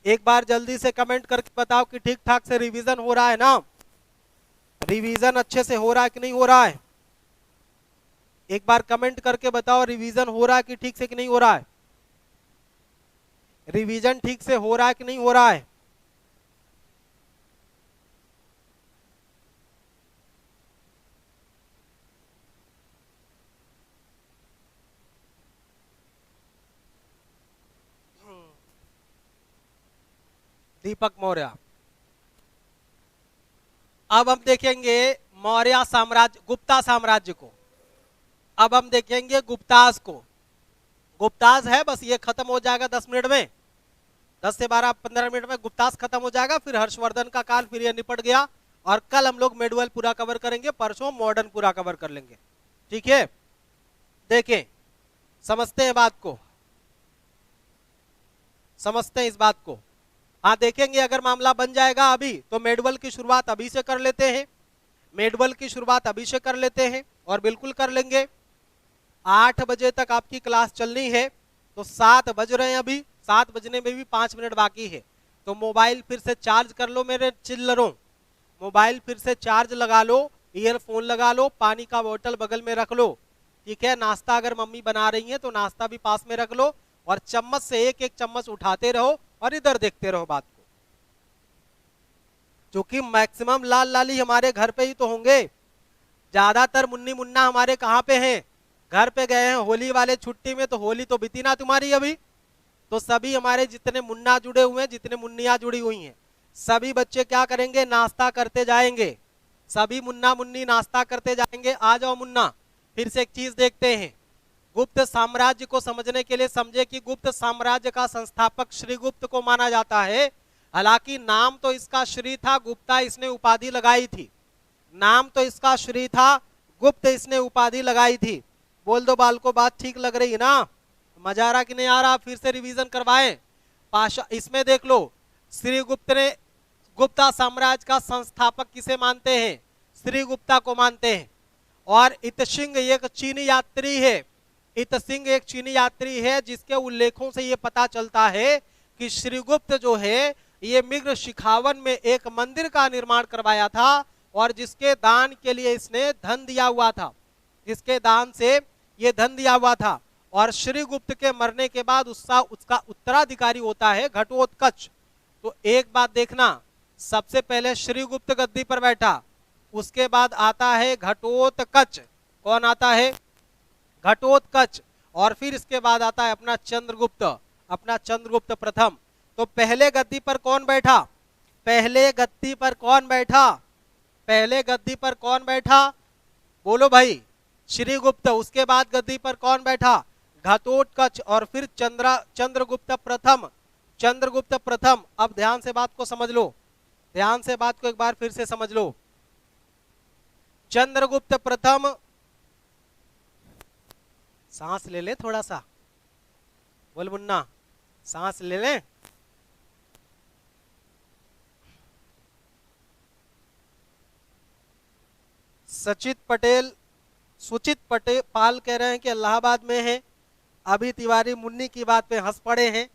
एक बार जल्दी से कमेंट करके बताओ कि ठीक ठाक से रिवीजन हो रहा है ना? रिवीजन अच्छे से हो रहा है कि नहीं हो रहा है? एक बार कमेंट करके बताओ रिवीजन हो रहा है कि ठीक से कि नहीं हो रहा है? रिवीजन ठीक से हो रहा है कि नहीं हो रहा है? दीपक मौर्य। अब हम देखेंगे मौर्य साम्राज्य, गुप्ता साम्राज्य को। अब हम देखेंगे गुप्ताज को। गुप्ताज है, बस ये खत्म हो जाएगा 10 मिनट में, 10 से 12-15 मिनट में गुप्ताज खत्म हो जाएगा। फिर हर्षवर्धन का काल, फिर ये निपट गया। और कल हम लोग मेडुअल पूरा कवर करेंगे, परसों मॉडर्न पूरा कवर कर लेंगे। ठीक है, देखें, समझते हैं बात को, समझते हैं इस बात को। हाँ, देखेंगे अगर मामला बन जाएगा अभी तो मेडुअल की शुरुआत अभी से कर लेते हैं। मेडुअल की शुरुआत अभी से कर लेते हैं और बिल्कुल कर लेंगे। 8 बजे तक आपकी क्लास चलनी है, तो 7 बज रहे हैं अभी, 7 बजने में भी 5 मिनट बाकी है। तो मोबाइल फिर से चार्ज कर लो मेरे चिल्लरों, मोबाइल फिर से चार्ज लगा लो, ईयरफोन लगा लो, पानी का बोतल बगल में रख लो। ठीक है, नाश्ता अगर मम्मी बना रही है तो नाश्ता भी पास में रख लो और चम्मच से एक एक चम्मच उठाते रहो और इधर देखते रहो बात को, क्योंकि मैक्सिमम लाल लाली हमारे घर पे ही तो होंगे। ज्यादातर मुन्नी मुन्ना हमारे कहाँ पे हैं? घर पे गए हैं। होली वाले छुट्टी में तो होली तो बीती ना तुम्हारी अभी, तो सभी हमारे जितने मुन्ना जुड़े हुए हैं, जितने मुन्नियां जुड़ी हुई हैं, सभी बच्चे क्या करेंगे, नाश्ता करते जाएंगे। सभी मुन्ना मुन्नी नाश्ता करते जाएंगे। आ जाओ मुन्ना, फिर से एक चीज देखते हैं। गुप्त साम्राज्य को समझने के लिए समझे कि गुप्त साम्राज्य का संस्थापक श्रीगुप्त को माना जाता है। हालांकि नाम तो इसका श्री था, गुप्ता इसने उपाधि लगाई थी। नाम तो इसका श्री था, गुप्त इसने उपाधि लगाई थी। बोल दो बाल को, बात ठीक लग रही है ना? मजा आ रहा कि नहीं आ रहा? फिर से रिवीजन करवाएं। पाशा इसमें देख लो, श्रीगुप्त ने गुप्ता साम्राज्य का संस्थापक किसे मानते हैं? श्रीगुप्ता को मानते हैं। और इतसिंह एक चीनी यात्री है। इतसिंह एक चीनी यात्री है जिसके उल्लेखों से यह पता चलता है कि श्रीगुप्त जो है ये मिग्र शिखावन में एक मंदिर का निर्माण करवाया था और जिसके दान के लिए इसने धन दिया हुआ था, जिसके दान से ये धन दिया हुआ था। और श्रीगुप्त के मरने के बाद उसका उत्तराधिकारी होता है घटोत्कच। तो एक बात देखना, सबसे पहले श्रीगुप्त गद्दी पर बैठा, उसके बाद आता है घटोत्कच। कौन आता है? घटोत्कच। और फिर इसके बाद आता है अपना चंद्रगुप्त, अपना चंद्रगुप्त प्रथम। तो पहले गद्दी पर कौन बैठा? पहले गद्दी पर कौन बैठा? पहले गद्दी पर कौन बैठा? बोलो भाई, श्रीगुप्त। उसके बाद गद्दी पर कौन बैठा? घटोत्कच। और फिर चंद्रगुप्त प्रथम, चंद्रगुप्त प्रथम। अब ध्यान से बात को समझ लो, ध्यान से बात को एक बार फिर से समझ लो। चंद्रगुप्त प्रथम, सांस ले ले थोड़ा सा, बोल मुन्ना, सांस ले ले। सचित पटेल, सुचित पटेल पाल कह रहे हैं कि इलाहाबाद में है। अभी तिवारी मुन्नी की बात पे हंस पड़े हैं।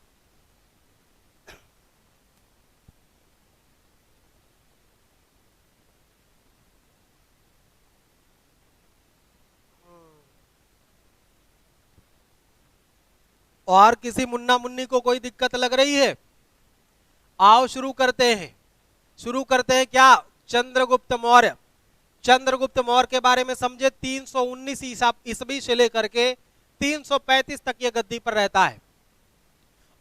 और किसी मुन्ना मुन्नी को कोई दिक्कत लग रही है? आओ शुरू करते हैं, शुरू करते हैं। क्या? चंद्रगुप्त मौर्य। चंद्रगुप्त मौर्य के बारे में समझे। 319 ईस्वी से लेकर के 335 तक ये गद्दी पर रहता है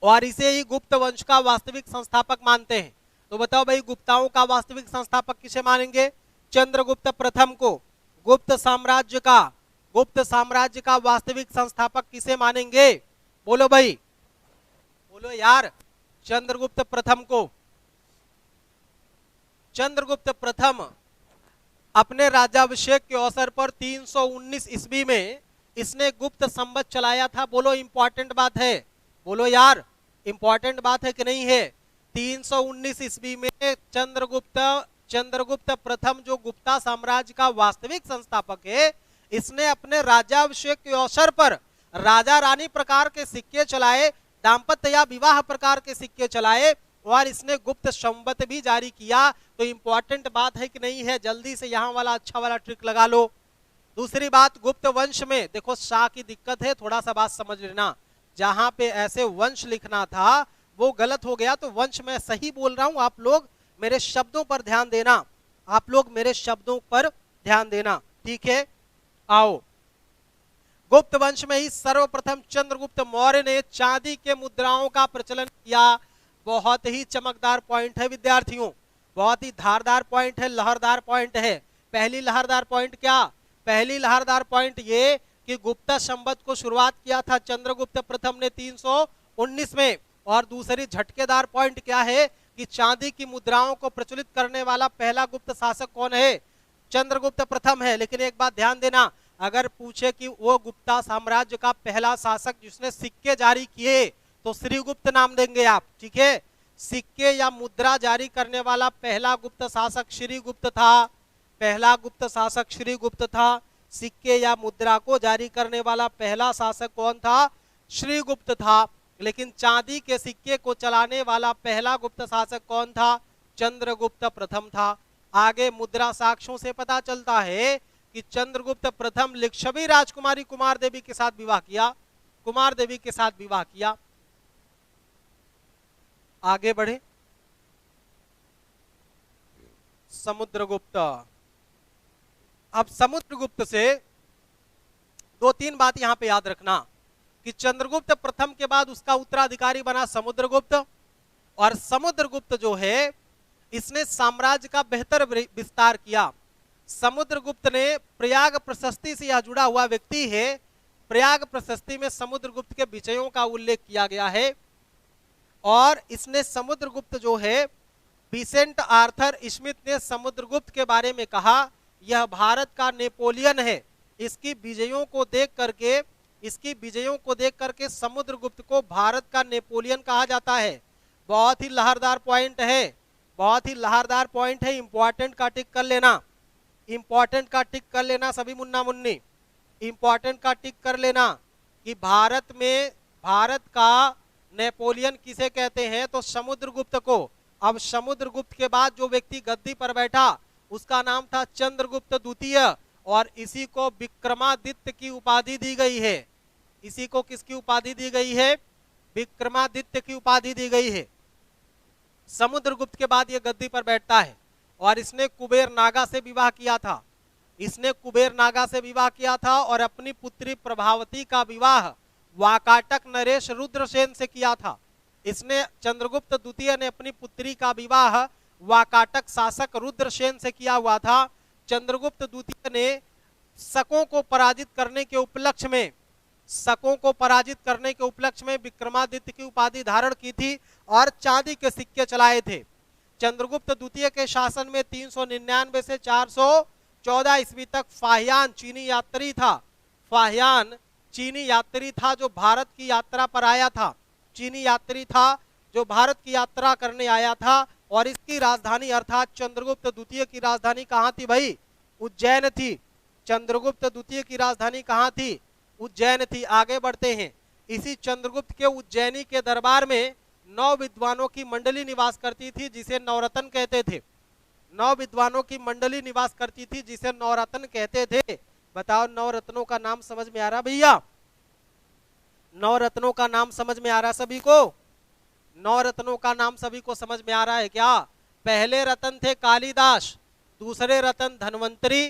और इसे ही गुप्त वंश का वास्तविक संस्थापक मानते हैं। तो बताओ भाई, गुप्ताओं का वास्तविक संस्थापक किसे मानेंगे? चंद्रगुप्त प्रथम को। गुप्त साम्राज्य का वास्तविक संस्थापक किसे मानेंगे? बोलो भाई, बोलो यार। चंद्रगुप्त प्रथम को। चंद्रगुप्त प्रथम अपने राज्याभिषेक के अवसर पर 319 ईस्वी में इसने गुप्त संवत चलाया था। बोलो, इंपॉर्टेंट बात है, बोलो यार, इंपॉर्टेंट बात है कि नहीं है? 319 ईस्वी में चंद्रगुप्त प्रथम जो गुप्ता साम्राज्य का वास्तविक संस्थापक है, इसने अपने राज्याभिषेक के अवसर पर राजा रानी प्रकार के सिक्के चलाए, दाम्पत्य या विवाह प्रकार के सिक्के चलाए और इसने गुप्त संवत भी जारी किया। तो इंपॉर्टेंट बात है कि नहीं है? जल्दी से यहां वाला अच्छा वाला ट्रिक लगा लो। दूसरी बात, गुप्त वंश में देखो शाह की दिक्कत है, थोड़ा सा बात समझ लेना। जहां पे ऐसे वंश लिखना था वो गलत हो गया, तो वंश में सही बोल रहा हूं। आप लोग मेरे शब्दों पर ध्यान देना, आप लोग मेरे शब्दों पर ध्यान देना, ठीक है? आओ, गुप्त वंश में ही सर्वप्रथम चंद्रगुप्त मौर्य ने चांदी के मुद्राओं का प्रचलन किया। बहुत ही चमकदार पॉइंट है विद्यार्थियों, बहुत ही धारदार पॉइंट है, लहरदार पॉइंट है। पहली लहरदार पॉइंट क्या? पहली लहरदार पॉइंट ये कि गुप्त संवत को शुरुआत किया था चंद्रगुप्त प्रथम ने 319 में। और दूसरी झटकेदार पॉइंट क्या है कि चांदी की मुद्राओं को प्रचलित करने वाला पहला गुप्त शासक कौन है? चंद्रगुप्त प्रथम है। लेकिन एक बात ध्यान देना, अगर पूछे कि वो गुप्ता साम्राज्य का पहला शासक जिसने सिक्के जारी किए तो श्रीगुप्त नाम देंगे आप, ठीक है? सिक्के या मुद्रा जारी करने वाला पहला गुप्त शासक श्रीगुप्त था, पहला गुप्त शासक श्रीगुप्त था। सिक्के या मुद्रा को जारी करने वाला पहला शासक कौन था? श्रीगुप्त था। लेकिन चांदी के सिक्के को चलाने वाला पहला गुप्त शासक कौन था? चंद्रगुप्त प्रथम था। आगे मुद्रा साक्ष्यों से पता चलता है कि चंद्रगुप्त प्रथम लिच्छवी राजकुमारी कुमार देवी के साथ विवाह किया, कुमार देवी के साथ विवाह किया। आगे बढ़े, समुद्रगुप्त। अब समुद्रगुप्त से दो तीन बात यहां पे याद रखना। कि चंद्रगुप्त प्रथम के बाद उसका उत्तराधिकारी बना समुद्रगुप्त, और समुद्रगुप्त जो है इसने साम्राज्य का बेहतर विस्तार किया। समुद्रगुप्त ने प्रयाग प्रशस्ति से यह जुड़ा हुआ व्यक्ति है, प्रयाग प्रशस्ति में समुद्रगुप्त के विजयों का उल्लेख किया गया है, और इसने समुद्रगुप्त जो है, विसेंट आर्थर स्मिथ ने समुद्रगुप्त के बारे में कहा यह भारत का नेपोलियन है। इसकी विजयों को देख करके समुद्रगुप्त को भारत का नेपोलियन कहा जाता है। बहुत ही लहरदार पॉइंट है, बहुत ही लहरदार पॉइंट है, इंपॉर्टेंट का टिक कर लेना, इंपॉर्टेंट का टिक कर लेना सभी मुन्ना मुन्नी, इंपॉर्टेंट का टिक कर लेना कि भारत का नेपोलियन किसे कहते हैं, तो समुद्रगुप्त को। अब समुद्रगुप्त के बाद जो व्यक्ति गद्दी पर बैठा उसका नाम था चंद्रगुप्त द्वितीय, और इसी को विक्रमादित्य की उपाधि दी गई है। इसी को किसकी उपाधि दी गई है? विक्रमादित्य की उपाधि दी गई है। समुद्रगुप्त के बाद ये गद्दी पर बैठता है, और इसने कुबेर नागा से विवाह किया था, इसने कुबेर नागा से विवाह किया था, और अपनी पुत्री प्रभावती का विवाह वाकाटक नरेश रुद्रसेन से किया था। इसने चंद्रगुप्त द्वितीय ने अपनी पुत्री का विवाह वाकाटक शासक रुद्रसेन से किया हुआ था। चंद्रगुप्त द्वितीय ने शकों को पराजित करने के उपलक्ष्य में विक्रमादित्य की उपाधि धारण की थी और चांदी के सिक्के चलाए थे। चंद्रगुप्त द्वितीय के शासन में 399 से 414 ईस्वी तक फाहियान चीनी यात्री था जो भारत की यात्रा पर आया था, चीनी यात्री था जो भारत की यात्रा करने आया था, और इसकी राजधानी अर्थात चंद्रगुप्त द्वितीय की राजधानी कहाँ थी भाई? उज्जैन थी। चंद्रगुप्त द्वितीय की राजधानी कहाँ थी? उज्जैन थी। आगे बढ़ते हैं। इसी चंद्रगुप्त के उज्जैनी के दरबार में 9 विद्वानों की मंडली निवास करती थी जिसे नवरत्न कहते थे। 9 विद्वानों की मंडली निवास करती थी जिसे नवरत्न कहते थे। बताओ नवरत्नों का नाम समझ में आ रहा भैया? नवरत्नों का नाम समझ में आ रहा सभी को? नवरत्नों का नाम सभी को समझ में आ रहा है क्या? पहले रतन थे कालिदास, दूसरे रतन धन्वंतरी,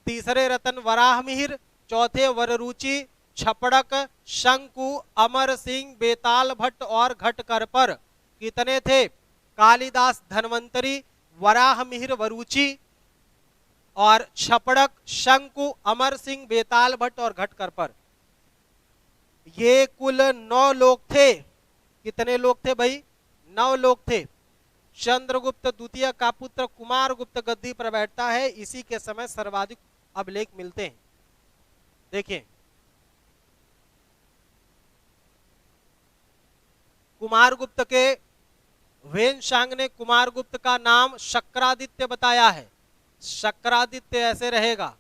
तीसरे रतन वराहमिहिर, चौथे वररुचि, छपड़क, शंकु, अमर सिंह, बेताल भट्ट और घटकरपर। कितने थे? कालिदास, धन्वंतरी, वराहमिहिर, वरुचि और छपड़क, शंकु, अमर सिंह, बेताल भट्ट और घटकरपर। ये कुल 9 लोग थे। कितने लोग थे भाई? 9 लोग थे। चंद्रगुप्त द्वितीय का पुत्र कुमारगुप्त गद्दी पर बैठता है। इसी के समय सर्वाधिक अभिलेख मिलते हैं। देखिए कुमारगुप्त के वेनशांग ने कुमारगुप्त का नाम शक्रादित्य बताया है। शक्रादित्य ऐसे रहेगा,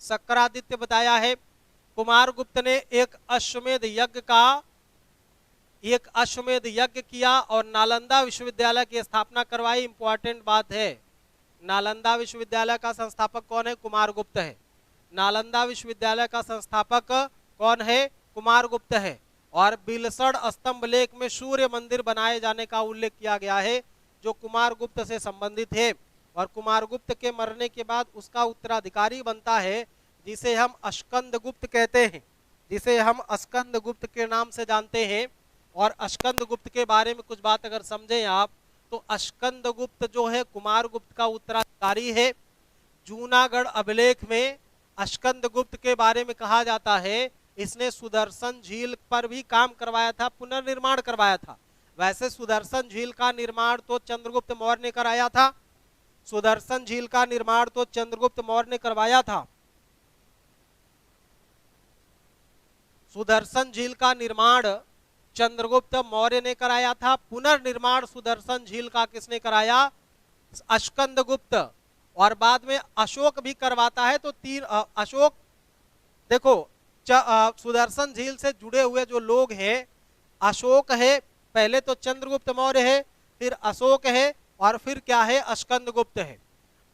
शक्रादित्य बताया है। कुमारगुप्त ने एक अश्वमेध यज्ञ किया और नालंदा विश्वविद्यालय की स्थापना करवाई। इंपॉर्टेंट बात है, नालंदा विश्वविद्यालय का संस्थापक कौन है? कुमारगुप्त है। नालंदा विश्वविद्यालय का संस्थापक कौन है? कुमारगुप्त है। और बिलसड़ स्तंभ लेख में सूर्य मंदिर बनाए जाने का उल्लेख किया गया है जो कुमारगुप्त से संबंधित है। और कुमारगुप्त के मरने के बाद उसका उत्तराधिकारी बनता है जिसे हम अस्कंदगुप्त कहते हैं, जिसे हम अस्कंदगुप्त के नाम से जानते हैं। और अस्कंदगुप्त के बारे में कुछ बात अगर समझें आप तो अस्कंदगुप्त जो है कुमारगुप्त का उत्तराधिकारी है। जूनागढ़ अभिलेख में अस्कंदगुप्त के बारे में कहा जाता है इसने सुदर्शन झील पर भी काम करवाया था, पुनर्निर्माण करवाया था। वैसे सुदर्शन झील का निर्माण तो चंद्रगुप्त मौर्य ने कराया था, सुदर्शन झील का निर्माण तो चंद्रगुप्त मौर्य ने करवाया था। सुदर्शन झील का निर्माण चंद्रगुप्त मौर्य ने कराया था। पुनर्निर्माण सुदर्शन झील का किसने कराया? अस्कंदगुप्त। और बाद में अशोक भी करवाता है। तो 3 अशोक, देखो सुदर्शन झील से जुड़े हुए जो लोग हैं, अशोक है, पहले तो चंद्रगुप्त मौर्य है, फिर अशोक है, और फिर क्या है? अस्कंदगुप्त है।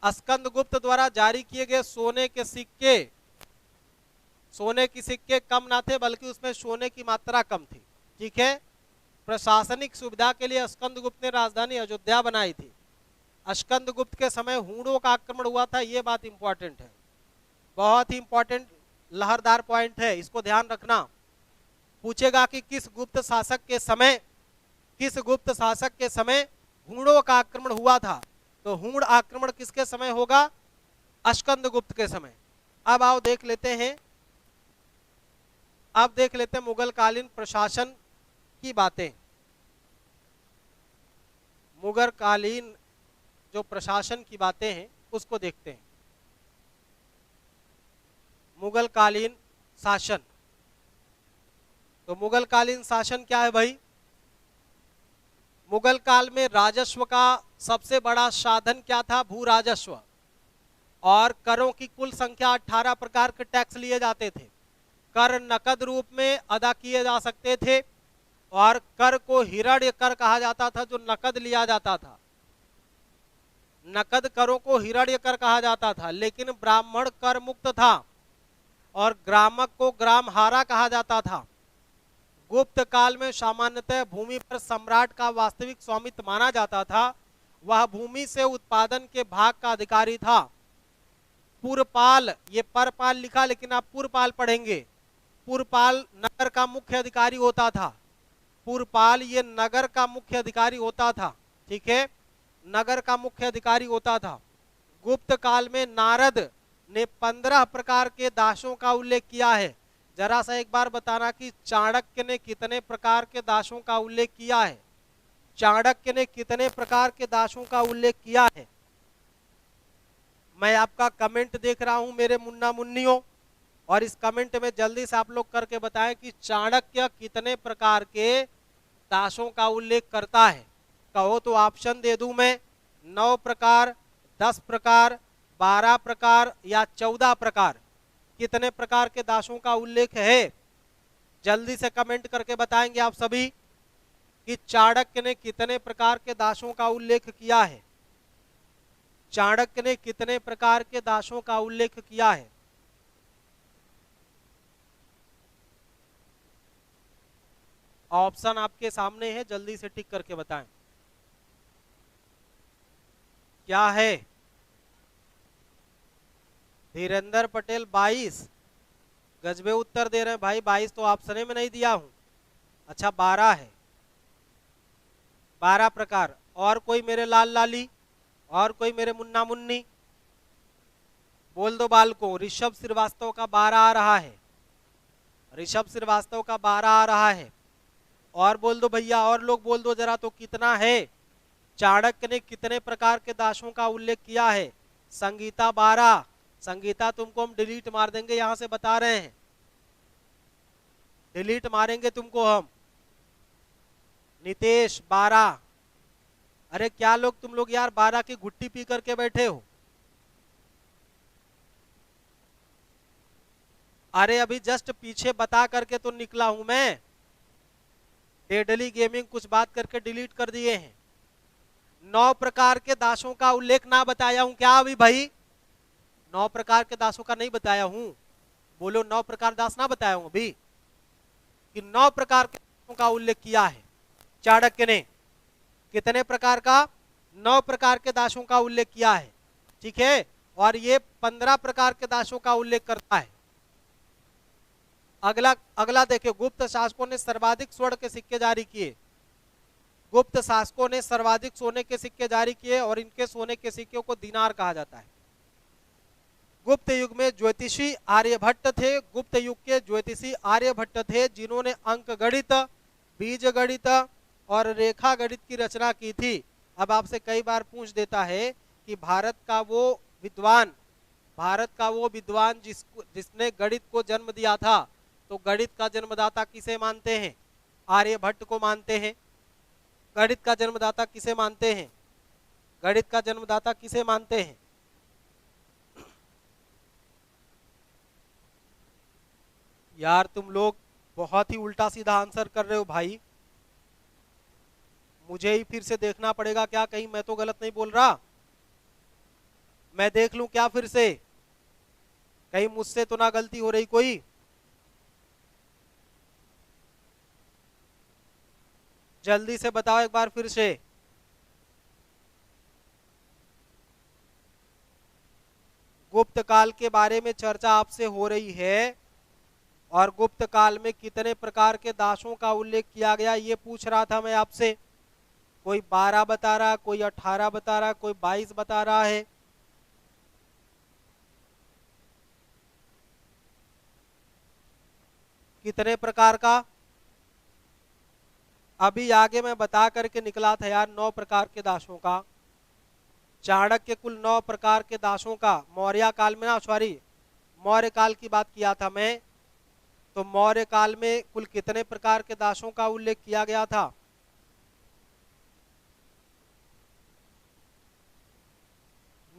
अस्कंदगुप्त द्वारा जारी किए गए सोने के सिक्के कम ना थे, बल्कि उसमें सोने की मात्रा कम थी। ठीक है। प्रशासनिक सुविधा के लिए अस्कंदगुप्त ने राजधानी अयोध्या बनाई थी। अस्कंदगुप्त के समय हूणों का आक्रमण हुआ था, यह बात इंपॉर्टेंट है, बहुत ही इंपॉर्टेंट लहरदार पॉइंट है, इसको ध्यान रखना। पूछेगा कि किस गुप्त शासक के समय हूणों का आक्रमण हुआ था, तो हूण आक्रमण किसके समय होगा? स्कंदगुप्त के समय। अब आओ देख लेते हैं, अब देख लेते हैं मुगल कालीन प्रशासन की बातें। मुगल कालीन जो प्रशासन की बातें हैं उसको देखते हैं। मुगल कालीन शासन, तो मुगल कालीन शासन क्या है भाई? मुगल काल में राजस्व का सबसे बड़ा साधन क्या था? भू राजस्व। और करों की कुल संख्या 18 प्रकार के टैक्स लिए जाते थे। कर नकद रूप में अदा किए जा सकते थे और कर को हिरण्य कर कहा जाता था, जो नकद लिया जाता था। नकद करों को हिरण्य कर कहा जाता था, लेकिन ब्राह्मण कर मुक्त था और ग्रामक को ग्रामहारा कहा जाता था। गुप्त काल में सामान्यतः भूमि पर सम्राट का वास्तविक स्वामित्व माना जाता था। वह भूमि से उत्पादन के भाग का अधिकारी था। पुरपाल, ये परपाल लिखा लेकिन आप पुरपाल पढ़ेंगे। पुरपाल नगर का मुख्य अधिकारी होता था। पुरपाल ये नगर का मुख्य अधिकारी होता था, ठीक है, नगर का मुख्य अधिकारी होता था। गुप्त काल में नारद ने 15 प्रकार के दासों का उल्लेख किया है। जरा सा एक बार बताना कि चाणक्य ने कितने प्रकार के दासों का उल्लेख किया है? चाणक्य ने कितने प्रकार के दासों का उल्लेख किया है? मैं आपका कमेंट देख रहा हूं मेरे मुन्ना मुन्नियों, और इस कमेंट में जल्दी से आप लोग करके बताएं कि चाणक्य कितने प्रकार के दासों का उल्लेख करता है। कहो तो ऑप्शन दे दूं मैं, 9 प्रकार, 10 प्रकार, 12 प्रकार या 14 प्रकार। कितने प्रकार के दासों का उल्लेख है? जल्दी से कमेंट करके बताएंगे आप सभी कि चाणक्य ने कितने प्रकार के दासों का उल्लेख किया है। चाणक्य ने कितने प्रकार के दासों का उल्लेख किया है? ऑप्शन आपके सामने है, जल्दी से टिक करके बताएं क्या है। धीरेन्द्र पटेल 22, गजबे उत्तर दे रहे हैं भाई। 22 तो ऑप्शन में नहीं दिया हूं। अच्छा 12 है, 12 प्रकार। और कोई मेरे लाल लाली, और कोई मेरे मुन्ना मुन्नी? बोल दो बालकों। ऋषभ श्रीवास्तव का 12 आ रहा है, ऋषभ श्रीवास्तव का 12 आ रहा है। और बोल दो भैया, और लोग बोल दो जरा, तो कितना है? चाणक्य ने कितने प्रकार के दासों का उल्लेख किया है? संगीता 12। संगीता तुमको हम डिलीट मार देंगे, यहां से बता रहे हैं, डिलीट मारेंगे तुमको हम। नितेश 12। अरे क्या लोग तुम लोग यार 12 की गुट्टी पी करके बैठे हो? अरे अभी जस्ट पीछे बता करके तो निकला हूं मैं। डेडली गेमिंग कुछ बात करके डिलीट कर दिए हैं। 9 प्रकार के दासों का उल्लेख ना बताया हूं क्या अभी भाई? 9 प्रकार के दासों का नहीं बताया हूं? बोलो 9 प्रकार दास ना बताया हूं अभी? कि 9 प्रकार के दासों का उल्लेख किया है चाणक्य ने। कितने प्रकार का? 9 प्रकार के दासों का उल्लेख किया है, ठीक है। और ये 15 प्रकार के दासों का उल्लेख करता है। अगला अगला देखिए, गुप्त शासकों ने सर्वाधिक स्वर्ण के सिक्के जारी किए। गुप्त शासकों ने सर्वाधिक सोने के सिक्के जारी किए और इनके सोने के सिक्कों को दिनार कहा जाता है। गुप्त युग में ज्योतिषी आर्यभट्ट थे। गुप्त युग के ज्योतिषी आर्यभट्ट थे जिन्होंने अंक गणित, बीज गणित और रेखा गणित की रचना की थी। अब आपसे कई बार पूछ देता है कि भारत का वो विद्वान जिसने गणित को जन्म दिया था, तो गणित का जन्मदाता किसे मानते हैं? आर्यभट्ट को मानते हैं। गणित का जन्मदाता किसे मानते हैं? गणित का जन्मदाता किसे मानते हैं? यार तुम लोग बहुत ही उल्टा सीधा आंसर कर रहे हो भाई। मुझे ही फिर से देखना पड़ेगा क्या, कहीं मैं तो गलत नहीं बोल रहा? मैं देख लूं क्या फिर से, कहीं मुझसे तो ना गलती हो रही कोई? जल्दी से बताओ एक बार फिर से। गुप्त काल के बारे में चर्चा आपसे हो रही है, और गुप्त काल में कितने प्रकार के दासों का उल्लेख किया गया, ये पूछ रहा था मैं आपसे। कोई 12 बता रहा, कोई 18 बता रहा, कोई 22 बता रहा है। कितने प्रकार का? अभी आगे मैं बता करके निकला था यार, 9 प्रकार के दासों का। चाणक्य कुल 9 प्रकार के दासों का मौर्य काल में ना, सॉरी मौर्य काल की बात किया था मैं। तो मौर्य काल में कुल कितने प्रकार के दासों का उल्लेख किया गया था?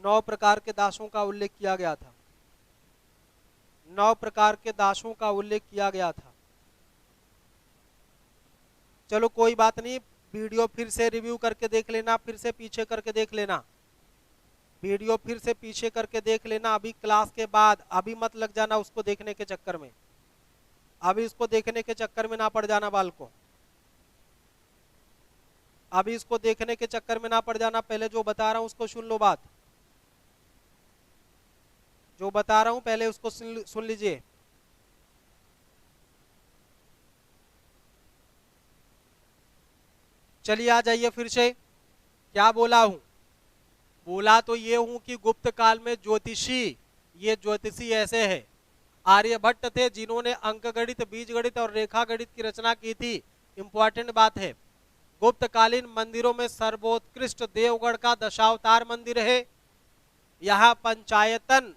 9 प्रकार के दासों का उल्लेख किया गया था। 9 प्रकार के दासों का उल्लेख किया गया था। चलो कोई बात नहीं, वीडियो फिर से रिव्यू करके देख लेना, फिर से पीछे करके देख लेना, वीडियो फिर से पीछे करके देख लेना अभी क्लास के बाद। अभी मत लग जाना उसको देखने के चक्कर में, अभी इसको देखने के चक्कर में ना पड़ जाना बाल को, अभी इसको देखने के चक्कर में ना पड़ जाना। पहले जो बता रहा हूं उसको सुन लो, बात जो बता रहा हूं पहले उसको सुन लीजिए। चलिए आ जाइए फिर से। क्या बोला हूं? बोला तो ये हूं कि गुप्त काल में ज्योतिषी, ये ज्योतिषी ऐसे है, आर्यभट्ट थे जिन्होंने अंकगणित, बीजगणित और रेखा गणित की रचना की थी। इंपॉर्टेंट बात है, गुप्तकालीन मंदिरों में सर्वोत्कृष्ट देवगढ़ का दशावतार मंदिर है। यह पंचायतन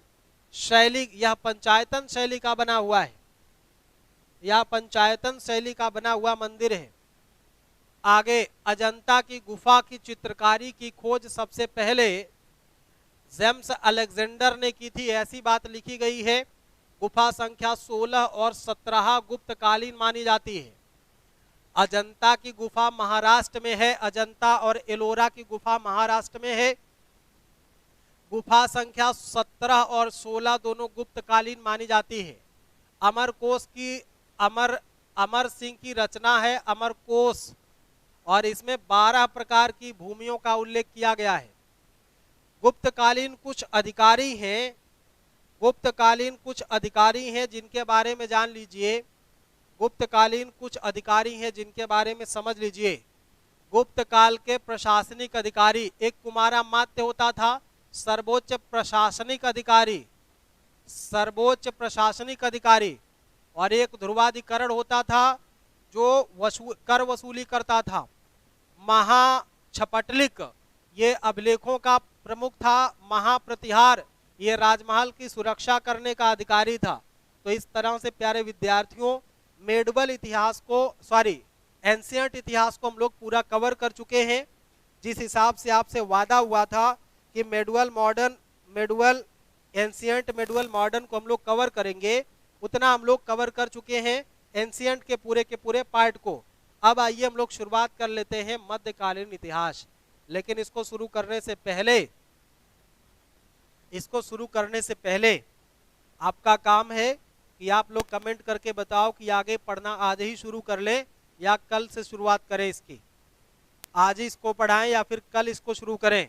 शैली का बना हुआ है, यह पंचायतन शैली का बना हुआ मंदिर है। आगे अजंता की गुफा की चित्रकारी की खोज सबसे पहले जेम्स अलेक्जेंडर ने की थी, ऐसी बात लिखी गई है। गुफा संख्या 16 और 17 गुप्तकालीन मानी जाती है। अजंता की गुफा महाराष्ट्र में है, अजंता और एलोरा की गुफा महाराष्ट्र में है। गुफा संख्या 17 और 16 दोनों गुप्तकालीन मानी जाती है। अमरकोश की अमर सिंह की रचना है अमरकोश, और इसमें 12 प्रकार की भूमियों का उल्लेख किया गया है। गुप्तकालीन कुछ अधिकारी हैं, गुप्तकालीन कुछ अधिकारी हैं जिनके बारे में जान लीजिए, गुप्तकालीन कुछ अधिकारी हैं जिनके बारे में समझ लीजिए। गुप्त काल के प्रशासनिक अधिकारी, एक कुमारामात्य होता था, सर्वोच्च प्रशासनिक अधिकारी, सर्वोच्च प्रशासनिक अधिकारी, और एक ध्रुवाधिकरण होता था जो कर वसूली करता था। महाछपटलिक ये अभिलेखों का प्रमुख था। महाप्रतिहार ये राजमहल की सुरक्षा करने का अधिकारी था। तो इस तरह से प्यारे विद्यार्थियों, मेडवल इतिहास को, सॉरी एंशिएंट इतिहास को हम लोग पूरा कवर कर चुके हैं। जिस हिसाब से आपसे वादा हुआ था कि medieval modern, medieval ancient, medieval modern को हम लोग कवर करेंगे, उतना हम लोग कवर कर चुके हैं एंशिएंट के पूरे पार्ट को। अब आइए हम लोग शुरुआत कर लेते हैं मध्यकालीन इतिहास। लेकिन इसको शुरू करने से पहले आपका काम है कि आप लोग कमेंट करके बताओ कि आगे पढ़ना आज ही शुरू कर ले या कल से शुरुआत करें इसकी। आज ही इसको पढ़ाएं या फिर कल इसको शुरू करें।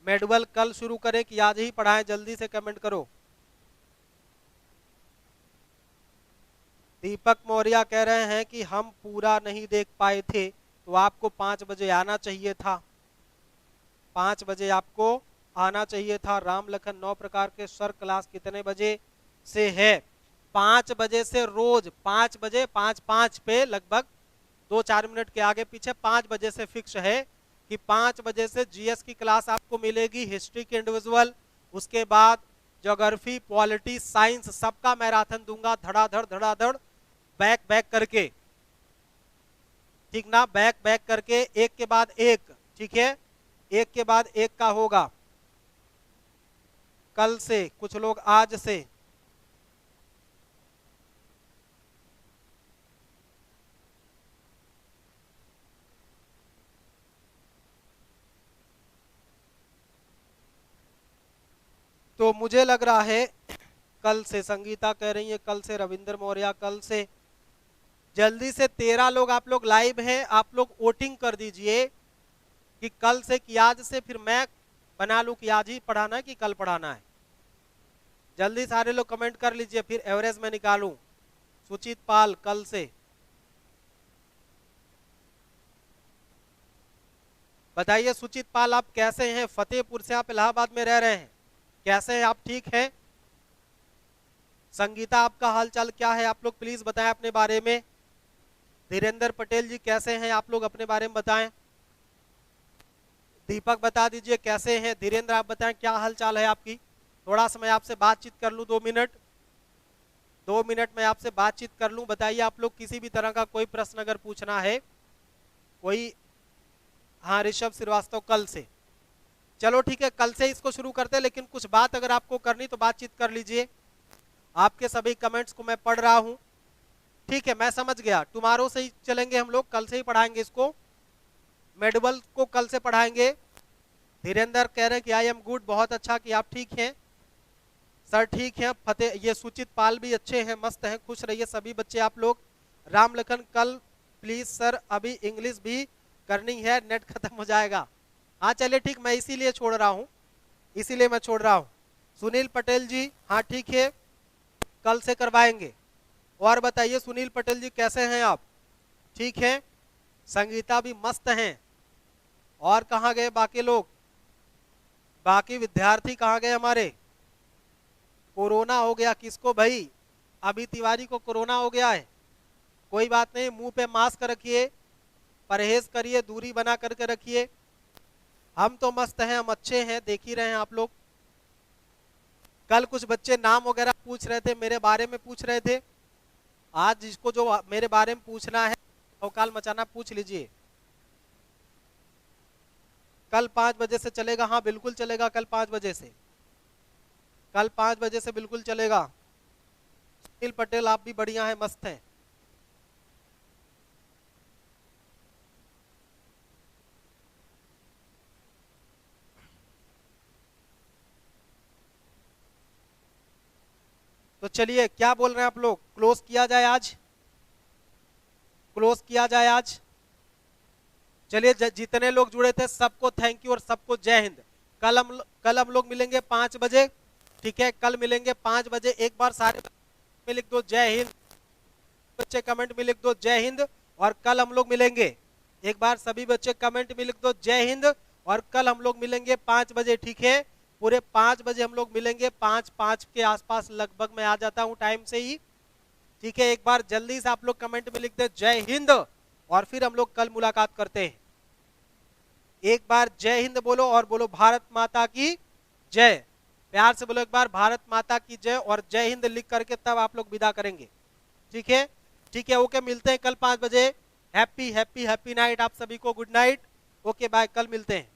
मेडवल कल शुरू करें कि आज ही पढ़ाएं, जल्दी से कमेंट करो। दीपक मौर्य कह रहे हैं कि हम पूरा नहीं देख पाए थे, तो आपको 5 बजे आना चाहिए था, 5 बजे आपको आना चाहिए था। राम लखन 9 प्रकार के सर क्लास कितने बजे से है? 5 बजे से रोज 5 बजे 5 पे लगभग 2-4 मिनट के आगे पीछे 5 बजे से फिक्स है कि 5 बजे से जीएस की क्लास आपको मिलेगी, हिस्ट्री के इंडिविजुअल, उसके बाद ज्योग्राफी, पॉलिटी, साइंस, सबका मैराथन दूंगा धड़ाधड़ बैक करके, ठीक ना, बैक करके एक के बाद एक, ठीक है, एक के बाद एक का होगा। कल से, कुछ लोग आज से। तो मुझे लग रहा है कल से, संगीता कह रही है कल से, रविंद्र मौर्य कल से। जल्दी से 13 लोग आप लोग लाइव हैं, आप लोग वोटिंग कर दीजिए कि कल से कि आज से, फिर मैं बना लूं कि आज ही पढ़ाना है कि कल पढ़ाना है। जल्दी सारे लोग कमेंट कर लीजिए, फिर एवरेज में निकालूं। सुचित पाल कल से, बताइए सुचित पाल आप कैसे हैं? फतेहपुर से आप इलाहाबाद में रह रहे हैं, कैसे हैं आप? ठीक हैं? संगीता आपका हालचाल क्या है? आप लोग प्लीज बताएं अपने बारे में। धीरेन्द्र पटेल जी कैसे हैं आप लोग? अपने बारे में बताएं। दीपक बता दीजिए कैसे हैं। धीरेन्द्र आप बताएं क्या हालचाल है आपकी? थोड़ा सा मैं आपसे बातचीत कर लूं, 2 मिनट, 2 मिनट में आपसे बातचीत कर लूं। बताइए आप लोग, किसी भी तरह का कोई प्रश्न अगर पूछना है कोई। हाँ ऋषभ श्रीवास्तव कल से, चलो ठीक है, कल से इसको शुरू करते हैं, लेकिन कुछ बात अगर आपको करनी तो बातचीत कर लीजिए। आपके सभी कमेंट्स को मैं पढ़ रहा हूं, ठीक है? मैं समझ गया, टुमारो से ही चलेंगे हम लोग, कल से ही पढ़ाएंगे इसको, मेडबल को कल से पढ़ाएंगे। धीरेन्द्र कह रहे हैं कि आई एम गुड, बहुत अच्छा कि आप ठीक हैं सर। ठीक है फतेह, ये सुचित पाल भी अच्छे हैं, मस्त हैं, खुश रहिए सभी बच्चे आप लोग। राम लखन कल प्लीज सर, अभी इंग्लिश भी करनी है, नेट खत्म हो जाएगा। हाँ चलिए ठीक, मैं इसीलिए छोड़ रहा हूँ, इसीलिए मैं छोड़ रहा हूँ। सुनील पटेल जी हाँ ठीक है, कल से करवाएंगे। और बताइए सुनील पटेल जी कैसे हैं आप? ठीक है। संगीता भी मस्त हैं। और कहाँ गए बाकी लोग? बाकी विद्यार्थी कहाँ गए हमारे? कोरोना हो गया किसको भाई? अभी तिवारी को कोरोना हो गया है, कोई बात नहीं, मुंह पे मास्क रखिए, परहेज करिए, दूरी बना करके रखिए। हम तो मस्त हैं, हम अच्छे हैं, देख ही रहे हैं आप लोग। कल कुछ बच्चे नाम वगैरह पूछ रहे थे, मेरे बारे में पूछ रहे थे। आज जिसको जो मेरे बारे में पूछना है, भौकाल मचाना, पूछ लीजिए। कल 5 बजे से चलेगा? हाँ बिल्कुल चलेगा, कल 5 बजे से, कल 5 बजे से बिल्कुल चलेगा। सुनील पटेल आप भी बढ़िया हैं, मस्त हैं। तो चलिए, क्या बोल रहे हैं आप लोग, क्लोज किया जाए आज? क्लोज किया जाए आज? चलिए, जितने लोग जुड़े थे सबको थैंक यू और सबको जय हिंद। कल हम लोग मिलेंगे 5 बजे, ठीक है? कल मिलेंगे 5 बजे। एक बार सारे में लिख दो जय हिंद, बच्चे कमेंट में लिख दो जय हिंद। और कल हम लोग मिलेंगे, एक बार सभी बच्चे कमेंट में लिख दो जय हिंद। और कल हम लोग मिलेंगे 5 बजे, ठीक है? पूरे 5 बजे हम लोग मिलेंगे, 5 के आसपास लगभग मैं आ जाता हूँ टाइम से ही, ठीक है? एक बार जल्दी से आप लोग कमेंट में लिख दे जय हिंद, और फिर हम लोग कल मुलाकात करते हैं। एक बार जय हिंद बोलो और बोलो भारत माता की जय। प्यार से बोलो एक बार भारत माता की जय और जय हिंद लिख करके तब आप लोग विदा करेंगे, ठीक है? ठीक है, ओके, मिलते हैं कल 5 बजे। हैप्पी हैप्पी हैप्पी नाइट आप सभी को, गुड नाइट, ओके बाय, कल मिलते हैं।